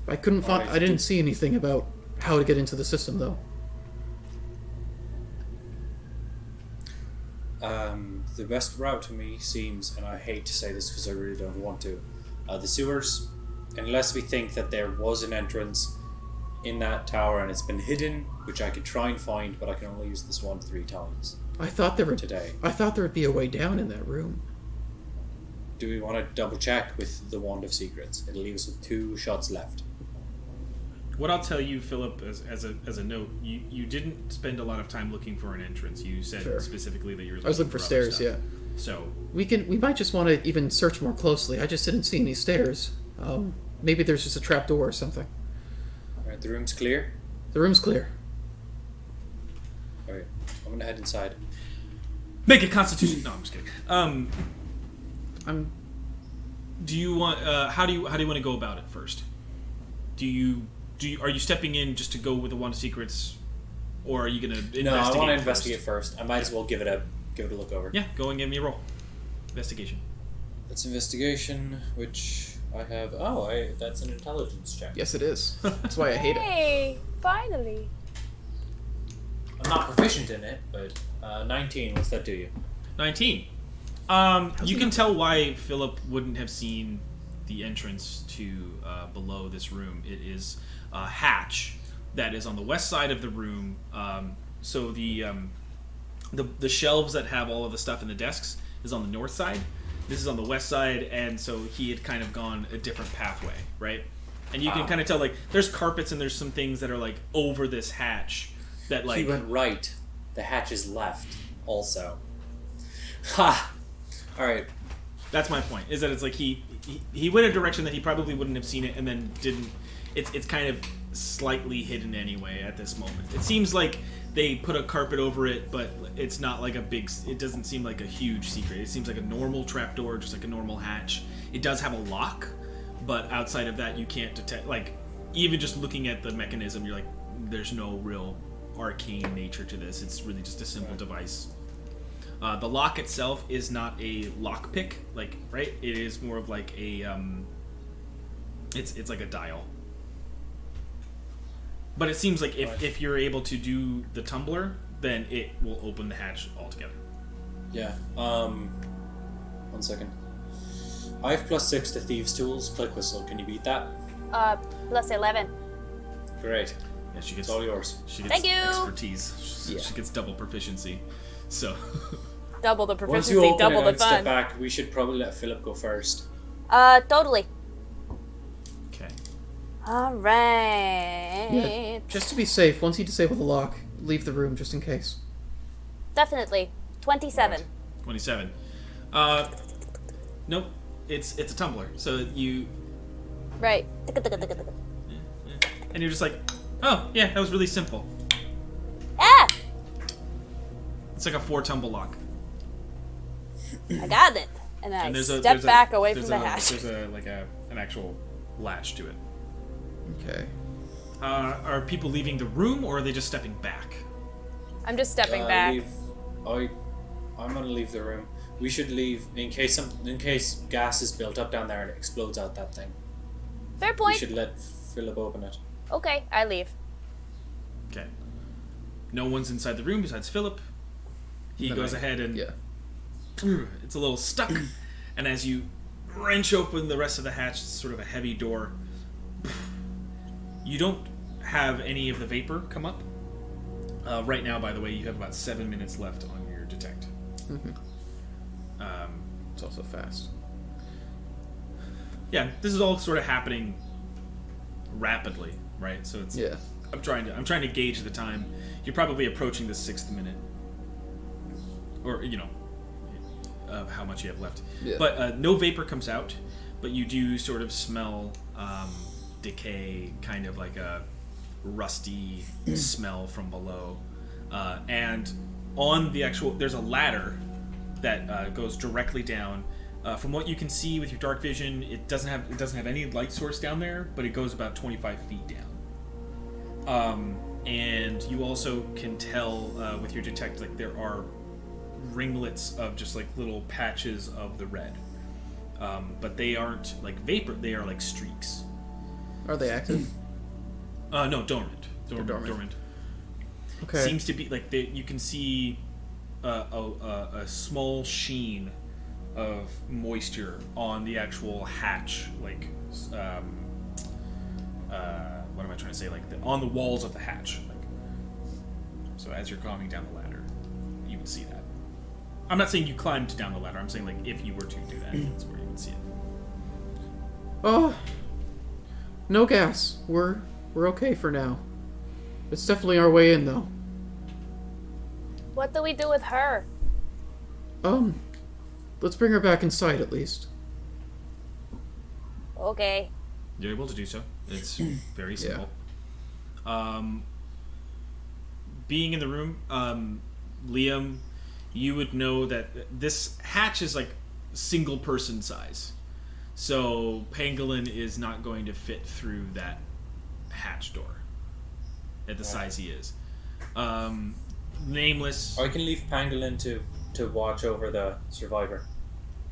I couldn't find. I didn't see anything about how to get into the system, though. The best route to me seems, and I hate to say this because I really don't want to, the sewers. Unless we think that there was an entrance in that tower and it's been hidden, which I could try and find, but I can only use this one 3 times. I thought there would be a way down in that room. Do we want to double check with the Wand of Secrets? It'll leave us with 2 shots left. What I'll tell you, Philip, as a note, you didn't spend a lot of time looking for an entrance. You said specifically that you were. I was looking for stairs. Stuff. Yeah. So we might just want to even search more closely. I just didn't see any stairs. Maybe there's just a trap door or something. Alright, the room's clear? The room's clear. Alright, I'm gonna head inside. Make a constitution. No, I'm just kidding. Do you want? How do you want to go about it first? Are you stepping in just to go with the Wand of Secrets, or are you gonna investigate? No, I want to investigate first. I might as well give it a look over. Yeah, go and give me a roll. Investigation. That's investigation, which I have. That's an intelligence check. Yes, it is. That's why I hate it. Hey, finally. I'm not proficient in it, but 19. What's that do you? 19. You can tell why Philip wouldn't have seen the entrance to below this room. It is a hatch that is on the west side of the room. So the shelves that have all of the stuff in the desks is on the north side. This is on the west side, and so he had kind of gone a different pathway, right? And you can kind of tell, like, there's carpets and there's some things that are, like, over this hatch that, like... He went right. The hatch is left, also. Ha! Alright. That's my point, is that it's like he went a direction that he probably wouldn't have seen it, and then didn't... It's kind of slightly hidden anyway at this moment. It seems like they put a carpet over it, but it's not like a big... It doesn't seem like a huge secret. It seems like a normal trapdoor, just like a normal hatch. It does have a lock, but outside of that, you can't detect... Like, even just looking at the mechanism, you're like, there's no real arcane nature to this. It's really just a simple device. The lock itself is not a lockpick, like, right? It is more of like a... It's like a dial. But it seems like if you're able to do the tumbler, then it will open the hatch altogether. Yeah. 1 second. I have +6 to Thieves' Tools. Click Whistle. Can you beat that? Plus 11. Great. Yeah, she gets It's all yours. She gets Thank you. expertise. She gets double proficiency. So Double the Once proficiency, you open double it the and step fun. back, we should probably let Philip go first. Totally. okay. Alright. Yeah, just to be safe, once you disable the lock, leave the room just in case. Definitely. 27. 27. Nope. It's a tumbler. So you Right. and you're just like, oh yeah, that was really simple. Ah! It's like a 4 tumble lock. I got it. And I And step back away from the hatch. There's an actual latch to it. Okay. Are people leaving the room, or are they just stepping back? I'm just stepping back. I'm gonna leave the room. We should leave in case gas is built up down there and it explodes out that thing. Fair We point. should let Philip open it. Okay, I leave. Okay. No one's inside the room besides Philip. He goes ahead and Yeah. it's a little stuck, and as you wrench open the rest of the hatch, it's sort of a heavy door. You don't have any of the vapor come up. Right now, by the way, you have about 7 minutes left on your detect. It's also fast. Yeah, this is all sort of happening rapidly, right? So it's Yeah. I'm trying to gauge the time. You're probably approaching the 6th minute, or of how much you have left. Yeah. But no vapor comes out, but you do sort of smell decay, kind of like a rusty smell from below. And on the actual, there's a ladder that goes directly down. From what you can see with your dark vision, it doesn't have any light source down there, but it goes about 25 feet down. And you also can tell with your detect, like there are ringlets of just like little patches of the red, but they aren't like vapor; they are like streaks. Are they active? No, dormant. Dormant. Okay. Seems to be like you can see a small sheen of moisture on the actual hatch, like what am I trying to say? Like on the walls of the hatch. Like, so as you're climbing down the ladder, you would see that. I'm not saying you climbed down the ladder. I'm saying like if you were to do that, that's where you would see it. Oh, no gas. We're okay for now. It's definitely our way in, though. What do we do with her? Let's bring her back inside at least. Okay. You're able to do so. It's very simple. Being in the room, Liam, you would know that this hatch is like single person size. So Pangolin is not going to fit through that hatch door at the size he is. Nameless. I can leave Pangolin to watch over the survivor.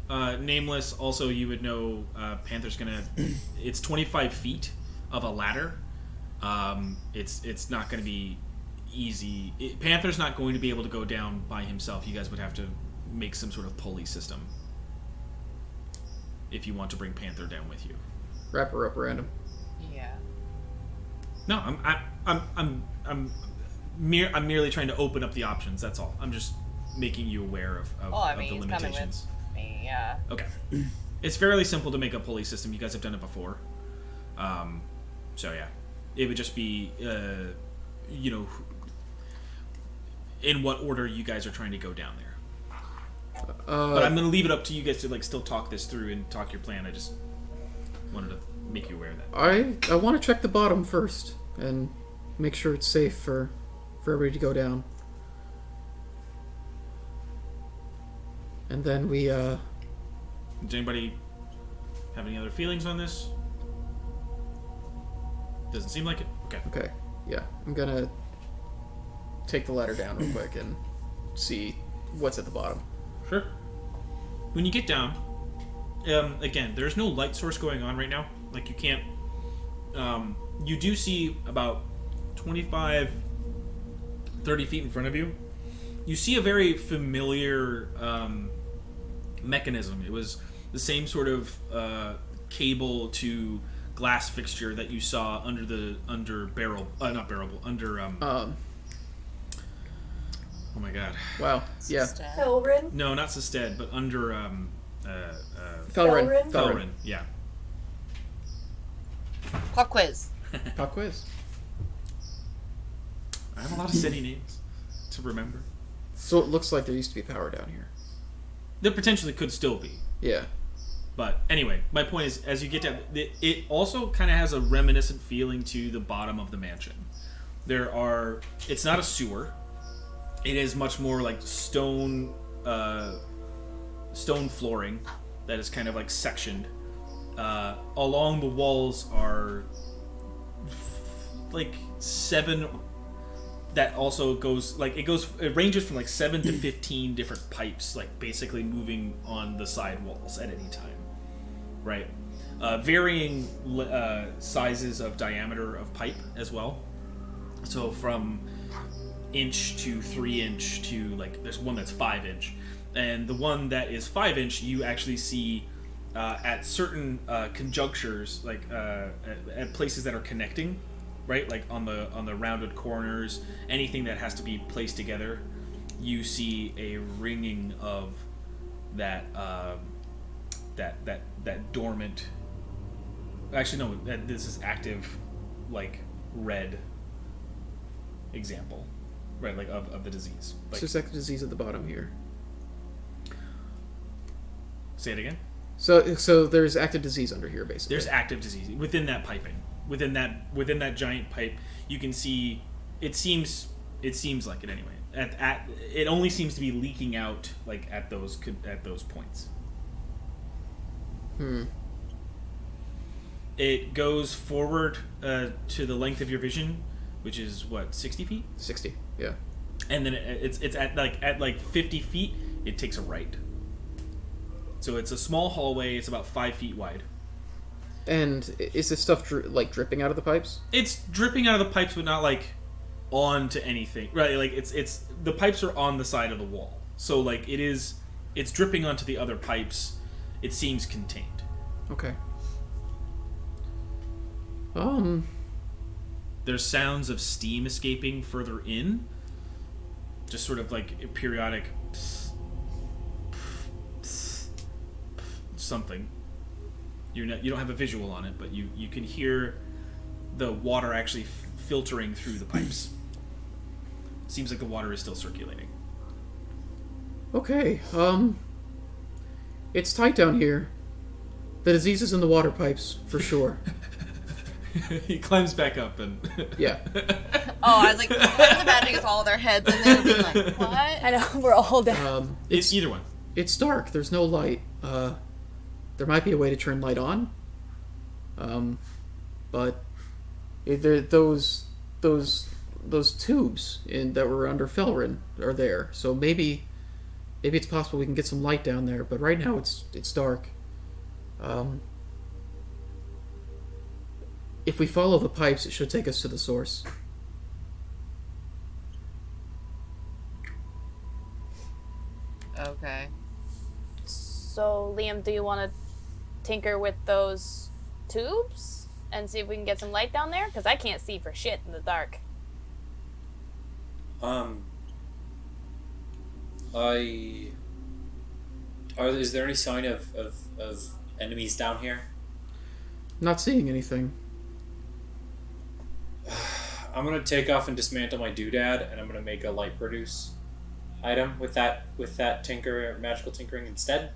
Nameless, also you would know Panther's gonna... It's 25 feet of a ladder. It's not going to be easy. Panther's not going to be able to go down by himself. You guys would have to make some sort of pulley system if you want to bring Panther down with you. Wrap her up around him. Yeah. No, I'm merely trying to open up the options. That's all. I'm just making you aware of Well, I of mean, the he's coming limitations. with me, yeah. Okay, it's fairly simple to make a pulley system. You guys have done it before, so yeah, it would just be in what order you guys are trying to go down there. But I'm gonna leave it up to you guys to like still talk this through and talk your plan. I just wanted to make you aware of that. I want to check the bottom first and make sure it's safe for everybody to go down. And then we Does anybody have any other feelings on this? Doesn't seem like it. Okay. yeah, I'm gonna take the ladder down real quick and see what's at the bottom. Sure. When you get down, again, there's no light source going on right now. Like, you can't... you do see about 25, 30 feet in front of you. You see a very familiar mechanism. It was the same sort of cable to glass fixture that you saw under oh my god. Wow. Yeah. Felrin? No, not Sested, but under Felrin. Felrin, yeah. Pop quiz. Pop quiz. I have a lot of city names to remember. So it looks like there used to be power down here. There potentially could still be. Yeah. But anyway, my point is, as you get down, it also kind of has a reminiscent feeling to the bottom of the mansion. It's not a sewer. It is much more like stone flooring that is kind of like sectioned. Along the walls are like 7. That also goes like it ranges from like 7 to 15 different pipes, like basically moving on the side walls at any time, right? Varying sizes of diameter of pipe as well. So from inch to 3 inch to like there's one that's 5 inch, and the one that is 5 inch you actually see at certain conjunctures, like at places that are connecting. Right, like on the rounded corners, anything that has to be placed together, you see a ringing of that dormant. Actually, no, this is active, like red example, right? Like of the disease. Like, So there's active disease at the bottom here. say it again. So there's active disease under here, basically. There's active disease within that piping. Within that giant pipe, you can see. It seems like it anyway. It only seems to be leaking out like at those points. It goes forward to the length of your vision, which is what, 60 feet? 60. Yeah. And then it's at 50 feet. It takes a right. So it's a small hallway. It's about 5 feet wide. And is this stuff dripping out of the pipes? It's dripping out of the pipes, but not like onto anything, right? Like it's the pipes are on the side of the wall, so like it's dripping onto the other pipes. It seems contained. Okay. There's sounds of steam escaping further in, just sort of like periodic something. You don't have a visual on it, but you can hear the water actually filtering through the pipes. It seems like the water is still circulating. Okay. It's tight down here. The disease is in the water pipes, for sure. He climbs back up and... Yeah. Oh, I was like, I was imagining it's all their heads and they're being like, what? I know, we're all down. It's either one. It's dark. There's no light. There might be a way to turn light on. But those tubes that were under Felrin are there. So maybe it's possible we can get some light down there. But right now it's dark. If we follow the pipes, it should take us to the source. Okay. So, Liam, do you want to tinker with those tubes and see if we can get some light down there? Because I can't see for shit in the dark. Is there any sign of enemies down here? Not seeing anything. I'm gonna take off and dismantle my doodad, and I'm gonna make a light produce item with that magical tinkering instead.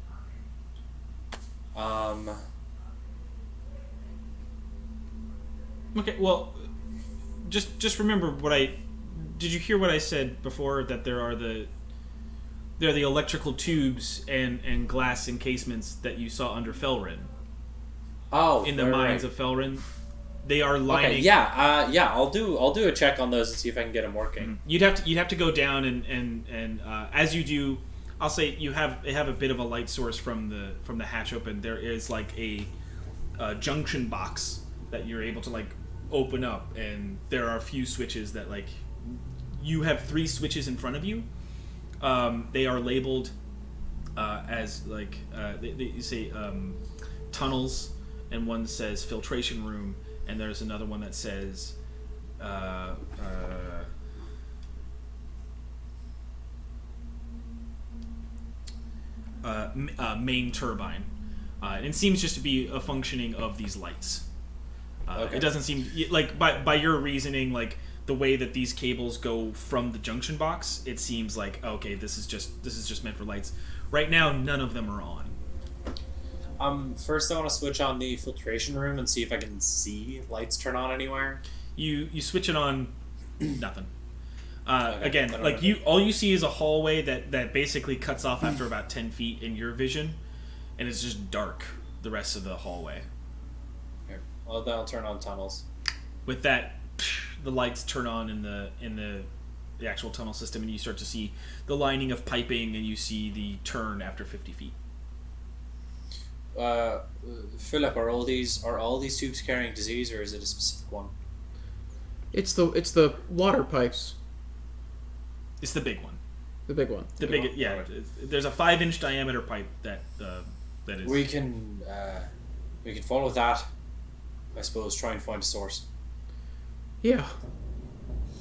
Okay, well, just remember did you hear what I said before, that there are the electrical tubes and glass encasements that you saw under Felrin? Oh, in the mines of Felrin. They are lining. Okay, yeah. I'll do a check on those and see if I can get them working. You'd have to go down and as you do, I'll say they have a bit of a light source from the hatch open. There is like a junction box that you're able to like open up, and there are a few switches that like you have 3 switches in front of you. They are labeled as like they say tunnels, and one says filtration room. And there's another one that says main turbine. And it seems just to be a functioning of these lights. Okay. It doesn't seem like by your reasoning, like the way that these cables go from the junction box, it seems like okay, this is just meant for lights. Right now, none of them are on. First I want to switch on the filtration room and see if I can see lights turn on anywhere. You switch it on, nothing. Okay, Again, like all you see is a hallway that basically cuts off after about 10 feet in your vision, and it's just dark the rest of the hallway. Okay. Well, then I'll turn on tunnels. With that, the lights turn on in the actual tunnel system, and you start to see the lining of piping, and you see the turn after 50 feet. Philip, are all these tubes carrying disease, or is it a specific one? It's the water pipes. It's the big one. The big one. The big, yeah. Right. There's a 5-inch diameter pipe that is. We can follow that. I suppose try and find a source. Yeah.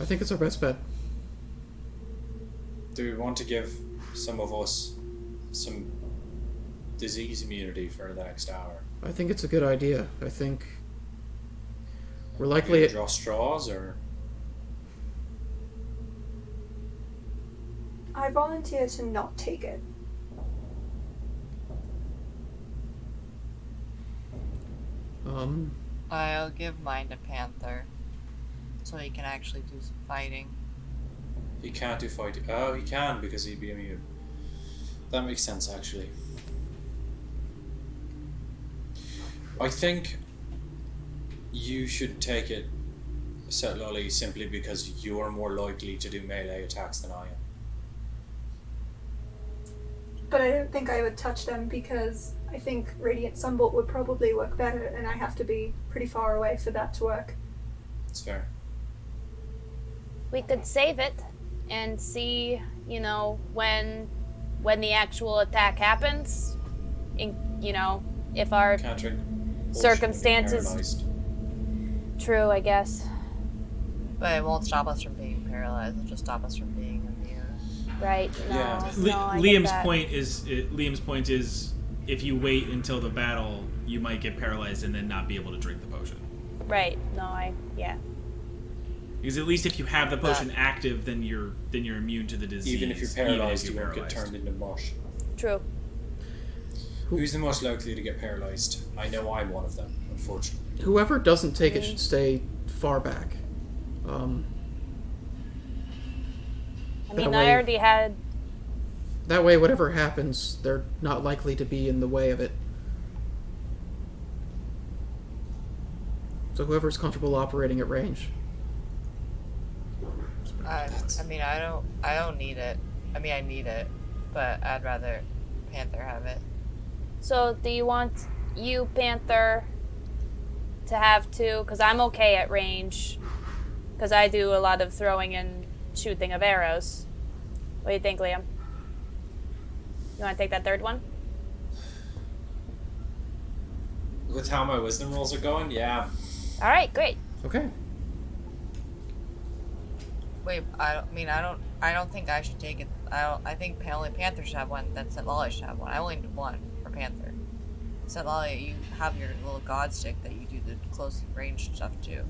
I think it's our best bet. Do we want to give some of us some disease immunity for the next hour? I think it's a good idea. I think we're Do likely you draw straws, or I volunteer to not take it. I'll give mine to Panther, so he can actually do some fighting. he can't do fighting? Oh, he can because he'd be immune. That makes sense, actually. I think you should take it, Setlolly, simply because you are more likely to do melee attacks than I am. But I don't think I would touch them because I think Radiant Sunbolt would probably work better, and I have to be pretty far away for that to work. It's fair. We could save it and see, when the actual attack happens. If our Can't drink potion, circumstances. be paralyzed. True, I guess. But it won't stop us from being paralyzed. It'll just stop us from being immune. Right? No, Yeah. no, I get that. Liam's point is if you wait until the battle, you might get paralyzed and then not be able to drink the potion. Right? No, yeah. Because at least if you have the potion active, then you're immune to the disease. Even if you're paralyzed, you won't get turned into mush. True. Who's the most likely to get paralyzed? I know I'm one of them, unfortunately. whoever doesn't take it should stay far back. I That mean, way- I already had. That way, whatever happens, they're not likely to be in the way of it. So whoever's comfortable operating at range. I don't need it. I mean, I need it, but I'd rather Panther have it. So, do you want you, Panther, to have two? Because I'm okay at range. Because I do a lot of throwing and shooting of arrows. What do you think, Liam? You want to take that third one? With how my wisdom rolls are going, yeah. All right, great. Okay. Wait, I don't think I should take it. I think only Panther should have one. Then Setlolly should have one. I only need one for Panther. Setlolly, you have your little god stick that you do the close range stuff too.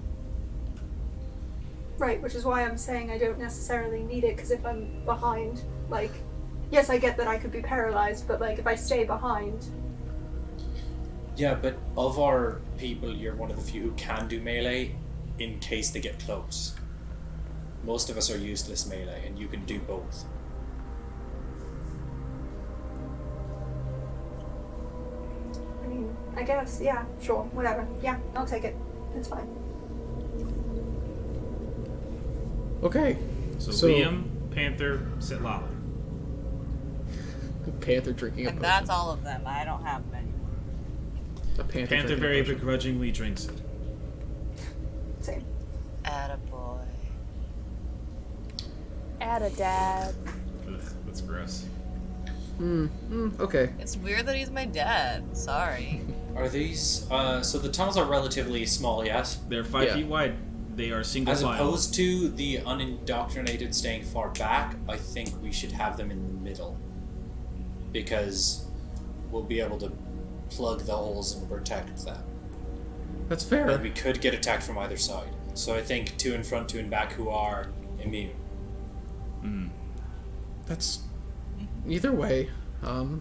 Right, which is why I'm saying I don't necessarily need it, because if I'm behind, yes, I get that I could be paralyzed, but, if I stay behind... Yeah, but of our people, you're one of the few who can do melee in case they get close. Most of us are useless melee, and you can do both. I mean, I guess, yeah, sure, whatever. Yeah, I'll take it. It's fine. Okay. So Liam, Panther, Setlolly. Panther drinking a And potion. that's all of them. I don't have many. A panther Panther drinking a very potion. begrudgingly drinks it. Same. Attaboy. Atta dad. Ugh, that's gross. Okay. It's weird that he's my dad. Sorry. Are these... so the tunnels are relatively small, yes? They're 5 Yeah. feet wide. They are single As file. opposed to the unindoctrinated staying far back, I think we should have them in the middle. Because we'll be able to plug the holes and protect them. That's But fair. we could get attacked from either side. So I think 2 in front, 2 in back who are immune. That's either way. All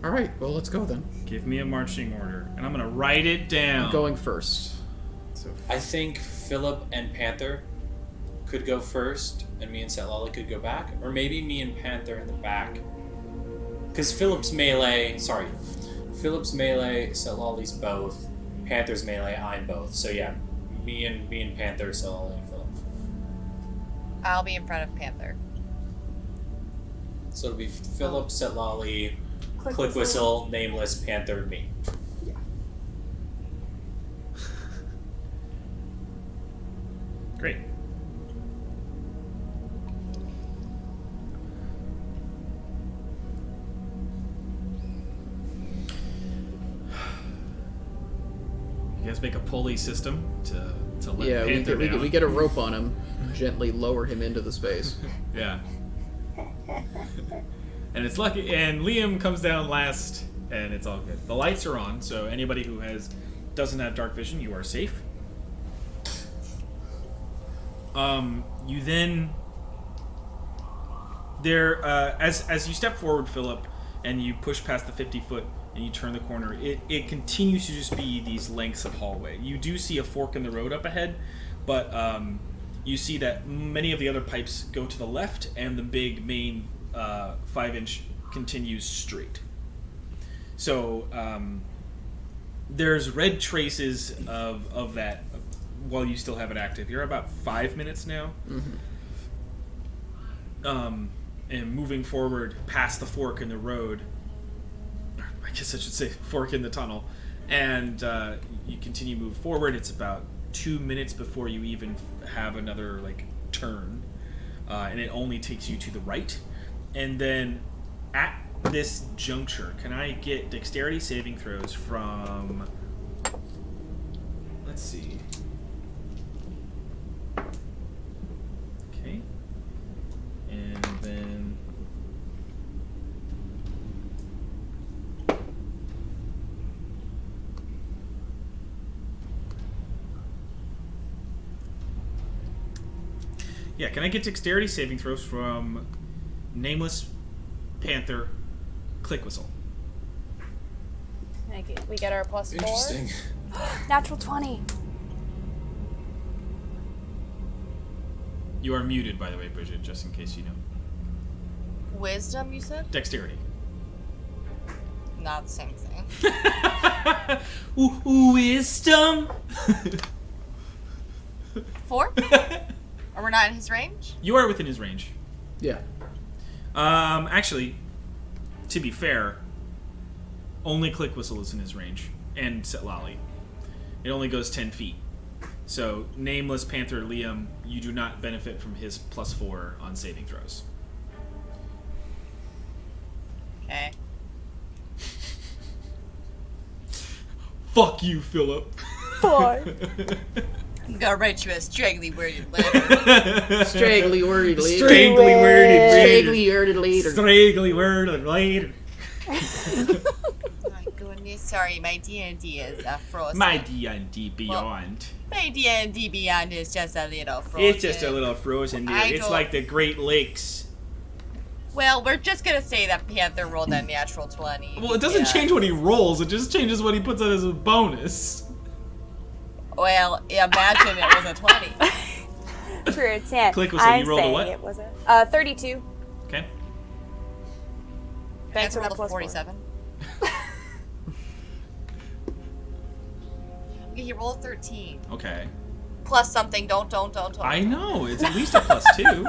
right, well, let's go then. Give me a marching order, and I'm gonna write it down. I'm going first. So I think Philip and Panther could go first, and me and Setlali could go back, or maybe me and Panther in the back. Because Philip's melee, Setlali's both. Panther's melee, I'm both. So yeah, me and Panther, Setlali and Philip. I'll be in front of Panther. So it'll be Philip, Setlali, Click Whistle, Nameless, Panther, me. Great. You guys make a pulley system to let yeah, Panther down. we get a rope on him, gently lower him into the space. Yeah. And it's lucky, and Liam comes down last, and it's all good. The lights are on, so anybody who doesn't have dark vision, you are safe. You then as you step forward, Philip, and you push past the 50-foot and you turn the corner, it continues to just be these lengths of hallway. You do see a fork in the road up ahead, but you see that many of the other pipes go to the left, and the big main 5-inch continues straight. So there's red traces of that while you still have it active. You're about 5 minutes now. And moving forward past the fork in the road, I guess I should say fork in the tunnel, and you continue to move forward. It's about 2 minutes before you even have another turn, and it only takes you to the right. And then at this juncture, can I get dexterity saving throws from, let's see, okay, and then yeah, can I get dexterity saving throws from Nameless, Panther, Click Whistle? We get our plus 4. Interesting. Natural 20. You are muted, by the way, Bridget, just in case you know. Wisdom, you said? Dexterity. Not the same thing. Wisdom? 4? Or we're not in his range? You are within his range. Yeah. Actually, to be fair, only Click Whistle is in his range, and Setlali. It only goes 10 feet. So, Nameless, Panther, Liam, you do not benefit from his plus 4 on saving throws. Okay. Fuck you, Philip. 4. I'm gonna write you a straggly worded letter. Straggly worded later. Straggly worded Straggly worded later. Straggly worded later. My goodness, sorry, my D&D is frozen. My D&D Beyond. My D&D Beyond is just a little frozen. It's just a little frozen, dude. It's like the Great Lakes. Well, we're just gonna say that Panther rolled a natural 20. Well, it doesn't change what he rolls. It just changes what he puts on as a bonus. Well, imagine it was a 20. True, it's 10. Click Whistle, I'm you rolled a saying what? it wasn't. 32. Okay. Thanks Panther for the rolled a plus 47. Okay, he rolled 13. Okay. Plus something, don't. I know. It's at least a plus 2.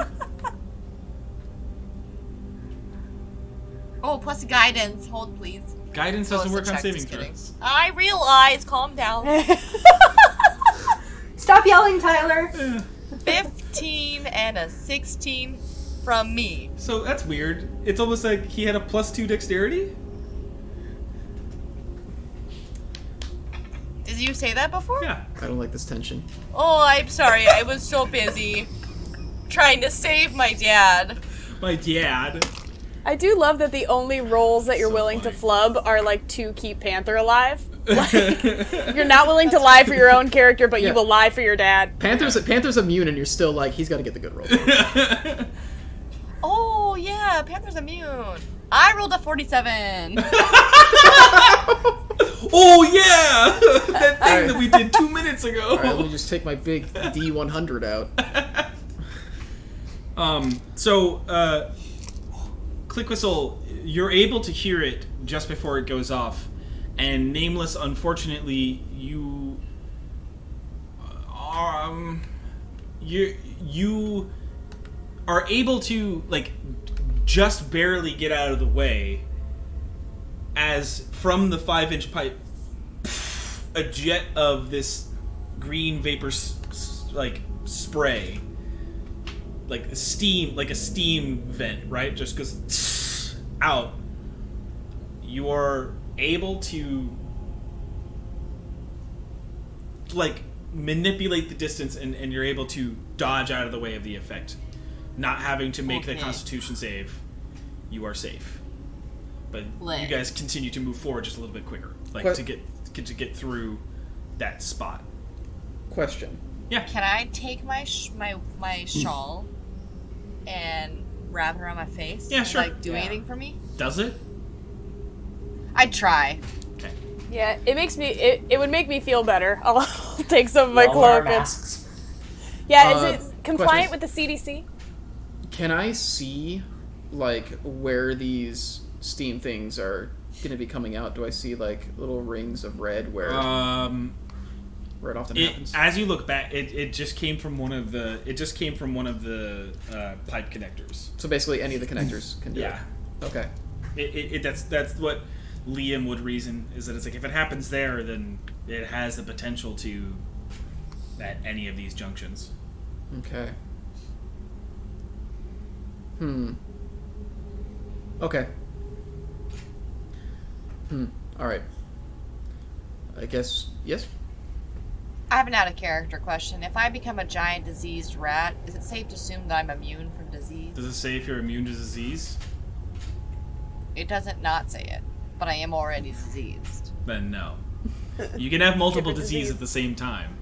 Oh, plus guidance. Hold, please. Guidance doesn't work on Check, saving just kidding. throws. I realize. Calm down. Stop yelling, Tyler. 15 and a 16 from me. So that's weird. It's almost like he had a plus 2 dexterity? Did you say that before? Yeah. I don't like this tension. Oh, I'm sorry. I was so busy trying to save my dad. My dad. I do love that the only roles that you're So willing to funny. flub are to keep Panther alive. Like, you're not willing to lie for your own character, but Yeah. you will lie for your dad. Panther's immune, and you're still like, he's got to get the good roll. Oh yeah, Panther's immune. I rolled a 47. Oh yeah, that thing Alright. that we did 2 minutes ago. All right, let me just take my big D100 out. Click Whistle, you're able to hear it just before it goes off, and Nameless, unfortunately, you are able to like just barely get out of the way as from the 5-inch pipe a jet of this green vapor like spray, like a steam vent, right, just goes out. You are able to like manipulate the distance, and you're able to dodge out of the way of the effect, not having to make the Okay. Constitution save. You are safe, but Lit. you guys continue to move forward just a little bit quicker, like What- to get through that spot. Question. Can I take my my shawl and wrap it around my face? Yeah, sure. Like, do Yeah. anything for me? Does it? I'd try. Okay. Yeah, it would make me feel better. I'll take some of my All our cloak and... masks. Yeah, is it compliant question. with the CDC? Can I see, like, where these steam things are going to be coming out? Do I see, like, little rings of red where it often happens? As you look back, it just came from one of the pipe connectors. So basically, any of the connectors can do Yeah. it. Okay. That's what Liam would reason, is that it's like if it happens there, then it has the potential to at any of these junctions. Okay. Okay. Alright. I guess, yes? I have an out of character question. If I become a giant diseased rat, is it safe to assume that I'm immune from disease? Does it say if you're immune to disease? It doesn't not say it, but I am already diseased. Then no. You can have multiple Different disease disease. at the same time.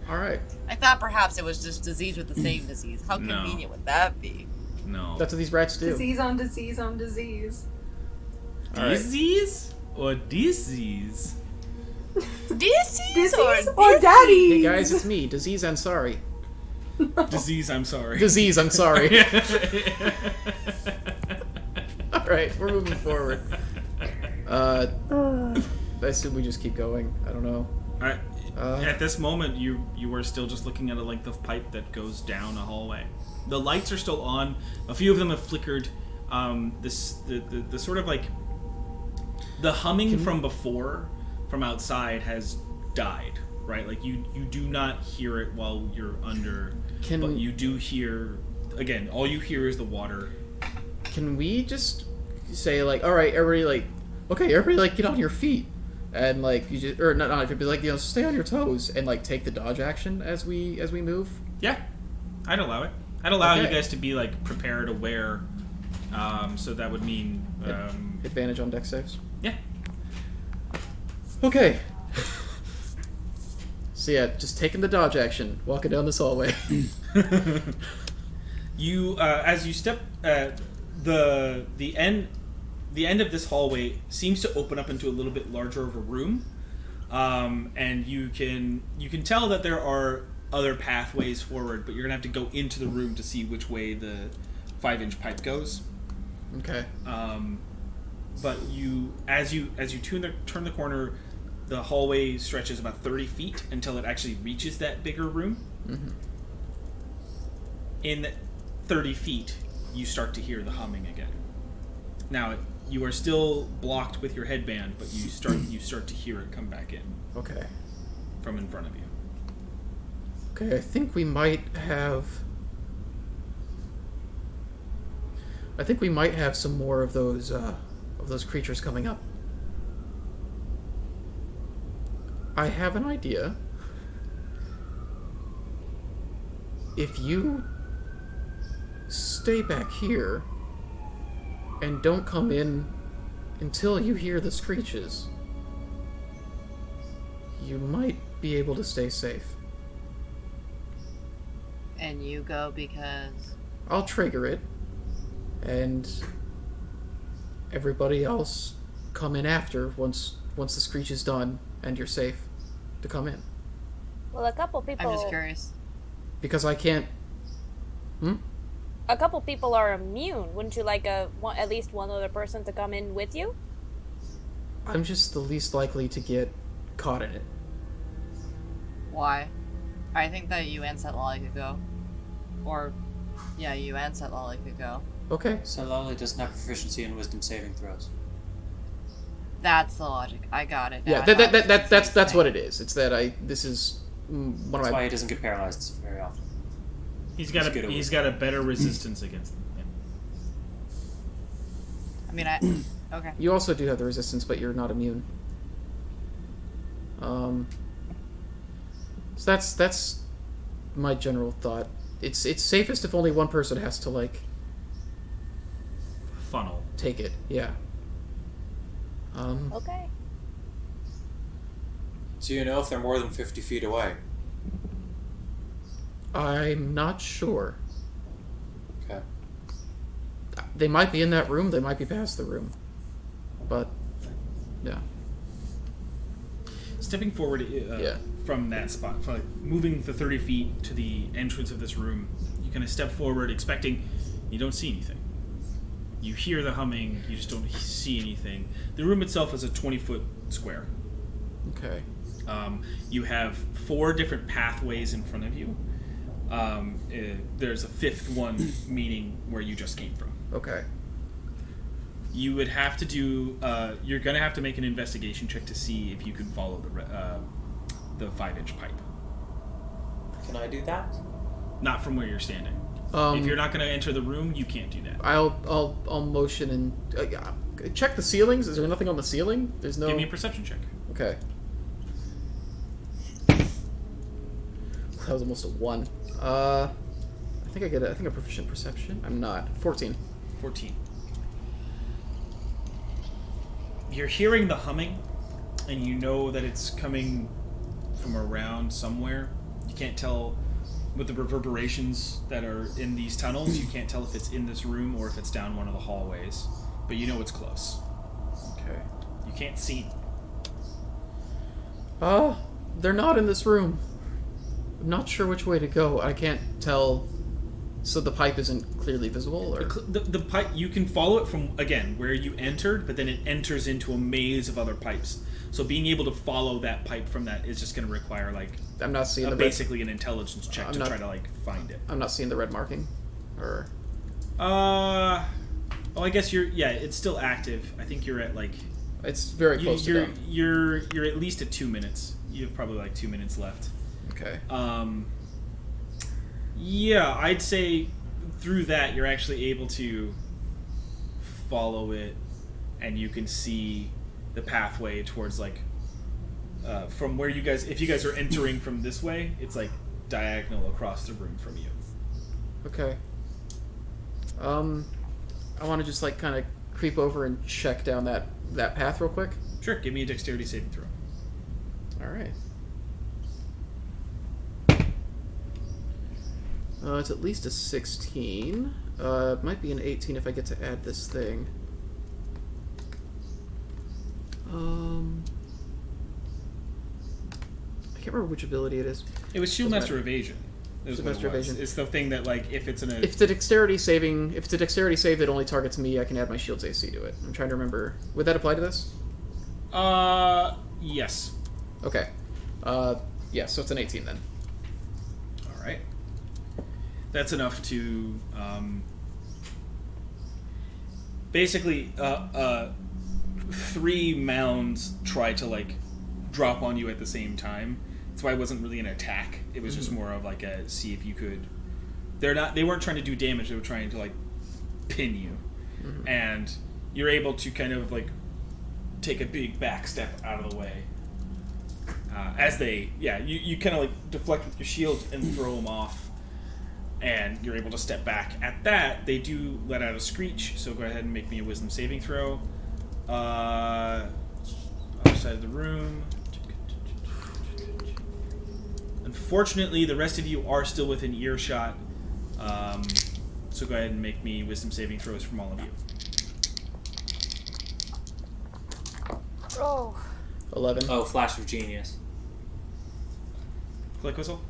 Alright. I thought perhaps it was just disease with the same disease. How No. convenient would that be? No. That's what these rats do. Disease on disease on disease. Alright. Disease or disease? Disease, Disease or daddy? Hey guys, it's me, Disease Ansari. Disease, I'm sorry. Disease, I'm sorry. Alright, we're moving forward. I assume we just keep going. I don't know. Alright. Uh, At this moment, you are still just looking at a length of pipe that goes down a hallway. The lights are still on. A few of them have flickered. The sort of like the humming from before, from outside, has died. Right, like you do not hear it while you're under, but you do hear. Again, all you hear is the water. Can we just say, like, alright, everybody, like, okay, everybody, like, get on your feet. And, like, you just, or not on your feet, but, like, you know, stay on your toes and, like, take the dodge action as we move. Yeah, I'd allow it. I'd allow you Okay. guys to be like prepared, aware. So that would mean, Advantage on dex saves. yeah. Okay. So yeah, just taking the dodge action, walking down this hallway. You, as you step, the end of this hallway seems to open up into a little bit larger of a room, and you can tell that there are other pathways forward, but you're gonna have to go into the room to see which way the 5-inch pipe goes. Okay. But as you turn the corner, the hallway stretches about 30 feet until it actually reaches that bigger room. Mm-hmm. In 30 feet, you start to hear the humming again. Now, you are still blocked with your headband, but you start to hear it come back in Okay. from in front of you. Okay, I think we might have some more of those creatures coming up. I have an idea. If you stay back here and don't come in until you hear the screeches, you might be able to stay safe. And you go because... I'll trigger it, and everybody else come in after once the screech is done and you're safe to come in. Well, a couple people... I'm just curious. Because I can't... A couple people are immune. Wouldn't you like at least one other person to come in with you? I'm just the least likely to get caught in it. Why? I think that you and Setlali could go. Or, yeah, you and Setlali could go. Okay. So Lolly doesn't have proficiency in wisdom saving throws. That's the logic. I got it. Yeah, Now I thought that's what it is. It's that this is one That's of why my... he doesn't get paralyzed very often. He's got a better resistance against them. I mean, okay. You also do have the resistance, but you're not immune. So that's my general thought. It's safest if only one person has to, like... Funnel. Take it, yeah. Okay. So you know if they're more than 50 feet away? I'm not sure. Okay. They might be in that room, they might be past the room. But, yeah. Stepping forward from that spot, from, like, moving the 30 feet to the entrance of this room, you kind of step forward expecting you don't see anything. You hear the humming, you just don't see anything. The room itself is a 20-foot square. Okay. You have 4 different pathways in front of you. There's a 5th one, meaning where you just came from. Okay. You would have to do. You're gonna have to make an investigation check to see if you can follow the 5-inch pipe. Can I do that? Not from where you're standing. If you're not gonna enter the room, you can't do that. I'll motion and check the ceilings. Is there nothing on the ceiling? There's no. Give me a perception check. Okay. That was almost a 1. I think I get it. I think I'm proficient in perception. I'm not. 14. 14. You're hearing the humming, and you know that it's coming from around somewhere. You can't tell with the reverberations that are in these tunnels. You can't tell if it's in this room or if it's down one of the hallways, but you know it's close. Okay. You can't see. They're not in this room. I'm not sure which way to go. I can't tell. So the pipe isn't clearly visible, or The pipe, you can follow it from, again, where you entered, but then it enters into a maze of other pipes. So being able to follow that pipe from that is just going to require, like, I'm not seeing basically an intelligence check to try to, like, find it. I'm not seeing the red marking, or. Well, I guess it's still active. I think you're at, like, It's very close to done. You're at least at 2 minutes. You have probably like 2 minutes left. Okay. Yeah, I'd say through that you're actually able to follow it, and you can see the pathway towards, like, from where you guys, if you guys are entering from this way, it's like diagonal across the room from you. Okay. I want to just, like, kind of creep over and check down that path real quick. Sure, give me a dexterity saving throw. All right. It's at least a 16. It might be an 18 if I get to add this thing. I can't remember which ability it is. It was Shield Master Evasion. Shield Master Evasion. It's the thing that, like, if it's a dexterity save that only targets me, I can add my shield's AC to it. I'm trying to remember. Would that apply to this? Yes. Okay. Yeah, so it's an 18 then. All right. That's enough to basically 3 mounds try to, like, drop on you at the same time. That's why it wasn't really an attack. It was just more of, like, a see if you could. They weren't trying to do damage. They were trying to, like, pin you, and you're able to kind of, like, take a big back step out of the way. As they, you kind of, like, deflect with your shield and throw them off, and you're able to step back. At that, they do let out a screech, so go ahead and make me a wisdom saving throw. Other side of the room. Unfortunately, the rest of you are still within earshot. So go ahead and make me wisdom saving throws from all of you. Oh. 11. Oh, flash of genius. Click whistle.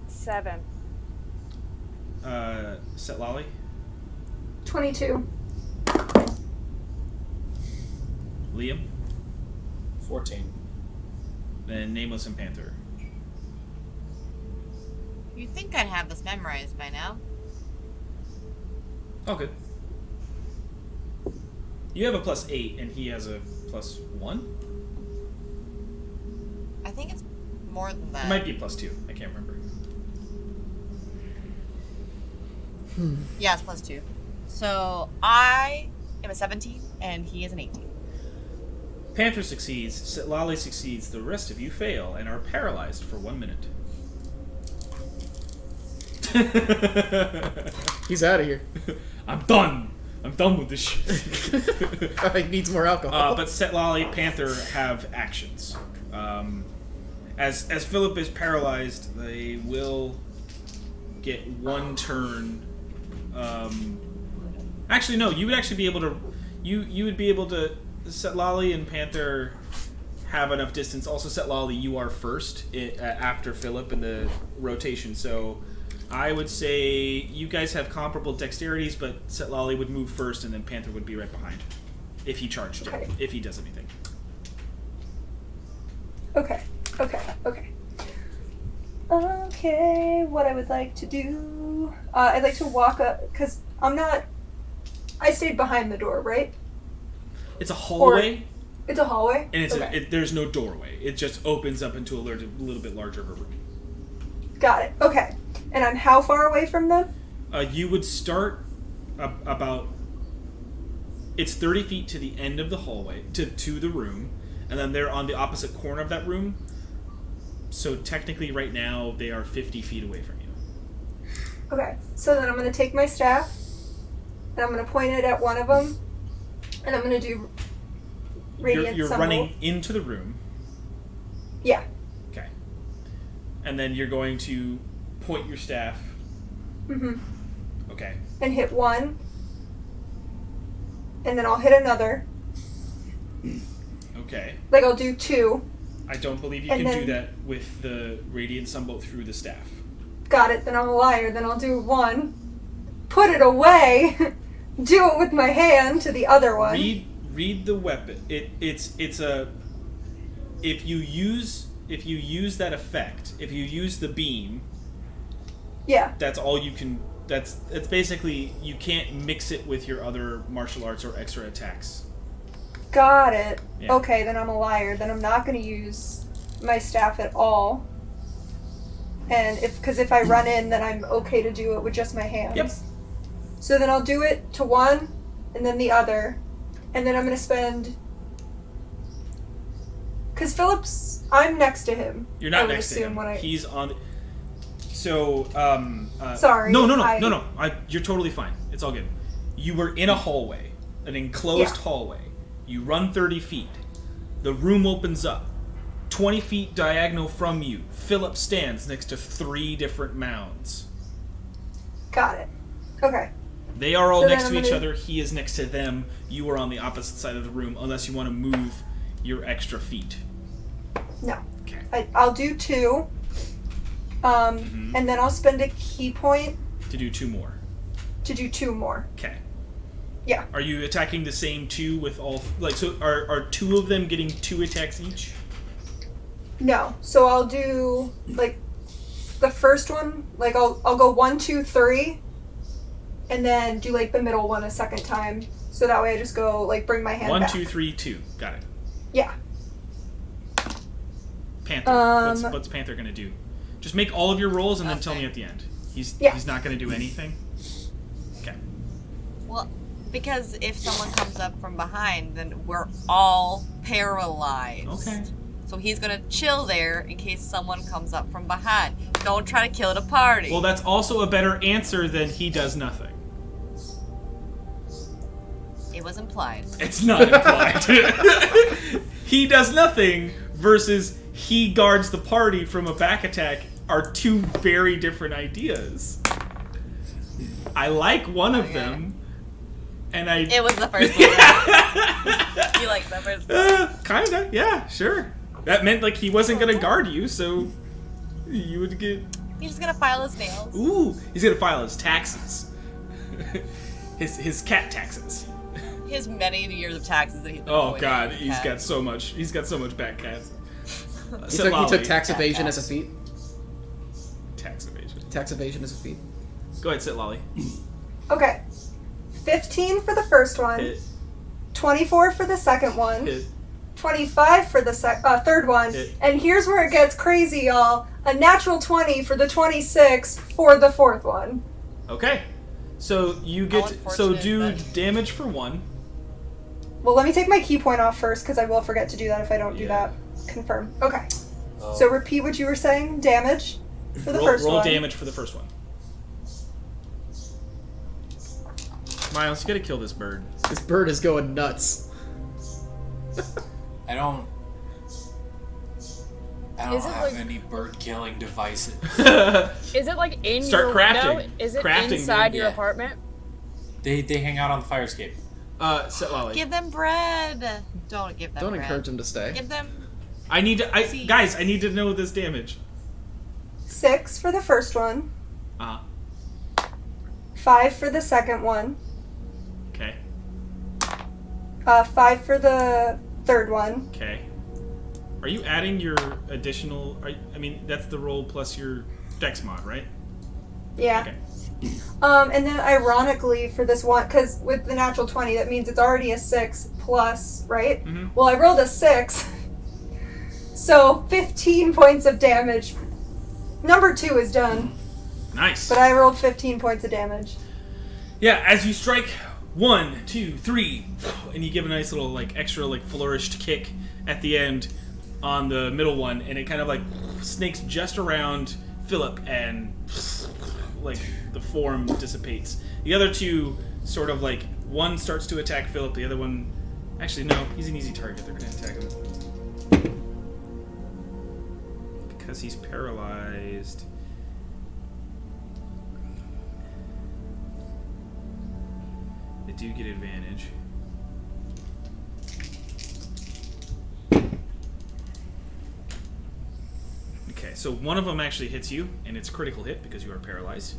7. Set lolly. 22. Liam. 14. Then Nameless and Panther. You'd think I'd have this memorized by now. Oh, good. You have a +8, and he has a +1? I think it's more than that. It might be a +2. I can't remember. Yeah, it's +2. So I am a 17, and he is an 18. Panther succeeds, Lolly succeeds, the rest of you fail and are paralyzed for 1 minute. He's out of here. I'm done with this shit. He needs more alcohol. But Set Lolly, Panther have actions. As Philip is paralyzed, they will get 1 turn. Actually, no. You would actually be able to. You would be able to. Set Lolly and Panther have enough distance. Also, Set Lolly, you are first after Philip in the rotation. So, I would say you guys have comparable dexterities, but Set Lolly would move first, and then Panther would be right behind if he charged Okay. it. If he does anything. Okay. Okay, what I would like to do... I'd like to walk up, because I'm not... I stayed behind the door, right? It's a hallway, It's a hallway? and Okay. there's no doorway. It just opens up into a little bit larger of a room. Got it. Okay. And I'm how far away from them? You would start about... It's 30 feet to the end of the hallway, to the room, and then they're on the opposite corner of that room. So technically right now, they are 50 feet away from you. Okay. So then I'm going to take my staff, and I'm going to point it at one of them, and I'm going to do radiant You're symbol. running into the room. Yeah. Okay. And then you're going to point your staff. Mm-hmm. Okay. And hit one, and then I'll hit another. Okay. Like, I'll do 2. I don't believe you And can do then- that with the radiant symbol through the staff. Got it, then I'm a liar. Then I'll do 1, put it away, do it with my hand to the other one. Read the weapon. It's a if you use that effect, if you use the beam, Yeah. that's all you can. It's basically you can't mix it with your other martial arts or extra attacks. Got it. Yeah. Okay, then I'm a liar. Then I'm not going to use my staff at all. And because if I run in, then I'm okay to do it with just my hands. Yep. So then I'll do it to one, and then the other, and then I'm going to spend. Because I'm next to him. You're I not would next to assume him. when I- He's on. So Sorry, No. I- You're totally fine. It's all good. You were in a hallway, an enclosed Yeah. hallway. You run 30 feet. The room opens up. 20 feet diagonal from you, Philip stands next to 3 different mounds. Got it. Okay. They are all So next then to I'm each gonna- other. He is next to them. You are on the opposite side of the room, unless you want to move your extra feet. No. Okay. I'll do 2. Mm-hmm. And then I'll spend a key point To do 2 more. to do 2 more. Okay. Yeah. Are you attacking the same 2 with all... so are 2 of them getting 2 attacks each? No. So I'll do, the first one, I'll go 1, 2, 3, and then do, the middle one a second time. So that way I just go, bring my hand 1, back. 2, 3, 2. Got it. Yeah. Panther. What's Panther going to do? Just make all of your rolls and then tell me at the end. He's not going to do anything? Okay. Well, because if someone comes up from behind, then we're all paralyzed. Okay. So he's gonna chill there in case someone comes up from behind. Don't try to kill the party. Well, that's also a better answer than he does nothing. It was implied. It's not implied. He does nothing versus he guards the party from a back attack are two very different ideas. I like one of them, and It was the first one. Right? You like the first one? Kinda, yeah, sure. That meant like he wasn't gonna guard you, so you would get. He's just gonna file his nails. Ooh, he's gonna file his taxes. his cat taxes. His many years of taxes that he's been Oh avoiding God, his he's cat. got so much. He's got so much back cats. He took tax evasion as a feat. Tax evasion. Tax evasion as a feat. Go ahead, sit, Lolly. Okay. 15 for the first one. Hit. 24 for the second one. Hit. 25 for the third one. Hit. And here's where it gets crazy, y'all. A natural 20 for the 26 for the fourth one. Okay. So you get do unfortunate, damage for 1. Well, let me take my key point off first, because I will forget to do that if I don't do Yeah. that. Confirm. Okay. So repeat what you were saying. Damage for the first roll one. damage for the first one. Miles, you gotta kill this bird. This bird is going nuts. I don't Is it have like- any bird killing devices. Is it like in Start your crafting. window? Is it Crafting, inside dude. your Yeah. apartment? They hang out on the fire escape. Sit, Lolly. Give them bread. Don't give them Don't bread. encourage him to stay. Give them. I need to. See. Guys, I need to know this damage. 6 for the first one. 5 for the second one. Okay. 5 for the third one. Okay. Are you adding your additional? I mean, that's the roll plus your dex mod, right? Yeah. Okay. And then ironically for this one, because with the natural 20, that means it's already a 6 plus, right? Mhm. Well, I rolled a 6. So 15 points of damage. Number 2 is done, Nice. but I rolled 15 points of damage. Yeah, as you strike 1, 2, 3, and you give a nice little like extra like flourished kick at the end on the middle one, and it kind of like snakes just around Philip, and like the form dissipates. The other two sort of like one starts to attack Philip, the other one actually no, he's an easy target. They're gonna attack him because he's paralyzed. They do get advantage. Okay, so one of them actually hits you, and it's a critical hit because you are paralyzed.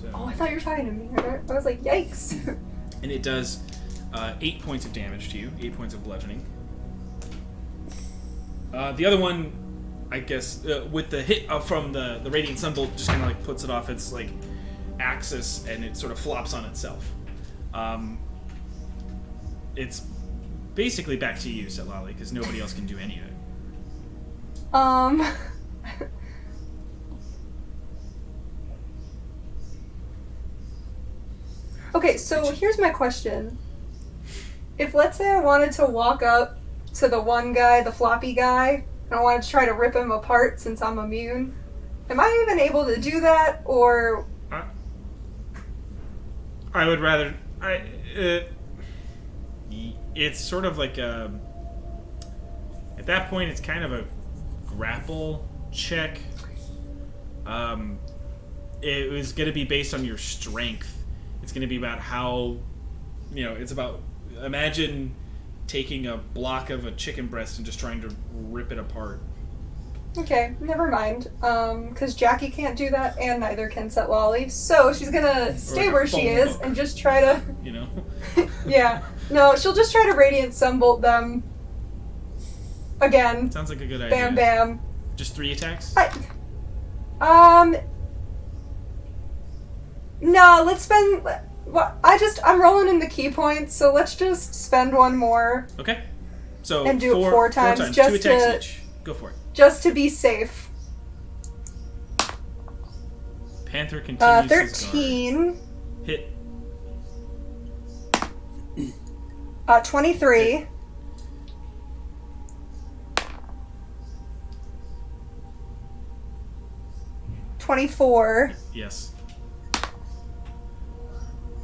So, Oh, I thought you were talking to me. I was like, yikes. and it does 8 points of damage to you, 8 points of bludgeoning. The other one, I guess, with the hit from the Radiant Sunbolt, just kind of like puts it off its like axis, and it sort of flops on itself. It's basically back to you, Setlali, because nobody else can do any of it. Okay, so here's my question. If, let's say, I wanted to walk up to the one guy, the floppy guy, and I wanted to try to rip him apart since I'm immune, am I even able to do that, or... I would rather... it's sort of like a... At that point, it's kind of a grapple check. It was going to be based on your strength. It's going to be about how... it's about... Imagine taking a block of a chicken breast and just trying to rip it apart. Okay, never mind. Because Jackie can't do that, and neither can Setlali. So she's gonna stay like a where she phone is book. and just try to... You Yeah. No, she'll just try to Radiant Sunbolt them. Again. Sounds like a good idea. Bam, bam. Just 3 attacks? No, let's spend... Well, I'm rolling in the key points, so let's just spend one more Okay. So and do it four times, 2 just attacks to each. Go for it. just to be safe. Panther continues his guard. 13, Hit. 23, 24, Yes.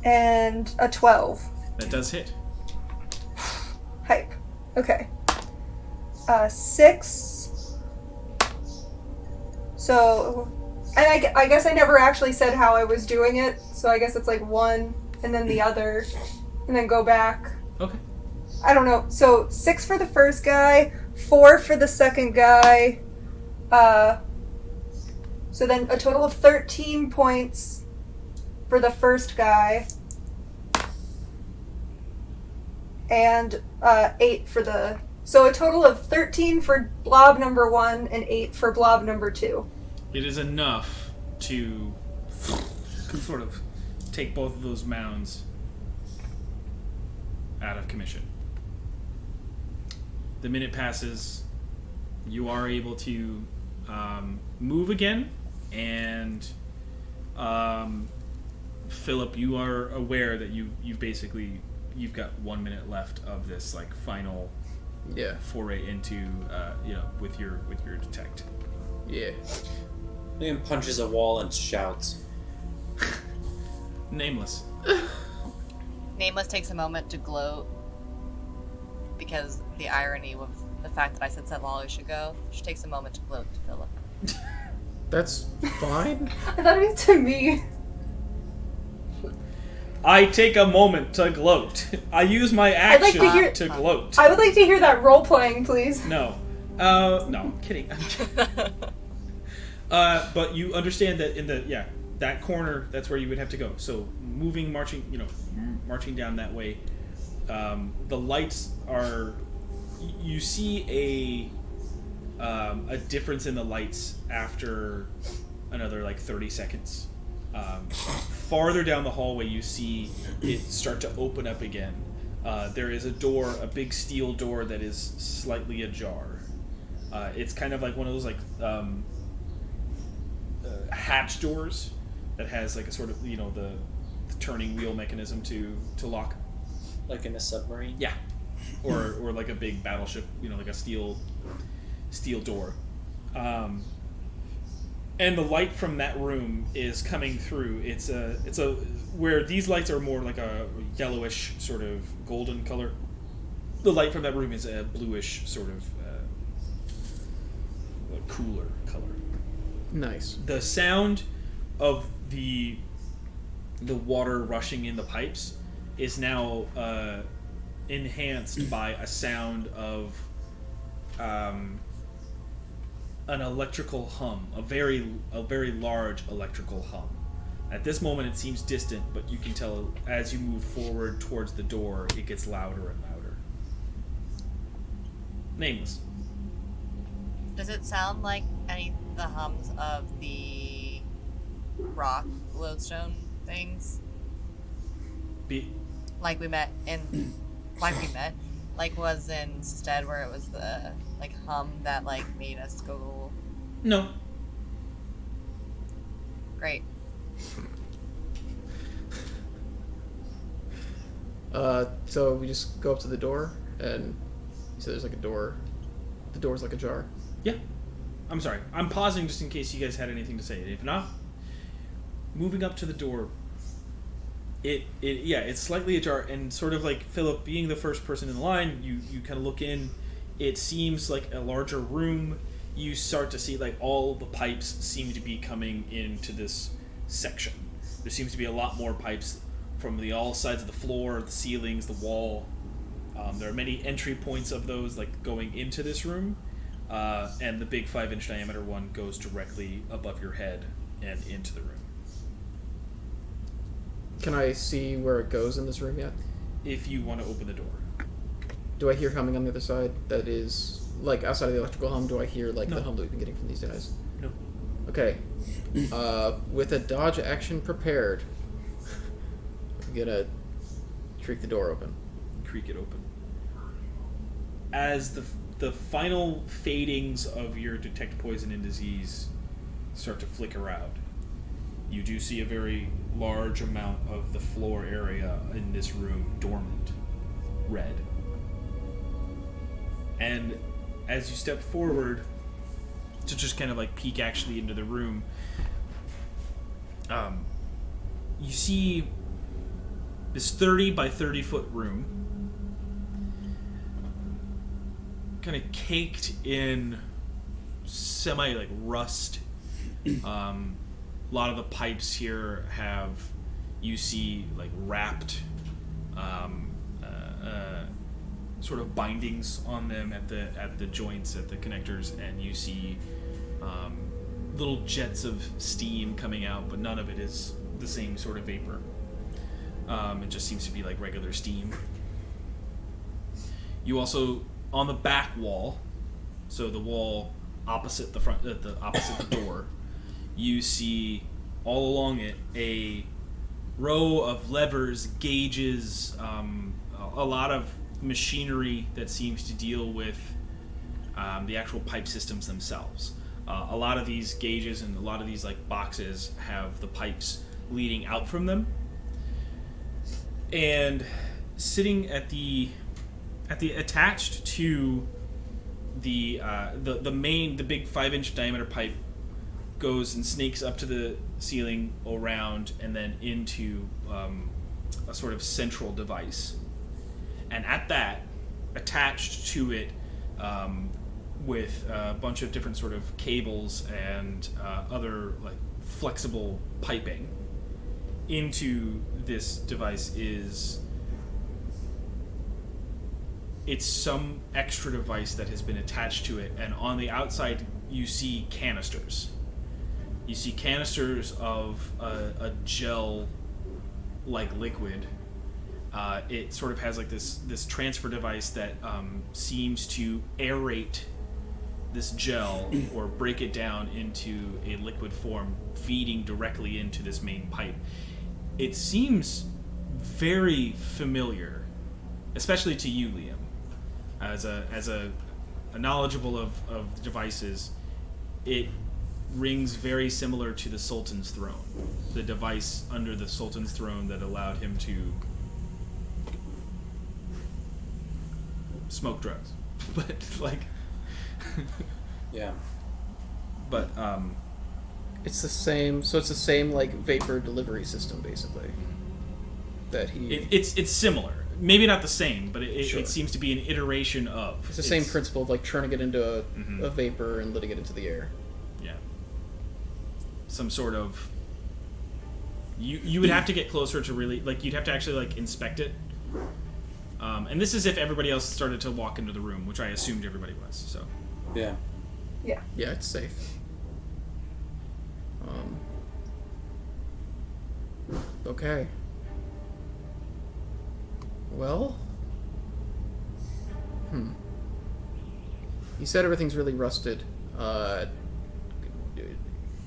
and a 12. That does hit. Hype. Okay. 6. So, and I guess I never actually said how I was doing it, so I guess it's like 1, and then the other, and then go back. Okay. I don't know. So 6 for the first guy, 4 for the second guy. So then a total of 13 points for the first guy. And 8 for the... So a total of 13 for blob number 1 and 8 for blob number 2. It is enough to sort of take both of those mounds out of commission. The minute passes. You are able to move again, and Philip, you are aware that you've got 1 minute left of this like final foray into with your detect. Yeah. Liam punches a wall and shouts. Nameless. Nameless takes a moment to gloat because the irony of the fact that I said several hours ago. She takes a moment to gloat to Philip. That's fine. I thought it was to me. I take a moment to gloat. I use my action to gloat. I would like to hear that role playing, please. No. No, I'm kidding. But you understand that in that corner, that's where you would have to go. So marching down that way. The lights are. You see a difference in the lights after another like 30 seconds. Farther down the hallway, you see it start to open up again. There is a big steel door that is slightly ajar. It's kind of like one of those like hatch doors that has like a sort of the turning wheel mechanism to lock. Like in a submarine? Yeah. Or like a big battleship, like a steel door. And the light from that room is coming through. It's a where these lights are more like a yellowish sort of golden color. The light from that room is a bluish sort of cooler color. Nice. The sound of the water rushing in the pipes is now enhanced by a sound of an electrical hum, a very large electrical hum. At this moment, it seems distant, but you can tell as you move forward towards the door, it gets louder and louder. Nameless. Does it sound like any of the hums of the rock lodestone things? Like was in Stead where it was the like hum that like made us go. No. Great. So we just go up to the door, and you said there's like a door. The door's like ajar. Yeah. I'm sorry. I'm pausing just in case you guys had anything to say. If not, moving up to the door. It's slightly ajar, and sort of like Philip being the first person in the line, you kind of look in. It seems like a larger room. You start to see like all the pipes seem to be coming into this section. There seems to be a lot more pipes from all sides of the floor, the ceilings, the wall. There are many entry points of those like going into this room, and the big 5-inch diameter one goes directly above your head and into the room. Can I see where it goes in this room yet? If you want to open the door. Do I hear humming on the other side that is, like, outside of the electrical hum, do I hear, like, No. the hum that we've been getting from these guys? No. Okay. With a dodge action prepared, I'm gonna creak the door open. Creak it open. As the final fadings of your detect poison and disease start to flicker out, you do see a very large amount of the floor area in this room dormant, red. And as you step forward to just kind of like peek actually into the room, you see this 30 by 30 foot room, kind of caked in semi like rust. A lot of the pipes here have, you see, like wrapped sort of bindings on them at the joints, at the connectors, and you see little jets of steam coming out, but none of it is the same sort of vapor. It just seems to be like regular steam. You also, on the back wall, so the wall opposite the front, opposite the door, you see all along it a row of levers, gauges, a lot of machinery that seems to deal with the actual pipe systems themselves. A lot of these gauges and a lot of these like boxes have the pipes leading out from them. And sitting at the attached to the big 5-inch diameter pipe goes and snakes up to the ceiling, around, and then into a sort of central device. And at that, attached to it, with a bunch of different sort of cables and other like flexible piping into this device it's some extra device that has been attached to it, and on the outside you see canisters. You see canisters of a gel-like liquid. It sort of has like this transfer device that seems to aerate this gel or break it down into a liquid form, feeding directly into this main pipe. It seems very familiar, especially to you, Liam, as a knowledgeable of devices. It rings very similar to the Sultan's throne, the device under the Sultan's throne that allowed him to smoke drugs. But like Yeah. but It's the same. So it's the same like vapor delivery system, basically. That he. it's similar. Maybe not the same, but Sure. it seems to be an iteration of. It's the same principle of like turning it into a vapor and letting it into the air. Yeah. Some sort of. You would have to get closer to really, like, you'd have to actually like inspect it. And this is if everybody else started to walk into the room, which I assumed everybody was. So. Yeah. Yeah. Yeah, it's safe. Okay. Well. You said everything's really rusted.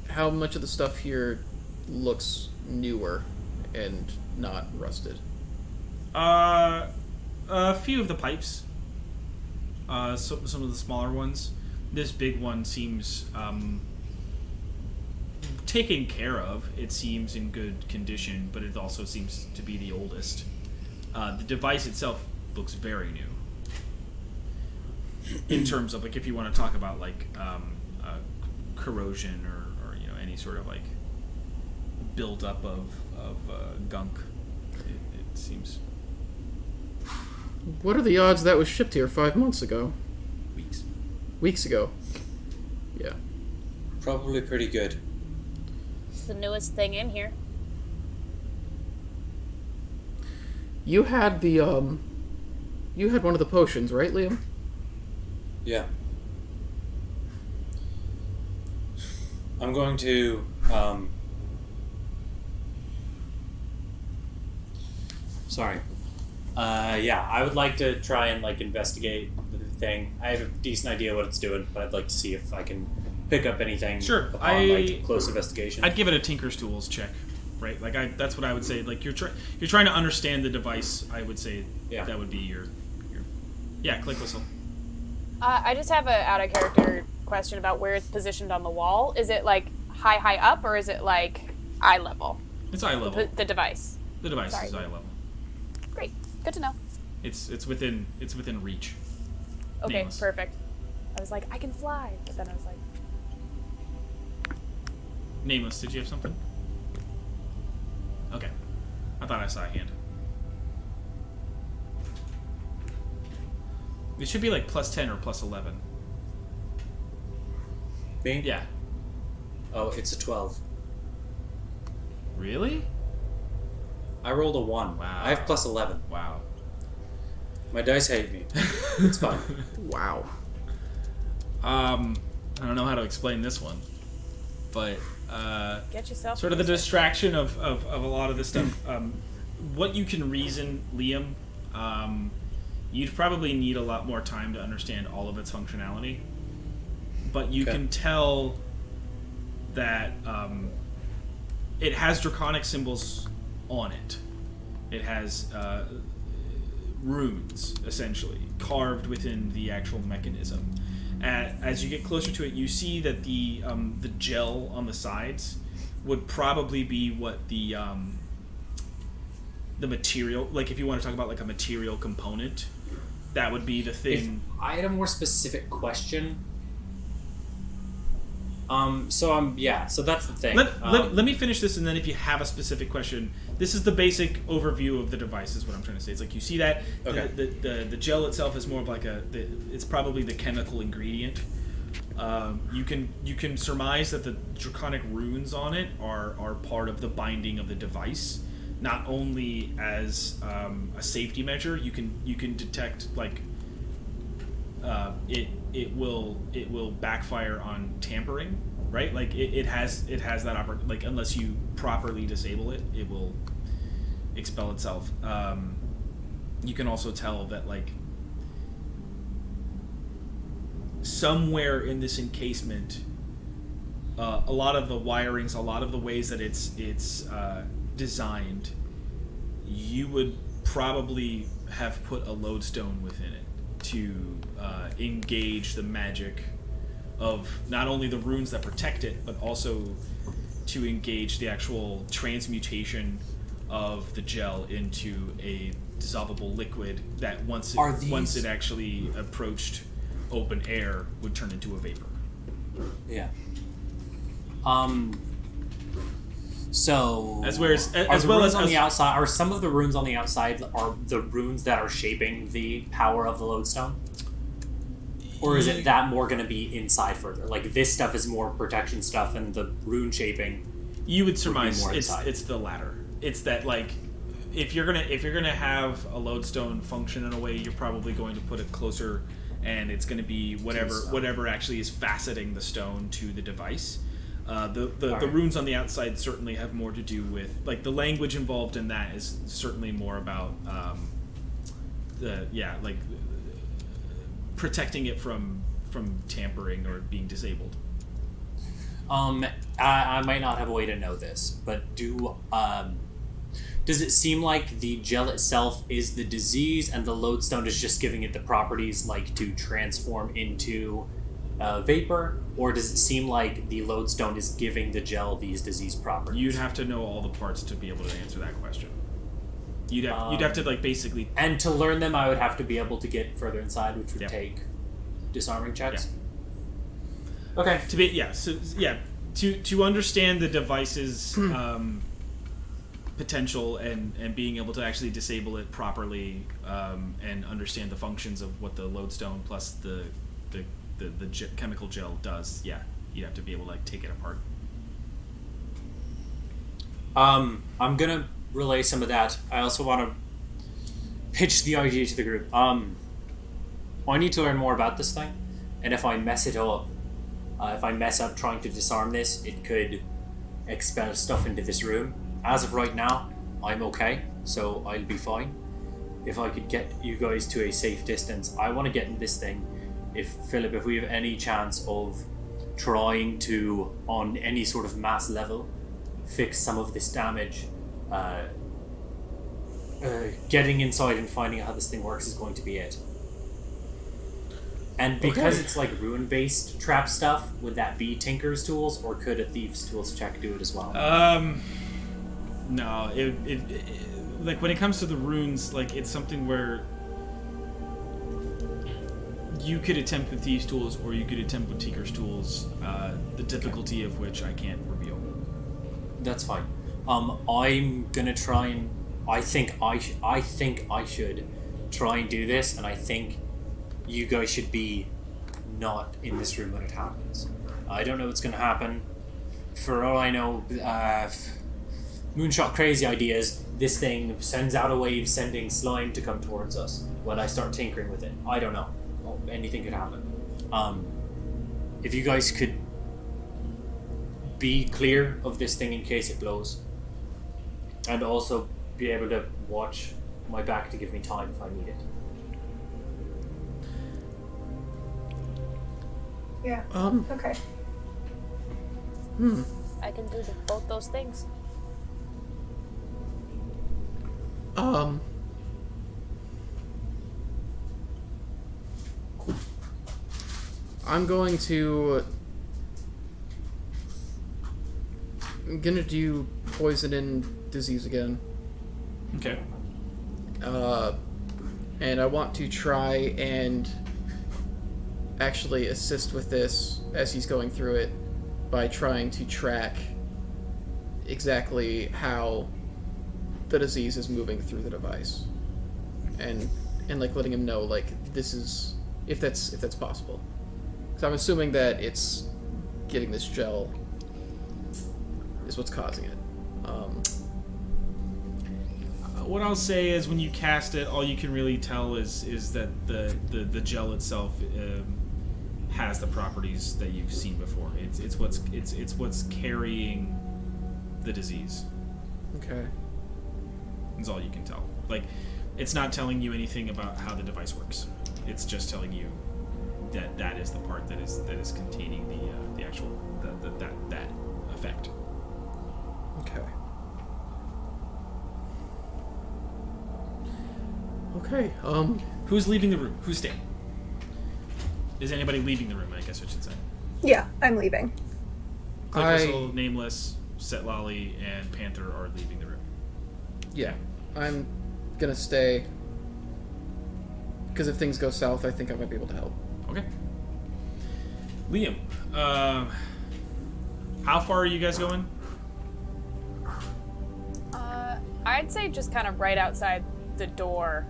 How much of the stuff here looks newer and not rusted? A few of the pipes. Some of the smaller ones. This big one seems taken care of. It seems in good condition, but it also seems to be the oldest. The device itself looks very new. In terms of, like, if you want to talk about like corrosion or any sort of like buildup of gunk, it seems. What are the odds that was shipped here 5 months ago? Weeks ago. Yeah. Probably pretty good. It's the newest thing in here. You had the you had one of the potions, right, Liam? Yeah. I'm going to sorry. Yeah, I would like to try and like investigate the thing. I have a decent idea what it's doing, but I'd like to see if I can pick up anything. Sure, upon like close investigation. I'd give it a Tinker's Tools check, right? Like that's what I would say. Like you're trying to understand the device. I would say that would be your click whistle. I just have a out of character question about where it's positioned on the wall. Is it like high up, or is it like eye level? It's eye level. The device. The device is eye level. Great. Good to know. It's within reach. Okay, Nameless. perfect. I was like, I can fly, but then I was like, Nameless, did you have something? Okay. I thought I saw a hand. It should be like plus 10 or plus 11. Me? Yeah. Oh, it's a 12. Really? I rolled a 1. Wow. I have plus 11. Wow. My dice hate me. It's fine. Wow. I don't know how to explain this one, but Get yourself sort of the music. distraction of a lot of this stuff. What you can reason, Liam, you'd probably need a lot more time to understand all of its functionality, but you Okay. can tell that it has draconic symbols on it. It has runes, essentially, carved within the actual mechanism. As you get closer to it, you see that the gel on the sides would probably be what the material, like if you want to talk about like a material component, that would be the If thing. I had a more specific question. So that's the thing. Let me finish this, and then if you have a specific question, this is the basic overview of the device. Is what I'm trying to say. It's like you see that Okay. the gel itself is more of like it's probably the chemical ingredient. You can surmise that the draconic runes on it are part of the binding of the device. Not only as a safety measure, you can detect like it will backfire on tampering, right? Like it has that like unless you properly disable it, it will expel itself. You can also tell that like somewhere in this encasement, a lot of the wirings, a lot of the ways that it's designed, you would probably have put a lodestone within it to engage the magic of not only the runes that protect it, but also to engage the actual transmutation of the gel into a dissolvable liquid that once it actually approached open air would turn into a vapor. Yeah. So As are well the as runes on the outside? Are some of the runes on the outside are the runes that are shaping the power of the lodestone, or is it that more going to be inside further? Like this stuff is more protection stuff, and the rune shaping. You would surmise more inside. it's the latter. It's that like if you're gonna have a lodestone function in a way, you're probably going to put it closer, and it's going to be whatever actually is faceting the stone to the device. The runes on the outside certainly have more to do with like the language involved in that is certainly more about protecting it from tampering or being disabled. I might not have a way to know this, but does it seem like the gel itself is the disease and the lodestone is just giving it the properties like to transform into vapor, or does it seem like the lodestone is giving the gel these disease properties? You'd have to know all the parts to be able to answer that question. You'd have to like basically. And to learn them, I would have to be able to get further inside, which would take disarming checks. Yeah. Okay. To understand the device's potential and being able to actually disable it properly and understand the functions of what the lodestone plus the chemical gel does, you'd have to be able to like take it apart. I'm gonna relay some of that. I also want to pitch the idea to the group. I need to learn more about this thing, and if I mess it up, if I mess up trying to disarm this, it could expel stuff into this room. As of right now, I'm okay, so I'll be fine. If I could get you guys to a safe distance, I want to get in this thing. If we have any chance of trying to, on any sort of mass level, fix some of this damage, getting inside and finding out how this thing works is going to be it. And because it's like rune-based trap stuff, would that be Tinker's tools, or could a Thief's tools check do it as well? No, it like when it comes to the runes, like it's something where you could attempt with Thieves' tools, or you could attempt with Tinker's tools. The difficulty of which I can't reveal. That's fine. I'm gonna try and I think I should try and do this, and I think you guys should be not in this room when it happens. I don't know what's going to happen. For all I know, Moonshot crazy ideas, this thing sends out a wave sending slime to come towards us when I start tinkering with it. I don't know. Well, anything could happen. If you guys could be clear of this thing in case it blows, and also be able to watch my back to give me time if I need it. Yeah. Okay. I can do both those things. I'm going to... I'm gonna do poison and disease again. Okay. And I want to try and actually assist with this as he's going through it by trying to track exactly how the disease is moving through the device, and like letting him know like this is if that's possible. Because I'm assuming that it's getting this gel is what's causing it. What I'll say is when you cast it, all you can really tell is that the gel itself has the properties that you've seen before. It's what's carrying the disease. Okay. That's all you can tell. Like, it's not telling you anything about how the device works. It's just telling you that is the part that is containing the actual that effect. Okay. Okay. Who's leaving the room? Who's staying? Is anybody leaving the room? I guess I should say. Yeah, I'm leaving. Cliffwhistle, Nameless, Setlolly, and Panther are leaving the room. Yeah, I'm gonna stay. Because if things go south, I think I might be able to help. Okay. Liam, how far are you guys going? I'd say just kind of right outside the door.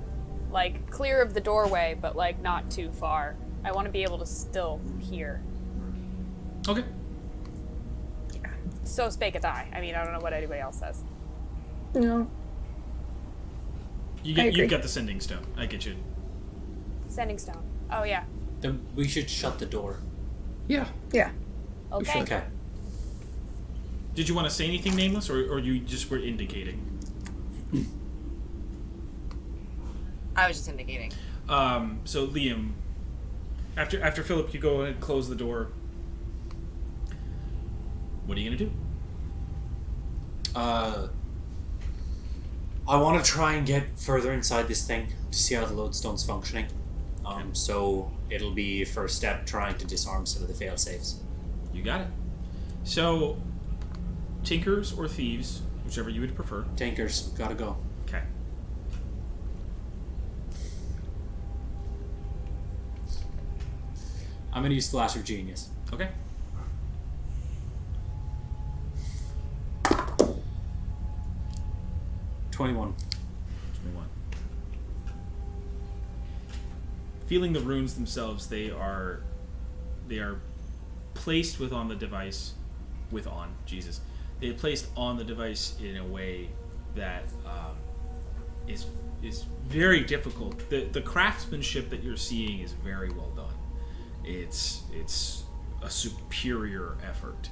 Like, clear of the doorway, but, like, not too far. I want to be able to still hear. Okay. So spake a die. I mean, I don't know what anybody else says. No. You've got the sending stone. I get you. Sending stone. Oh, yeah. Then we should shut the door. Yeah. Yeah. Okay. Okay. Did you want to say anything, Nameless, or you just were indicating? I was just indicating. So Liam, after Philip, you go ahead and close the door. What are you gonna do? I want to try and get further inside this thing to see how the lodestone's functioning. So it'll be first step trying to disarm some of the fail-safes. You got it. So, tinkers or thieves, whichever you would prefer. Tankers, gotta go. Okay. I'm gonna use Flash of Genius. Okay. $21. 21. Feeling the runes themselves, they are placed They are placed on the device in a way that is very difficult. The craftsmanship that you're seeing is very well done. It's a superior effort.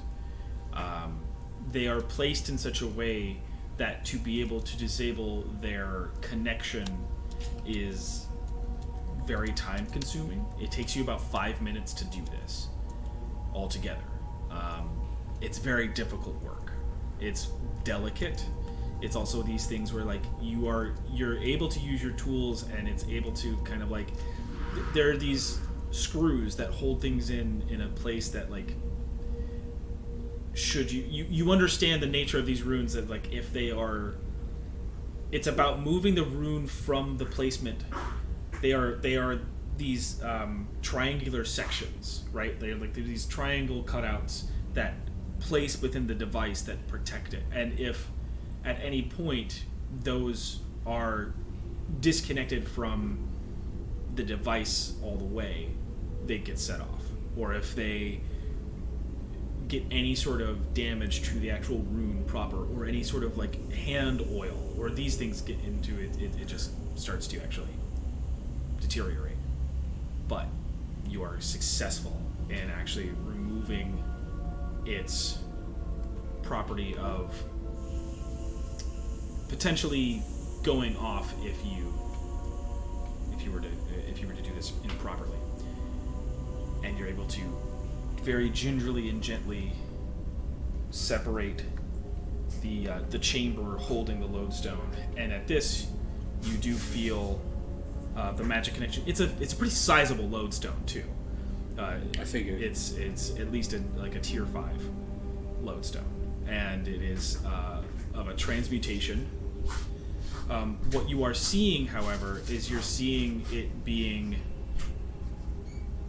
They are placed in such a way that to be able to disable their connection is very time consuming. It takes you about 5 minutes to do this altogether. It's very difficult work. It's delicate. It's also these things where like you're able to use your tools, and it's able to kind of like there are these screws that hold things in a place that like should you understand the nature of these runes, that like if they are, it's about moving the rune from the placement. They are these triangular sections, right? They're these triangle cutouts that place within the device that protect it. And if at any point those are disconnected from the device all the way, they get set off. Or if they get any sort of damage to the actual rune proper, or any sort of like hand oil, or these things get into it, it just starts to actually deteriorate. But you are successful in actually removing its property of potentially going off if you were to do this improperly. And you're able to very gingerly and gently separate the chamber holding the lodestone. And at this, you do feel the magic connection. It's a pretty sizable lodestone too. I figured it's at least like a tier 5 lodestone, and it is of a transmutation. What you are seeing, however, is you're seeing it being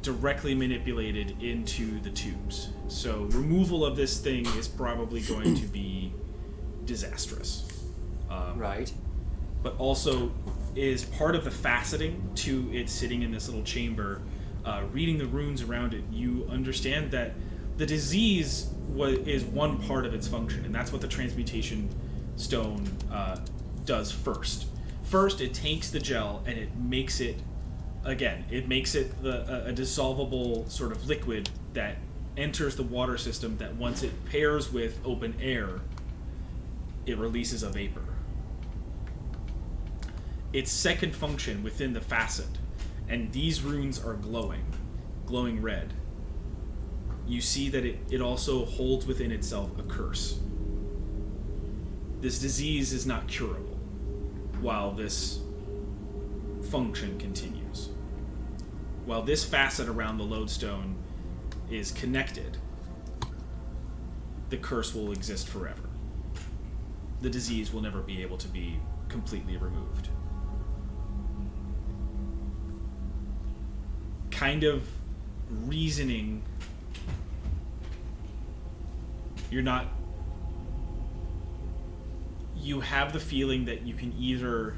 directly manipulated into the tubes. So removal of this thing is probably going to be disastrous. Right. But also is part of the faceting to it sitting in this little chamber. Reading the runes around it, you understand that the disease is one part of its function, and that's what the transmutation stone does first. First, it takes the gel and it makes it, again, it makes it a dissolvable sort of liquid that enters the water system, that once it pairs with open air, it releases a vapor. Its second function within the facet, and these runes are glowing red. You see that it also holds within itself a curse. This disease is not curable while this function continues. While this facet around the lodestone is connected, the curse will exist forever. The disease will never be able to be completely removed. Kind of reasoning, you have the feeling that you can either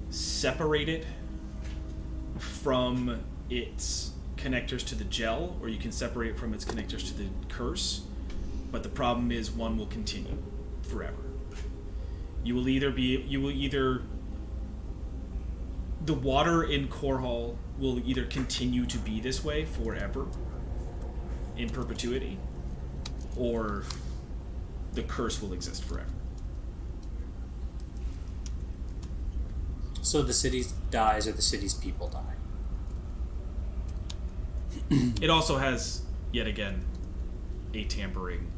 separate it from its connectors to the gel, or you can separate it from its connectors to the curse, but the problem is one will continue forever. The water in Corhall will either continue to be this way forever, in perpetuity, or the curse will exist forever. So the city dies, or the city's people die. It also has, yet again, a tampering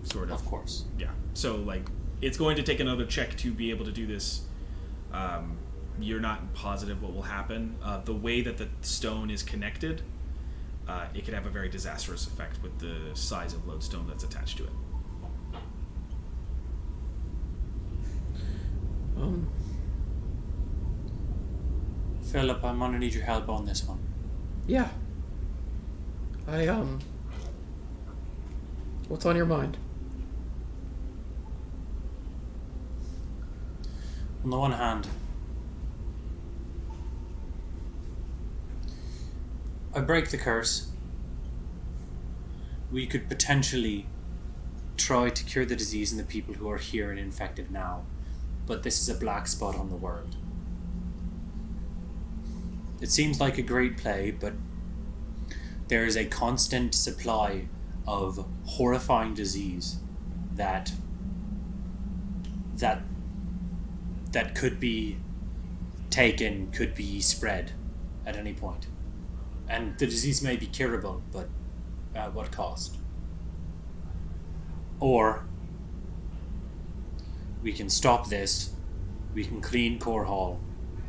sort of. Of course. Yeah. So, like, it's going to take another check to be able to do this. You're not positive what will happen. The way that the stone is connected, it could have a very disastrous effect with the size of lodestone that's attached to it. Philip, I'm gonna need your help on this one. Yeah. What's on your mind? On the one hand, I break the curse. We could potentially try to cure the disease in the people who are here and infected now, but this is a black spot on the world. It seems like a great play, but there is a constant supply of horrifying disease that could be taken, could be spread at any point. And the disease may be curable, but at what cost? Or we can stop this, we can clean Corhall,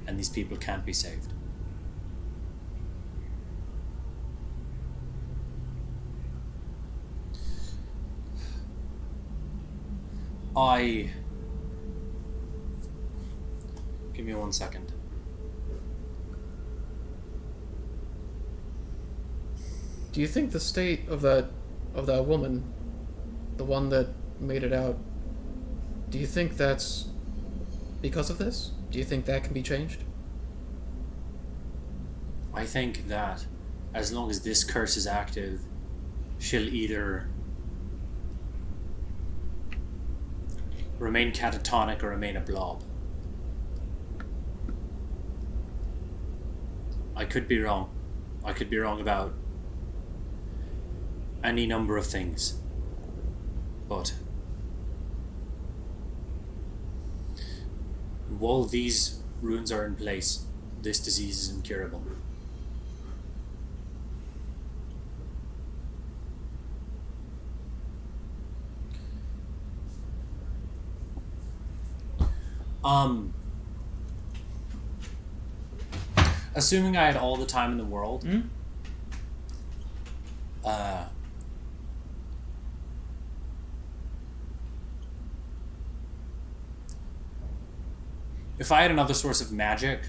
and these people can't be saved. Give me 1 second. Do you think the state of that woman, the one that made it out, do you think that's because of this? Do you think that can be changed? I think that as long as this curse is active, she'll either remain catatonic or remain a blob. I could be wrong. I could be wrong about any number of things. But while these runes are in place, this disease is incurable. Assuming I had all the time in the world, if I had another source of magic,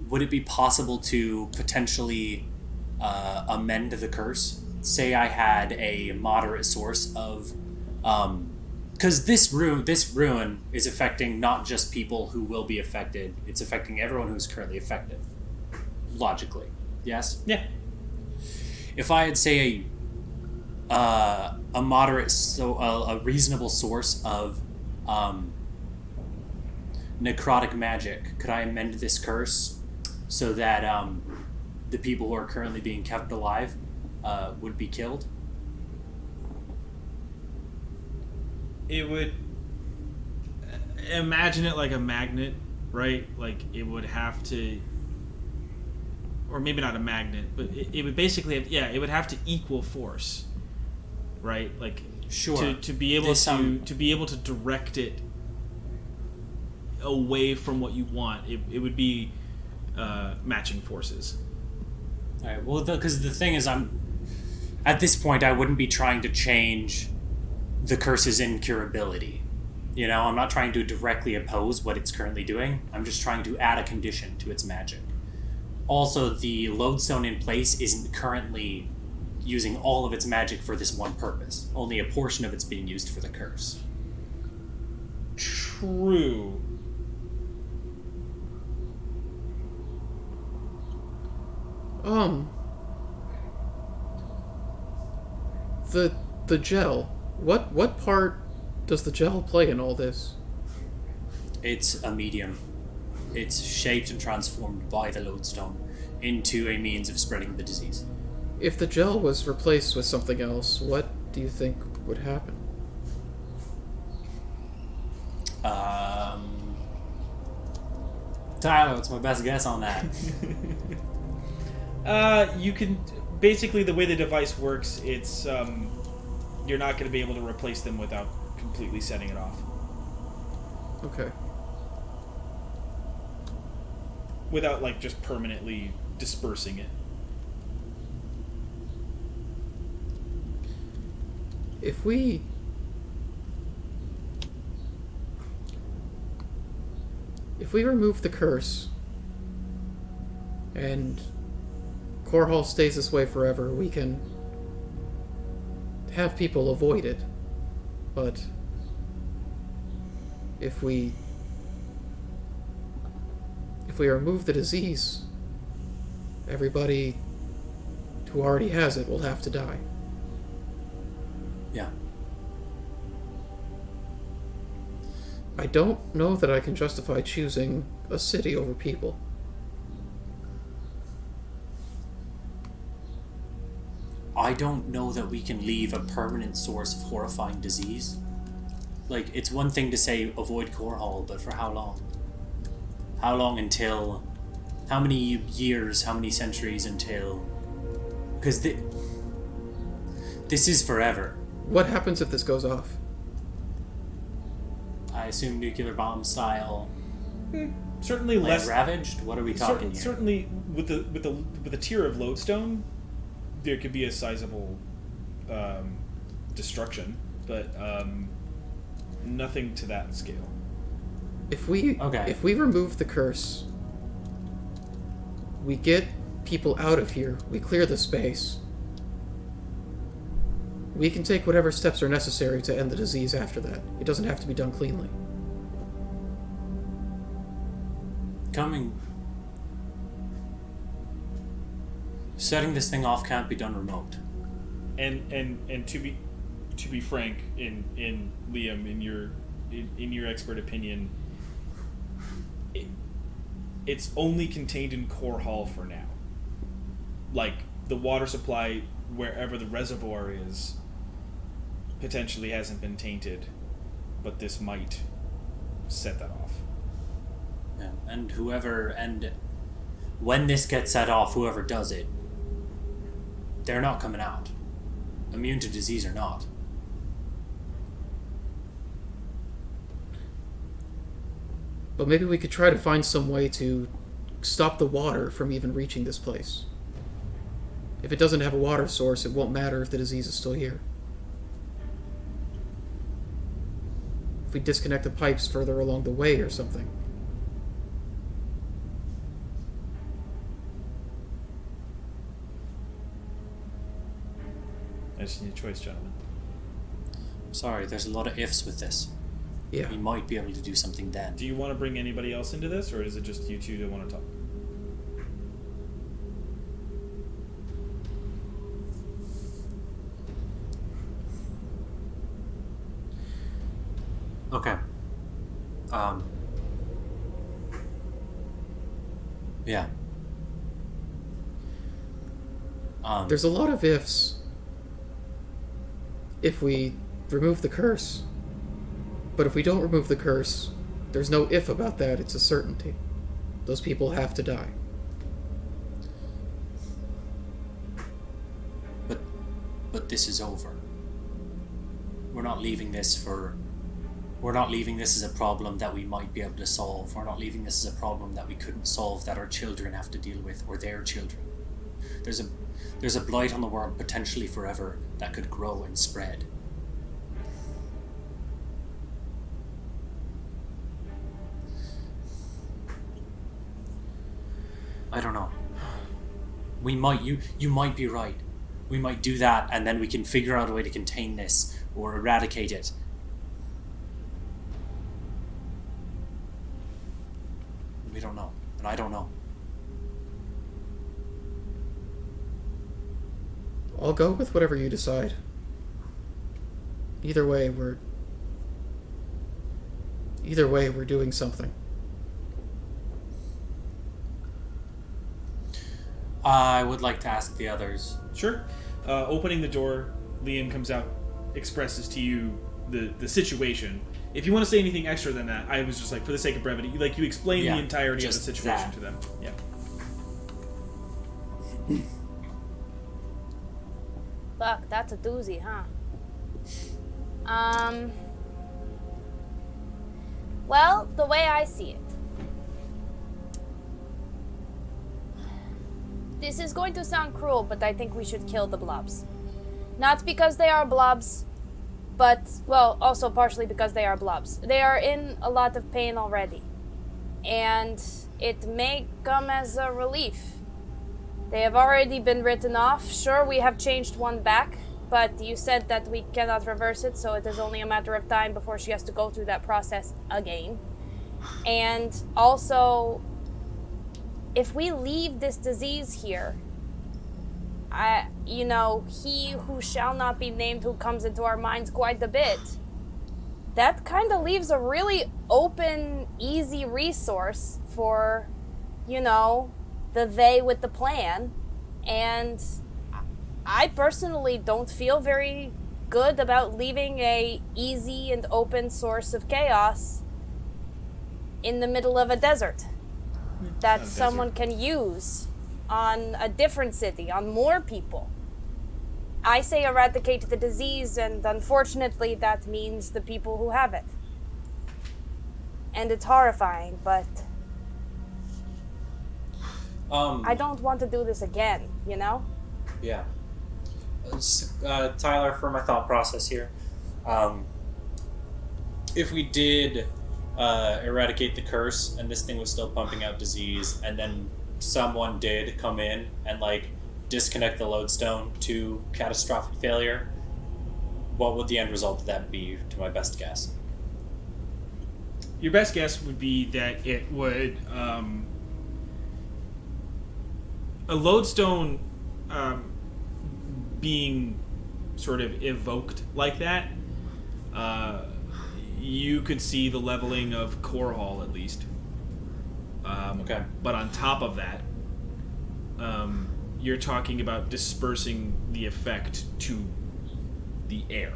would it be possible to potentially amend the curse? Say I had a moderate source of... because this ruin is affecting not just people who will be affected, it's affecting everyone who's currently affected. Logically. Yes? Yeah. If I had, say, a moderate, a reasonable source of necrotic magic, could I amend this curse so that the people who are currently being kept alive would be killed? It would... Imagine it like a magnet, right? Like, it would have to... Or maybe not a magnet, but it would basically have... Yeah, it would have to equal force, right? Like, sure. To be able to be able to direct it away from what you want, it would be matching forces. All right. Well, because the thing is, at this point, I wouldn't be trying to change the curse's incurability. You know, I'm not trying to directly oppose what it's currently doing. I'm just trying to add a condition to its magic. Also, the lodestone in place isn't currently using all of its magic for this one purpose. Only a portion of it's being used for the curse. True. The gel. What part does the gel play in all this? It's a medium. It's shaped and transformed by the lodestone into a means of spreading the disease. If the gel was replaced with something else, what do you think would happen? Tyler, what's my best guess on that? You can... Basically, the way the device works, it's... you're not going to be able to replace them without completely setting it off. Okay. Without, like, just permanently dispersing it. If we remove the curse and Corhall stays this way forever, we can have people avoid it. But if we remove the disease, everybody who already has it will have to die. Yeah. I don't know that I can justify choosing a city over people. I don't know that we can leave a permanent source of horrifying disease. Like, it's one thing to say avoid Corhall, but for how long? How long until... How many years, how many centuries until... Because this is forever. What happens if this goes off? I assume nuclear bomb style. Certainly Like less... ravaged? What are we talking here? Certainly, with the tier of lodestone, there could be a sizable destruction, but nothing to that scale. If we remove the curse, we get people out of here, we clear the space, we can take whatever steps are necessary to end the disease after that. It doesn't have to be done cleanly. Setting this thing off can't be done remote. And to be frank, in Liam, in your expert opinion, it's only contained in Corhall for now. Like, the water supply, wherever the reservoir is, potentially hasn't been tainted, but this might set that off. Yeah, and when this gets set off, whoever does it, they're not coming out. Immune to disease or not. But maybe we could try to find some way to stop the water from even reaching this place. If it doesn't have a water source, it won't matter if the disease is still here. If we disconnect the pipes further along the way or something. I just need a choice, gentlemen. Sorry, there's a lot of ifs with this. Yeah. We might be able to do something then. Do you want to bring anybody else into this, or is it just you two that want to talk? Okay. Yeah. There's a lot of ifs. If we remove the curse. But if we don't remove the curse, there's no if about that, it's a certainty. Those people have to die. But this is over. We're not leaving this as a problem that we might be able to solve. We're not leaving this as a problem that we couldn't solve, that our children have to deal with, or their children. There's a blight on the world potentially forever that could grow and spread. I don't know. You might be right. We might do that, and then we can figure out a way to contain this or eradicate it. We don't know, and I don't know. I'll go with whatever you decide. Either way, we're doing something. I would like to ask the others. Sure. Opening the door, Liam comes out, expresses to you the situation. If you want to say anything extra than that, I was just like, for the sake of brevity, you explain the entirety of the situation to them. Yeah. Fuck, that's a doozy, huh? Well, the way I see it, this is going to sound cruel, but I think we should kill the blobs. Not because they are blobs, but, well, also partially because they are blobs. They are in a lot of pain already, and it may come as a relief. They have already been written off. Sure, we have changed one back, but you said that we cannot reverse it, so it is only a matter of time before she has to go through that process again. And also, if we leave this disease here, he who shall not be named, who comes into our minds quite a bit, that kind of leaves a really open, easy resource for, the they with the plan. And I personally don't feel very good about leaving a easy and open source of chaos in the middle of a desert that someone can use on a different city, on more people. I say eradicate the disease, and unfortunately that means the people who have it. And it's horrifying, but I don't want to do this again, Yeah. Tyler, for my thought process here, if we did eradicate the curse and this thing was still pumping out disease, and then someone did come in and disconnect the lodestone to catastrophic failure, what would the end result of that be, to my best guess? Your best guess would be that it would a lodestone being sort of evoked like that, you could see the leveling of Corhall at least. Okay. But on top of that, you're talking about dispersing the effect to the air.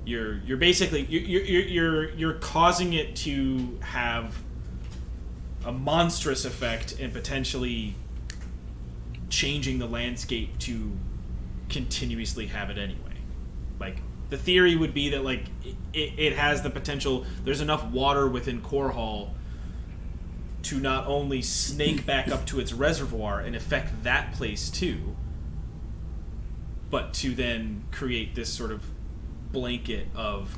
You're basically you're causing it to have a monstrous effect and potentially changing the landscape to continuously have it anyway. Like, the theory would be that, like, it has the potential, there's enough water within Corhall to not only snake back up to its reservoir and affect that place too, but to then create this sort of blanket of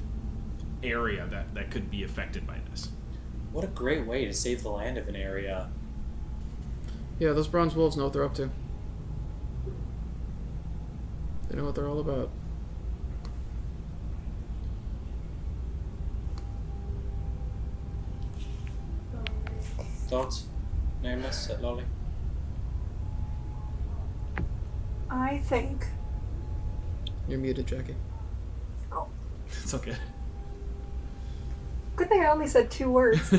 area that could be affected by this. What a great way to save the land of an area. Yeah, those bronze wolves know what they're up to. They know what they're all about. Thoughts? Nameless at Lolly? I think. You're muted, Jackie. Oh, It's okay. good thing I only said 2 words.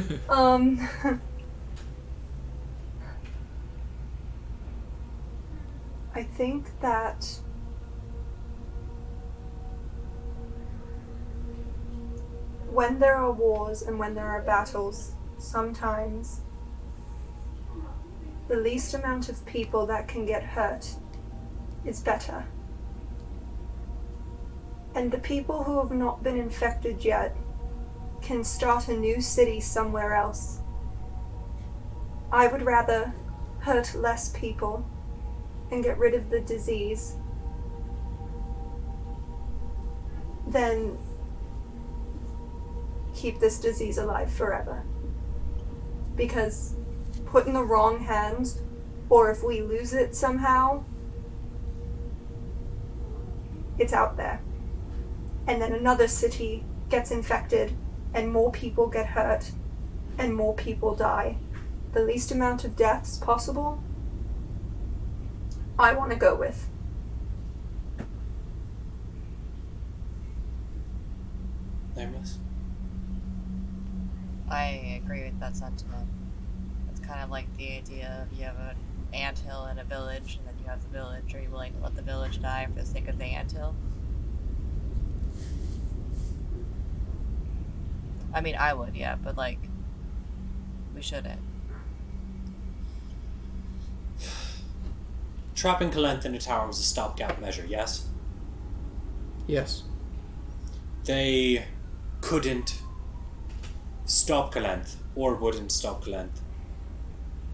I think that when there are wars and when there are battles, sometimes the least amount of people that can get hurt is better. And the people who have not been infected yet can start a new city somewhere else. I would rather hurt less people and get rid of the disease than keep this disease alive forever. Because put in the wrong hands, or if we lose it somehow, it's out there. And then another city gets infected, and more people get hurt, and more people die. The least amount of deaths possible, I want to go with. Nameless? I agree with that sentiment. It's kind of like the idea of you have an anthill in a village, and then you have the village. Are you willing to let the village die for the sake of the anthill? I mean, I would, yeah, but, like, we shouldn't. Trapping Calenthe in a tower was a stopgap measure, yes? Yes. They couldn't stop Calenthe, or wouldn't stop Calenthe.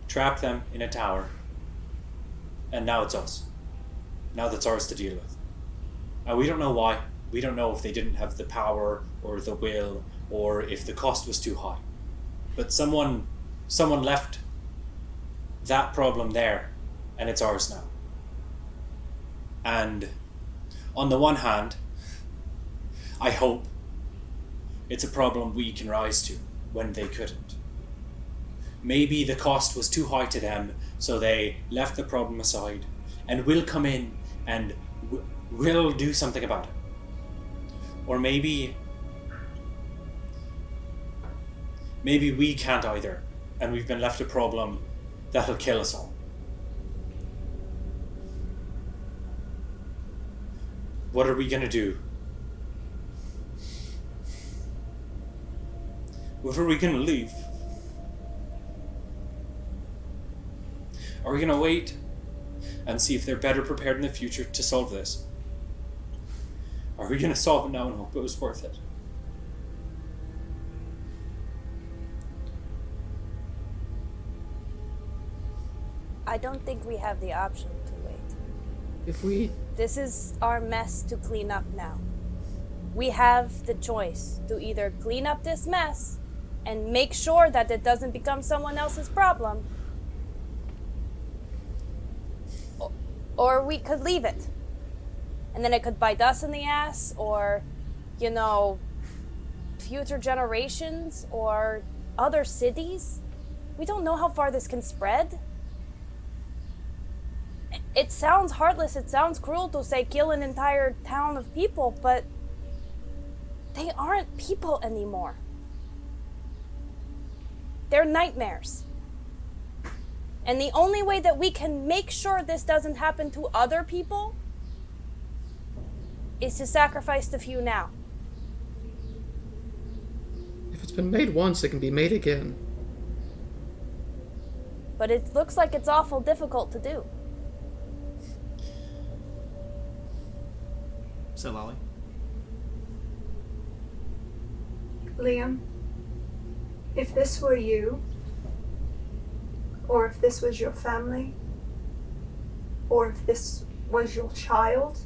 Trap them in a tower, and now it's us. Now that's ours to deal with. And we don't know why. We don't know if they didn't have the power or the will, or if the cost was too high. But someone left that problem there, and it's ours now. And on the one hand, I hope it's a problem we can rise to when they couldn't. Maybe the cost was too high to them, so they left the problem aside, and we'll come in and we'll do something about it. Or maybe we can't either, and we've been left a problem that'll kill us all. What are we gonna do? What are we gonna leave? Are we gonna wait and see if they're better prepared in the future to solve this? Are we gonna solve it now and hope it was worth it? I don't think we have the option to wait. If we... This is our mess to clean up now. We have the choice to either clean up this mess and make sure that it doesn't become someone else's problem, or we could leave it. And then it could bite us in the ass, or, you know, future generations, or other cities. We don't know how far this can spread. It sounds heartless, it sounds cruel to say kill an entire town of people, but they aren't people anymore. They're nightmares. And the only way that we can make sure this doesn't happen to other people is to sacrifice the few now. If it's been made once, it can be made again. But it looks like it's awful difficult to do. So, Lolly? Liam, if this were you, or if this was your family, or if this was your child,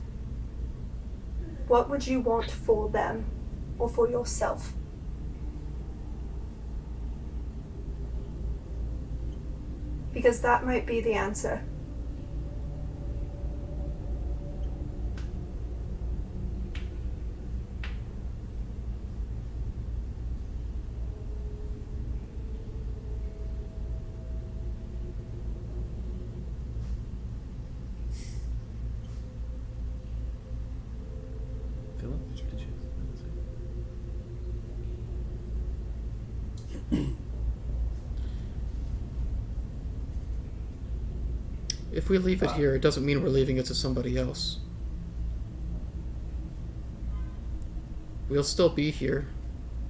what would you want for them or for yourself? Because that might be the answer. Philip, did you? If we leave it here, it doesn't mean we're leaving it to somebody else. We'll still be here,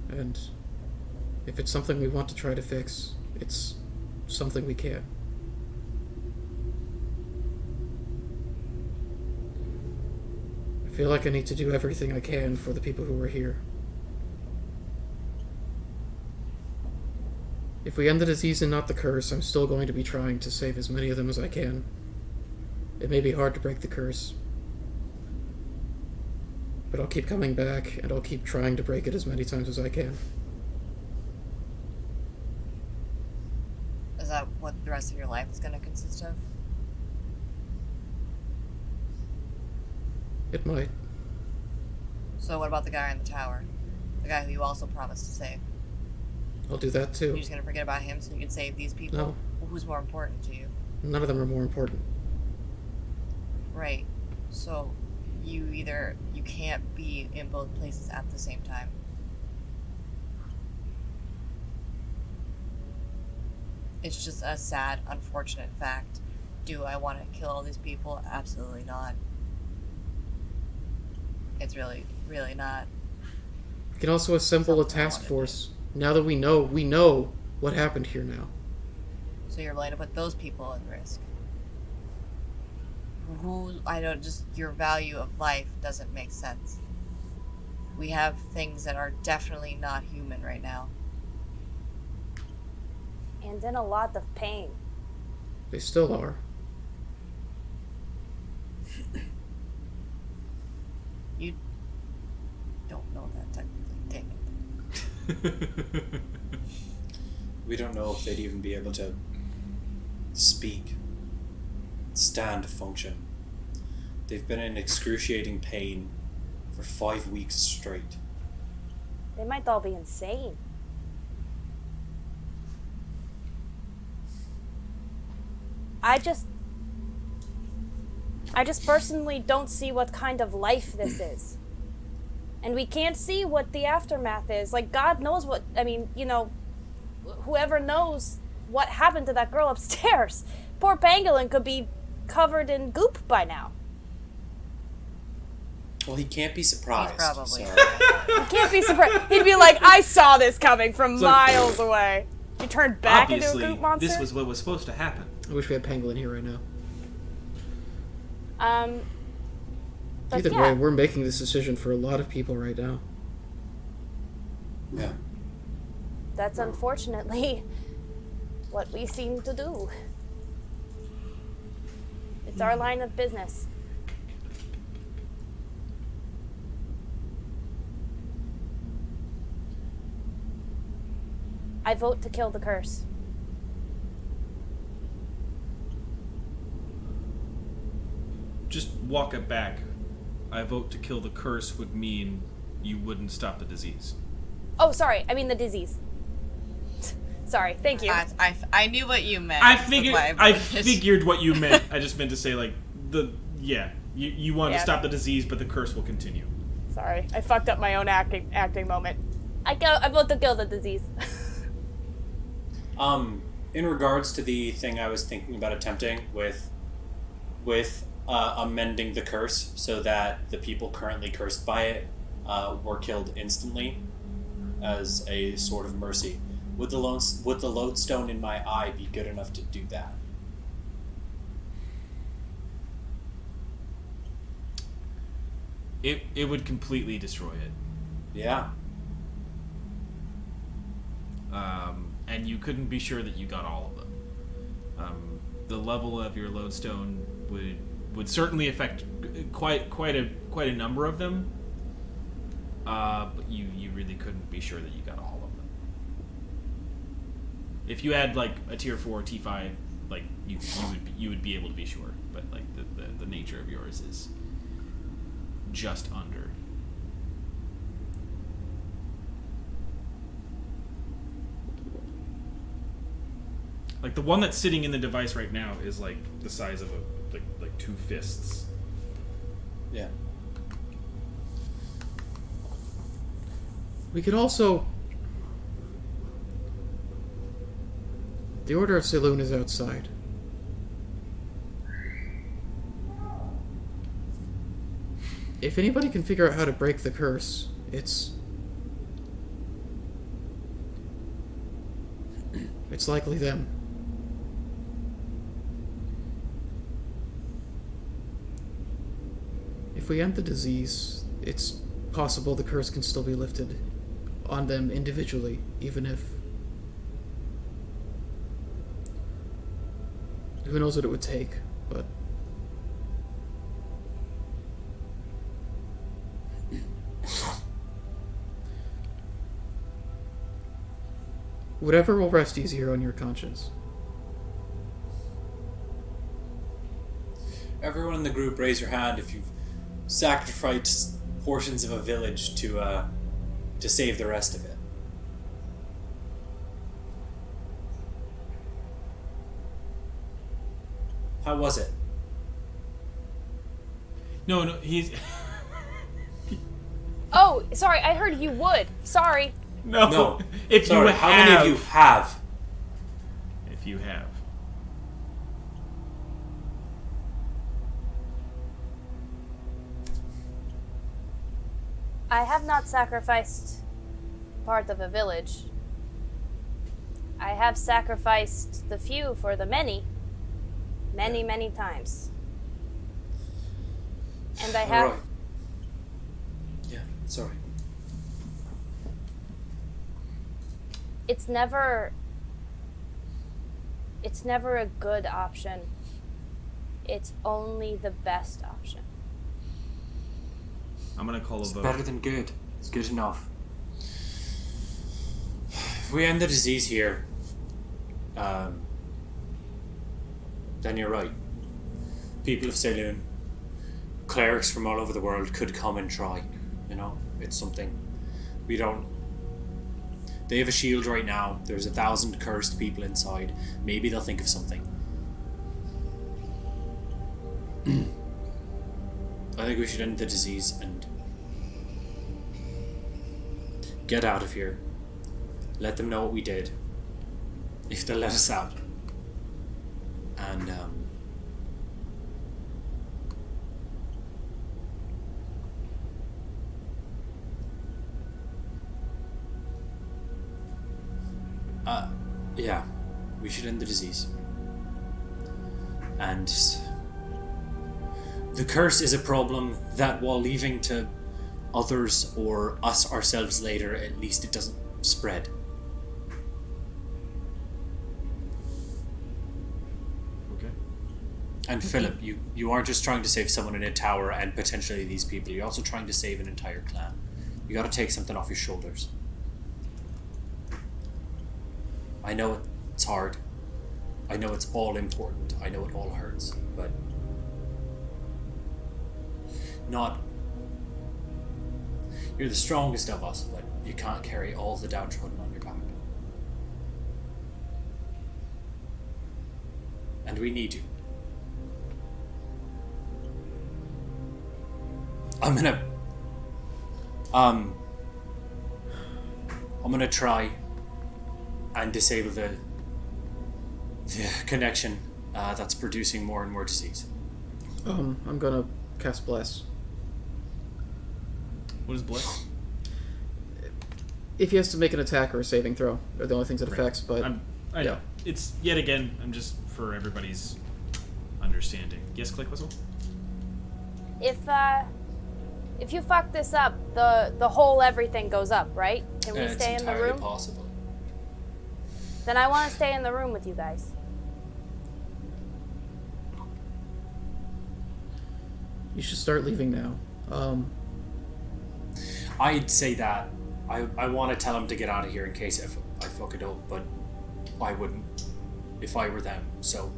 and if it's something we want to try to fix, it's something we can. I feel like I need to do everything I can for the people who are here. If we end the disease and not the curse, I'm still going to be trying to save as many of them as I can. It may be hard to break the curse, but I'll keep coming back, and I'll keep trying to break it as many times as I can. Is that what the rest of your life is going to consist of? It might. So what about the guy in the tower? The guy who you also promised to save? I'll do that too. You're just going to forget about him so you can save these people? No. Well, who's more important to you? None of them are more important. Right. So you can't be in both places at the same time. It's just a sad, unfortunate fact. Do I want to kill all these people? Absolutely not. It's really, really not. We can also assemble a Something I task wanna force. Now that we know what happened here now. So you're willing to put those people at risk. Your value of life doesn't make sense. We have things that are definitely not human right now. And in a lot of pain. They still are. You don't know that technically, dang it. We don't know if they'd even be able to speak, stand, function. They've been in excruciating pain for 5 weeks straight. They might all be insane. I just personally don't see what kind of life this is. And we can't see what the aftermath is. Like, God knows what, whoever knows what happened to that girl upstairs. Poor Pangolin could be covered in goop by now. Well, he can't be surprised. He's probably so. He can't be surprised. He'd be like, I saw this coming from miles away. He turned back Obviously, into a goop monster. this was what was supposed to happen. I wish we had Pangolin here right now. But Either yeah. way, we're making this decision for a lot of people right now. Yeah. That's unfortunately what we seem to do. It's our line of business. I vote to kill the curse. Just walk it back. I vote to kill the curse would mean you wouldn't stop the disease. Oh, sorry. I mean the disease. Sorry. Thank you. I knew what you meant. I That's figured. why I voted. figured what you meant. I just meant to say, like, You want to Yeah. stop the disease, but the curse will continue. Sorry, I fucked up my own acting moment. I vote to kill the disease. In regards to the thing I was thinking about attempting with amending the curse so that the people currently cursed by it were killed instantly as a sort of mercy. Would the lodestone in my eye be good enough to do that? It would completely destroy it. Yeah. And you couldn't be sure that you got all of them. The level of your lodestone would certainly affect quite a number of them. But you really couldn't be sure that you got all of them. If you had like a tier 4, T5, like you would be able to be sure. But like the nature of yours is just under. Like the one that's sitting in the device right now is like the size of like 2 fists. Yeah. We could also... The Order of Saloon is outside. If anybody can figure out how to break the curse, it's likely them. If we end the disease, it's possible the curse can still be lifted on them individually, even if... Who knows what it would take, but... Whatever will rest easier on your conscience. Everyone in the group, raise your hand if you've sacrificed portions of a village to save the rest of it. How was it? No, he's... Oh, sorry, I heard you would. Sorry. No. If Sorry, you how many of you have? If you have. I have not sacrificed part of a village. I have sacrificed the few for the many. Many times. And I have... Right. Yeah, sorry. It's never a good option. It's only the best option. I'm gonna call a It's vote. better than good. It's good enough. If we end the disease here, then you're right. People of Saloon, clerics from all over the world could come and try. You know, it's something we don't. They have a shield right now. There's 1,000 cursed people inside. Maybe they'll think of something. I think we should end the disease and get out of here. Let them know what we did, if they'll let us out. And yeah, we should end the disease. And the curse is a problem that, while leaving to others or us ourselves later, at least it doesn't spread. Okay. And Philip, you aren't just trying to save someone in a tower and potentially these people, you're also trying to save an entire clan. You gotta take something off your shoulders. I know it's hard. I know it's all important. I know it all hurts, but not... You're the strongest of us, but you can't carry all the downtrodden on your back. And we need you. I'm gonna try and disable the connection that's producing more and more disease. I'm gonna cast Bless. What is Bless? If he has to make an attack or a saving throw, are the only things it Right. affects. But I know. It's yet again. I'm just for everybody's understanding. Yes, click whistle. If you fuck this up, the whole everything goes up, right? Can we It's stay in the entirely room? possible. Then I want to stay in the room with you guys. you should start leaving now. I'd say that. I want to tell him to get out of here in case I fuck it up, but I wouldn't if I were them, so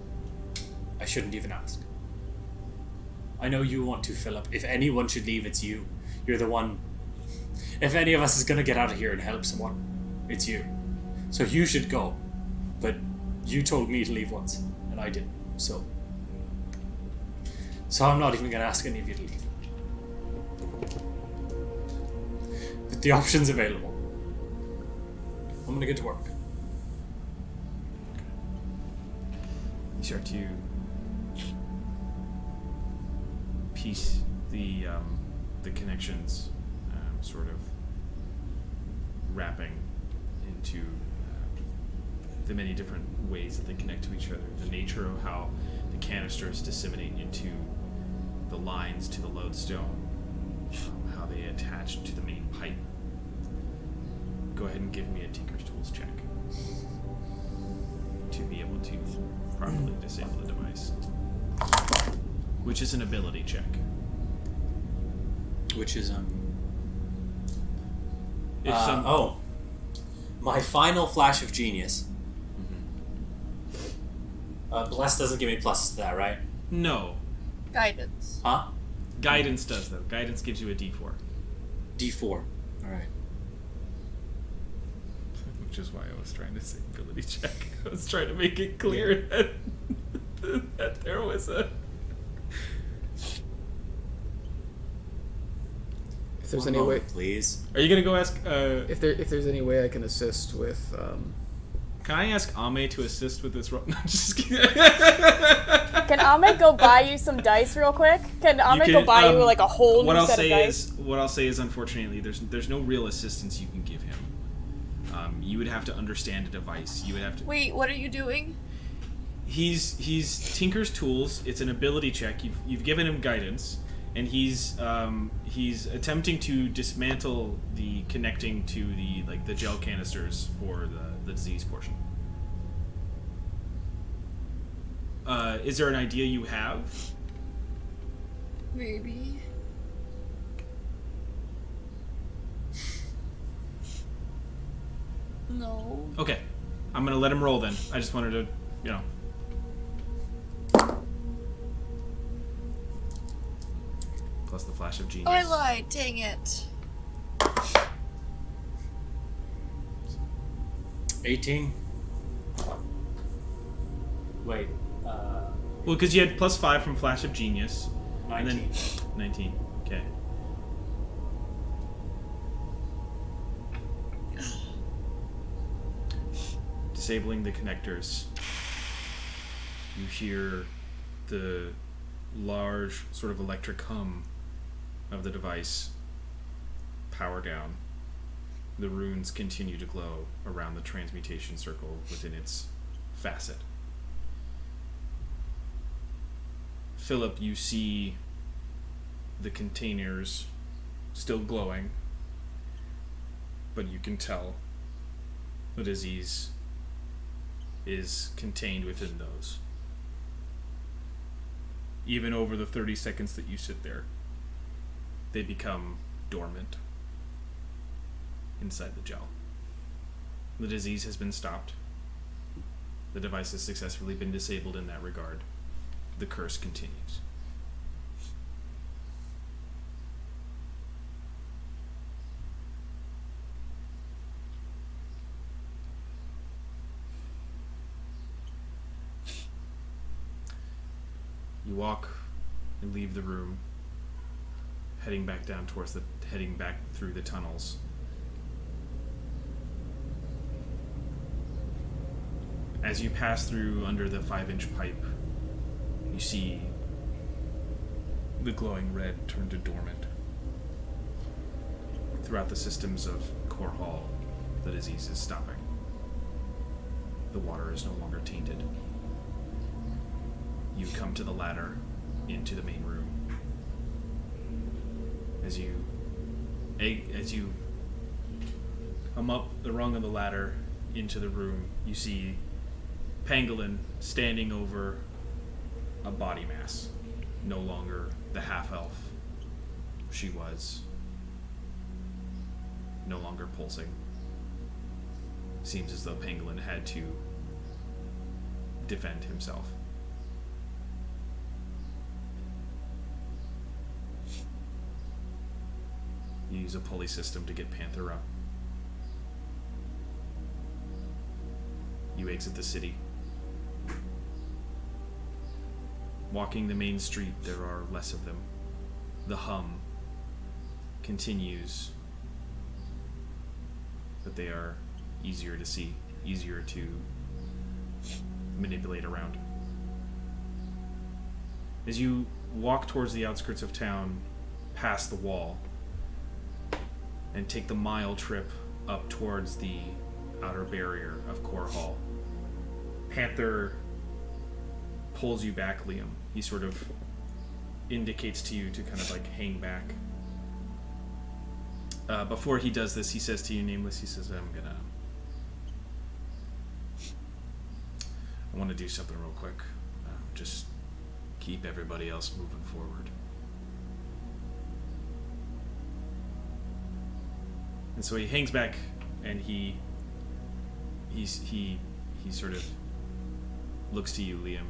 I shouldn't even ask. I know you want to, Philip. If anyone should leave, it's you. You're the one. If any of us is going to get out of here and help someone, it's you. So you should go. But you told me to leave once, and I didn't, so I'm not even going to ask any of you to leave. But the option's available. I'm going to get to work. You start to piece the connections, sort of wrapping into the many different ways that they connect to each other. The nature of how the canisters disseminate into the lines to the lodestone, how they attach to the main pipe. Go ahead and give me a Tinker's Tools check to be able to properly disable the device, which is an ability check. Which is, If my final flash of genius. Bless doesn't give me pluses to that, right? No. Guidance. Huh? Guidance does, though. Guidance gives you a D4. D4. Alright. Which is why I was trying to say ability check. I was trying to make it clear that there was a... If there's One any way, moment, please. Are you going to go ask... if there's any way I can assist with, Can I ask Ame to assist with this roll? No, just kidding. Can Ame go buy you some dice real quick? Can Ame go buy you like a whole new set of dice? What I'll say is, unfortunately, there's no real assistance you can give him. You would have to understand a device. You would have to. Wait, what are you doing? He's Tinker's Tools. It's an ability check. You've given him guidance, and he's attempting to dismantle the connecting to the gel canisters for the disease portion. Is there an idea you have? Maybe. No. Okay, I'm gonna let him roll then. I just wanted to, Plus the flash of genius. Oh, I lied. Dang it. 18? Wait, Well, because you had +5 from flash of genius. 19. And then 19. Okay. Disabling the connectors. You hear the large sort of electric hum of the device power down. The runes continue to glow around the transmutation circle within its facet. Philip, you see the containers still glowing, but you can tell the disease is contained within those. Even over the 30 seconds that you sit there, they become dormant inside the gel. The disease has been stopped. The device has successfully been disabled in that regard. The curse continues. You walk and leave the room, heading back through the tunnels. As you pass through under the 5-inch pipe, you see the glowing red turn to dormant. Throughout the systems of Corhall, the disease is stopping. The water is no longer tainted. You come to the ladder into the main room. As you come up the rung of the ladder into the room, you see Pangolin standing over a body mass. No longer the half-elf she was. No longer pulsing. Seems as though Pangolin had to defend himself. You use a pulley system to get Panther up. You exit the city. Walking the main street, there are less of them. The hum continues, but they are easier to see, easier to manipulate around. As you walk towards the outskirts of town, past the wall, and take the mile trip up towards the outer barrier of Corhall, Panther pulls you back, Liam. He sort of indicates to you to kind of like hang back. Before he does this, he says to you, Nameless, he says, I want to do something real quick. Just keep everybody else moving forward. And so he hangs back, and he sort of looks to you, Liam.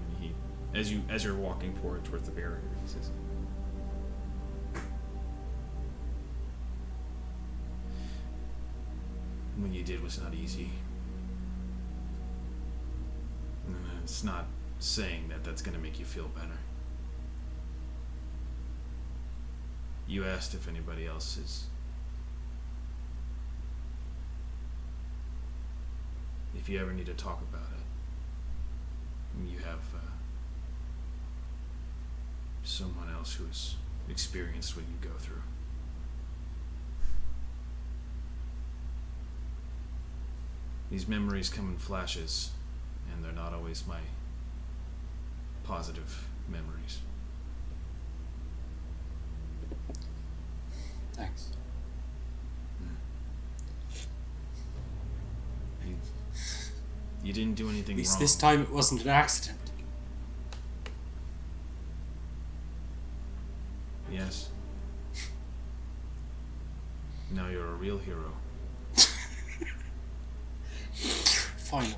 As you're walking forward towards the barrier, he says, "What you did was not easy. And it's not saying that that's going to make you feel better. You asked if anybody else is. If you ever need to talk about it, you have someone else who has experienced what you go through. These memories come in flashes, and they're not always my positive memories." Thanks. You didn't do anything At least wrong. this time it wasn't an accident. Yes. Now you're a real hero. Finally.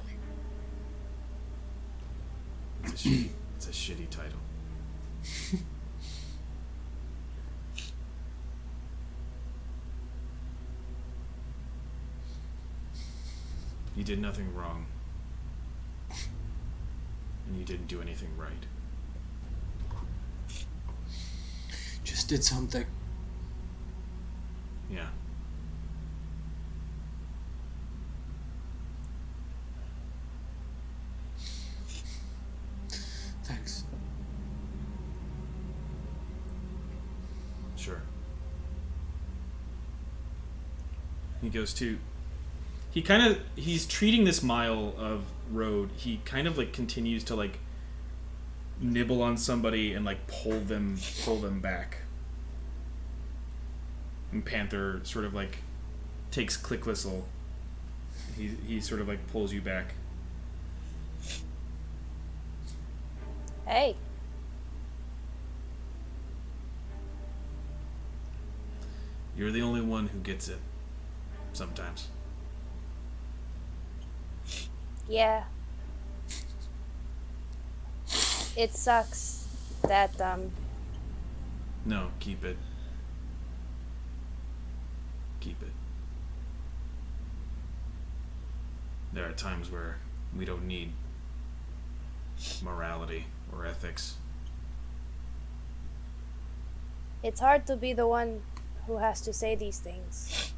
It's a shitty title. You did nothing wrong. And you didn't do anything right. Just did something. Yeah. Thanks. Sure. He goes to... He's treating this mile of road, he kind of like continues to like nibble on somebody and like pull them back. And Panther sort of like takes click whistle. He sort of like pulls you back. Hey. You're the only one who gets it. Sometimes. Yeah. It sucks that, No, keep it. Keep it. There are times where we don't need morality or ethics. It's hard to be the one who has to say these things.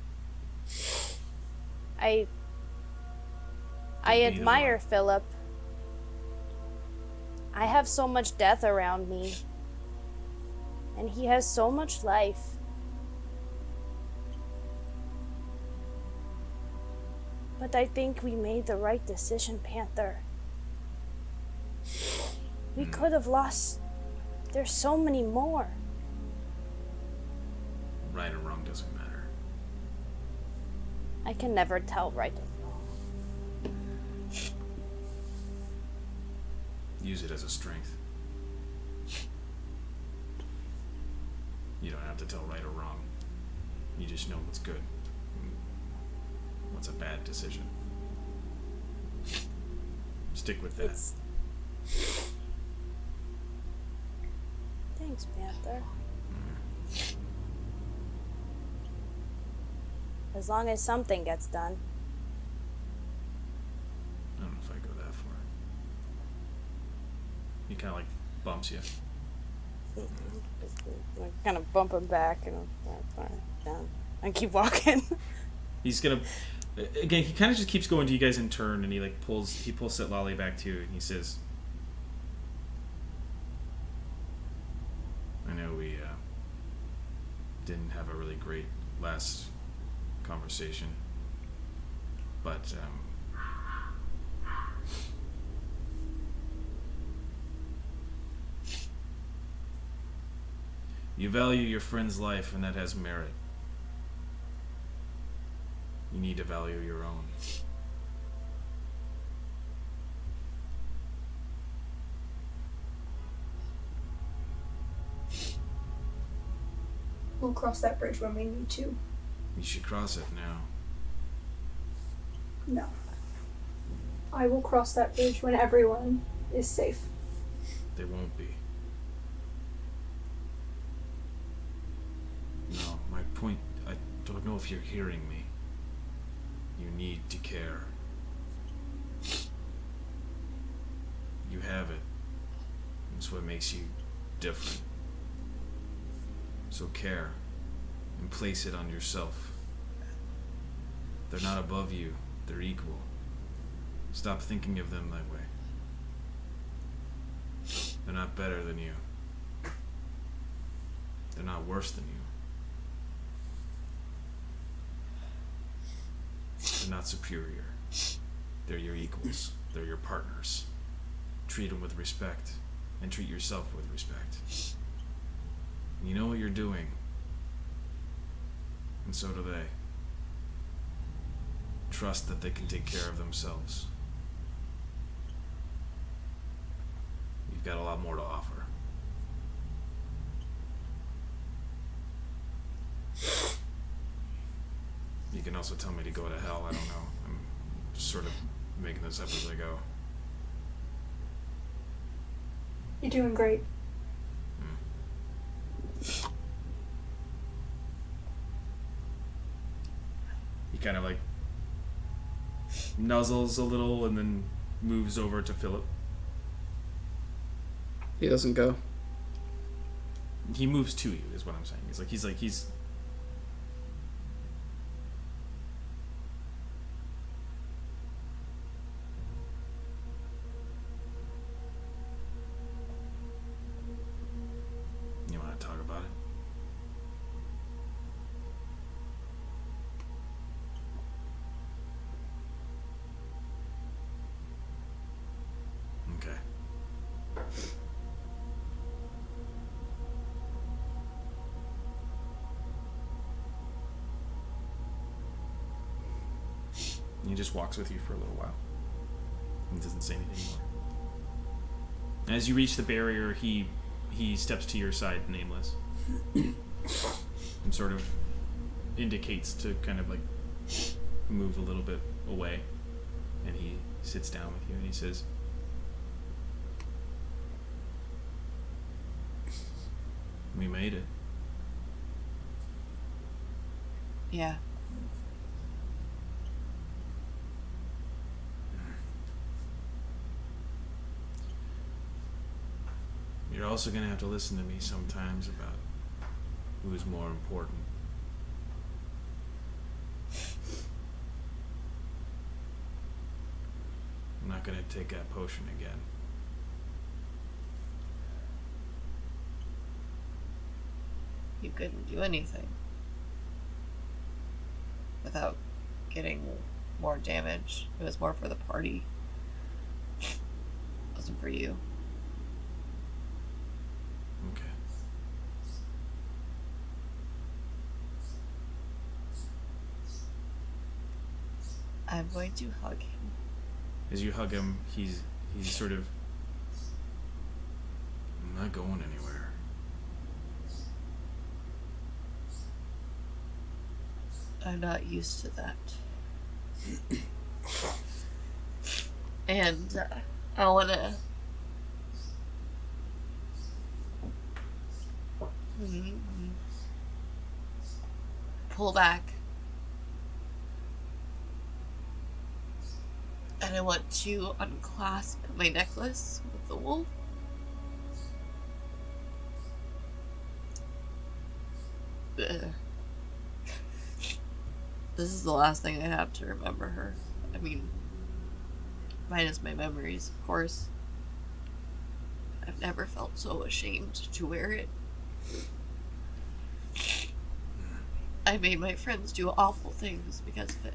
I be the admire one. Philip. I have so much death around me. And he has so much life. But I think we made the right decision, Panther. We could have lost. There's so many more. Right or wrong doesn't matter. I can never tell right or wrong. Use it as a strength. You don't have to tell right or wrong. You just know what's good. And what's a bad decision. Stick with that. It's... Thanks, Panther. As long as something gets done. I don't know if I go that far. He kind of like bumps you. I kind of bump him back and down and keep walking. He's gonna again. He kind of just keeps going to you guys in turn, and he like pulls Sitlali back to you, and he says, "I know we didn't have a really great last conversation, but you value your friend's life, and that has merit. You need to value your own." We'll cross that bridge when we need to. You should cross it now. No. I will cross that bridge when everyone is safe. They won't be. No, my point, I don't know if you're hearing me. You need to care. You have it. It's what makes you different. So care and place it on yourself. They're not above you, they're equal. Stop thinking of them that way. They're not better than you. They're not worse than you. They're not superior. They're your equals. They're your partners. Treat them with respect, and treat yourself with respect. You know what you're doing, and so do they. Trust that they can take care of themselves. You've got a lot more to offer. You can also tell me to go to hell, I don't know. I'm just sort of making this up as I go. You're doing great. He kind of like nuzzles a little and then moves over to Philip. He doesn't go. He moves to you, is what I'm saying. He's You want to talk about it? Okay. He just walks with you for a little while. He doesn't say anything more. As you reach the barrier, he steps to your side, nameless, and sort of indicates to kind of like move a little bit away. And he sits down with you and he says, "We made it." Yeah. You're also going to have to listen to me sometimes about who is more important. I'm not gonna take that potion again. You couldn't do anything without getting more damage. It was more for the party. It wasn't for you. Okay. I'm going to hug him. As you hug him, he's sort of, I'm not going anywhere. I'm not used to that. And I want to pull back. And I want to unclasp my necklace with the wolf. Ugh. This is the last thing I have to remember her. I mean, minus my memories, of course. I've never felt so ashamed to wear it. I made my friends do awful things because of it.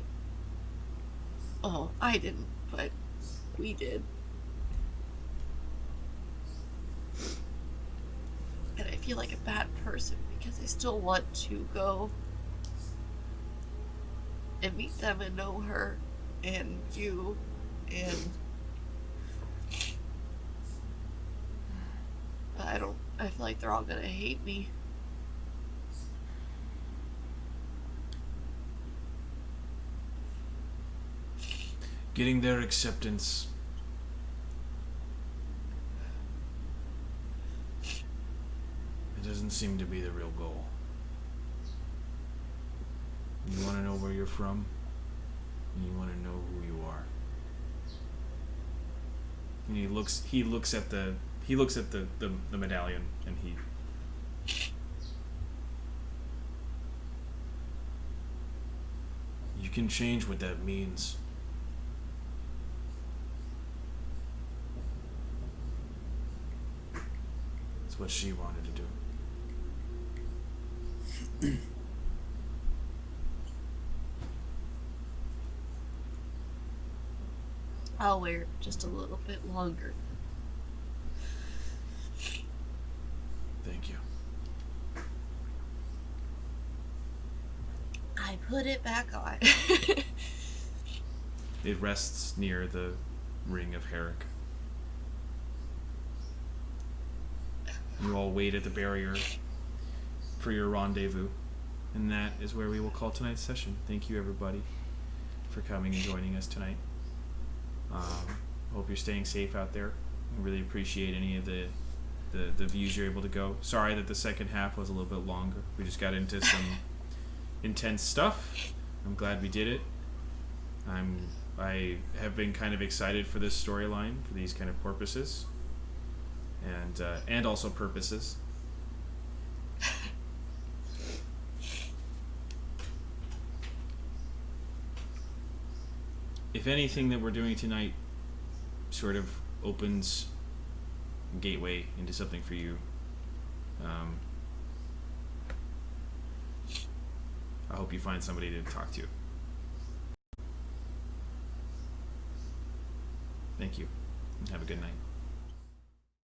Oh, I didn't, but we did. And I feel like a bad person because I still want to go and meet them and know her and you and I feel like they're all gonna hate me. Getting their acceptance. It doesn't seem to be the real goal. You want to know where you're from, and you want to know who you are. And he looks at the medallion, and he you can change what that means. It's what she wanted to do. I'll wear it just a little bit longer. Thank you. I put it back on. It rests near the ring of Herrick. You all wait at the barrier for your rendezvous, and that is where we will call tonight's session. Thank you, everybody, for coming and joining us tonight. Hope you're staying safe out there. I really appreciate any of the views you're able to go. Sorry that the second half was a little bit longer. We just got into some intense stuff. I'm glad we did it. I have been kind of excited for this storyline for these kind of purposes, and also purposes. If anything that we're doing tonight sort of opens a gateway into something for you, I hope you find somebody to talk to. Thank you, and have a good night.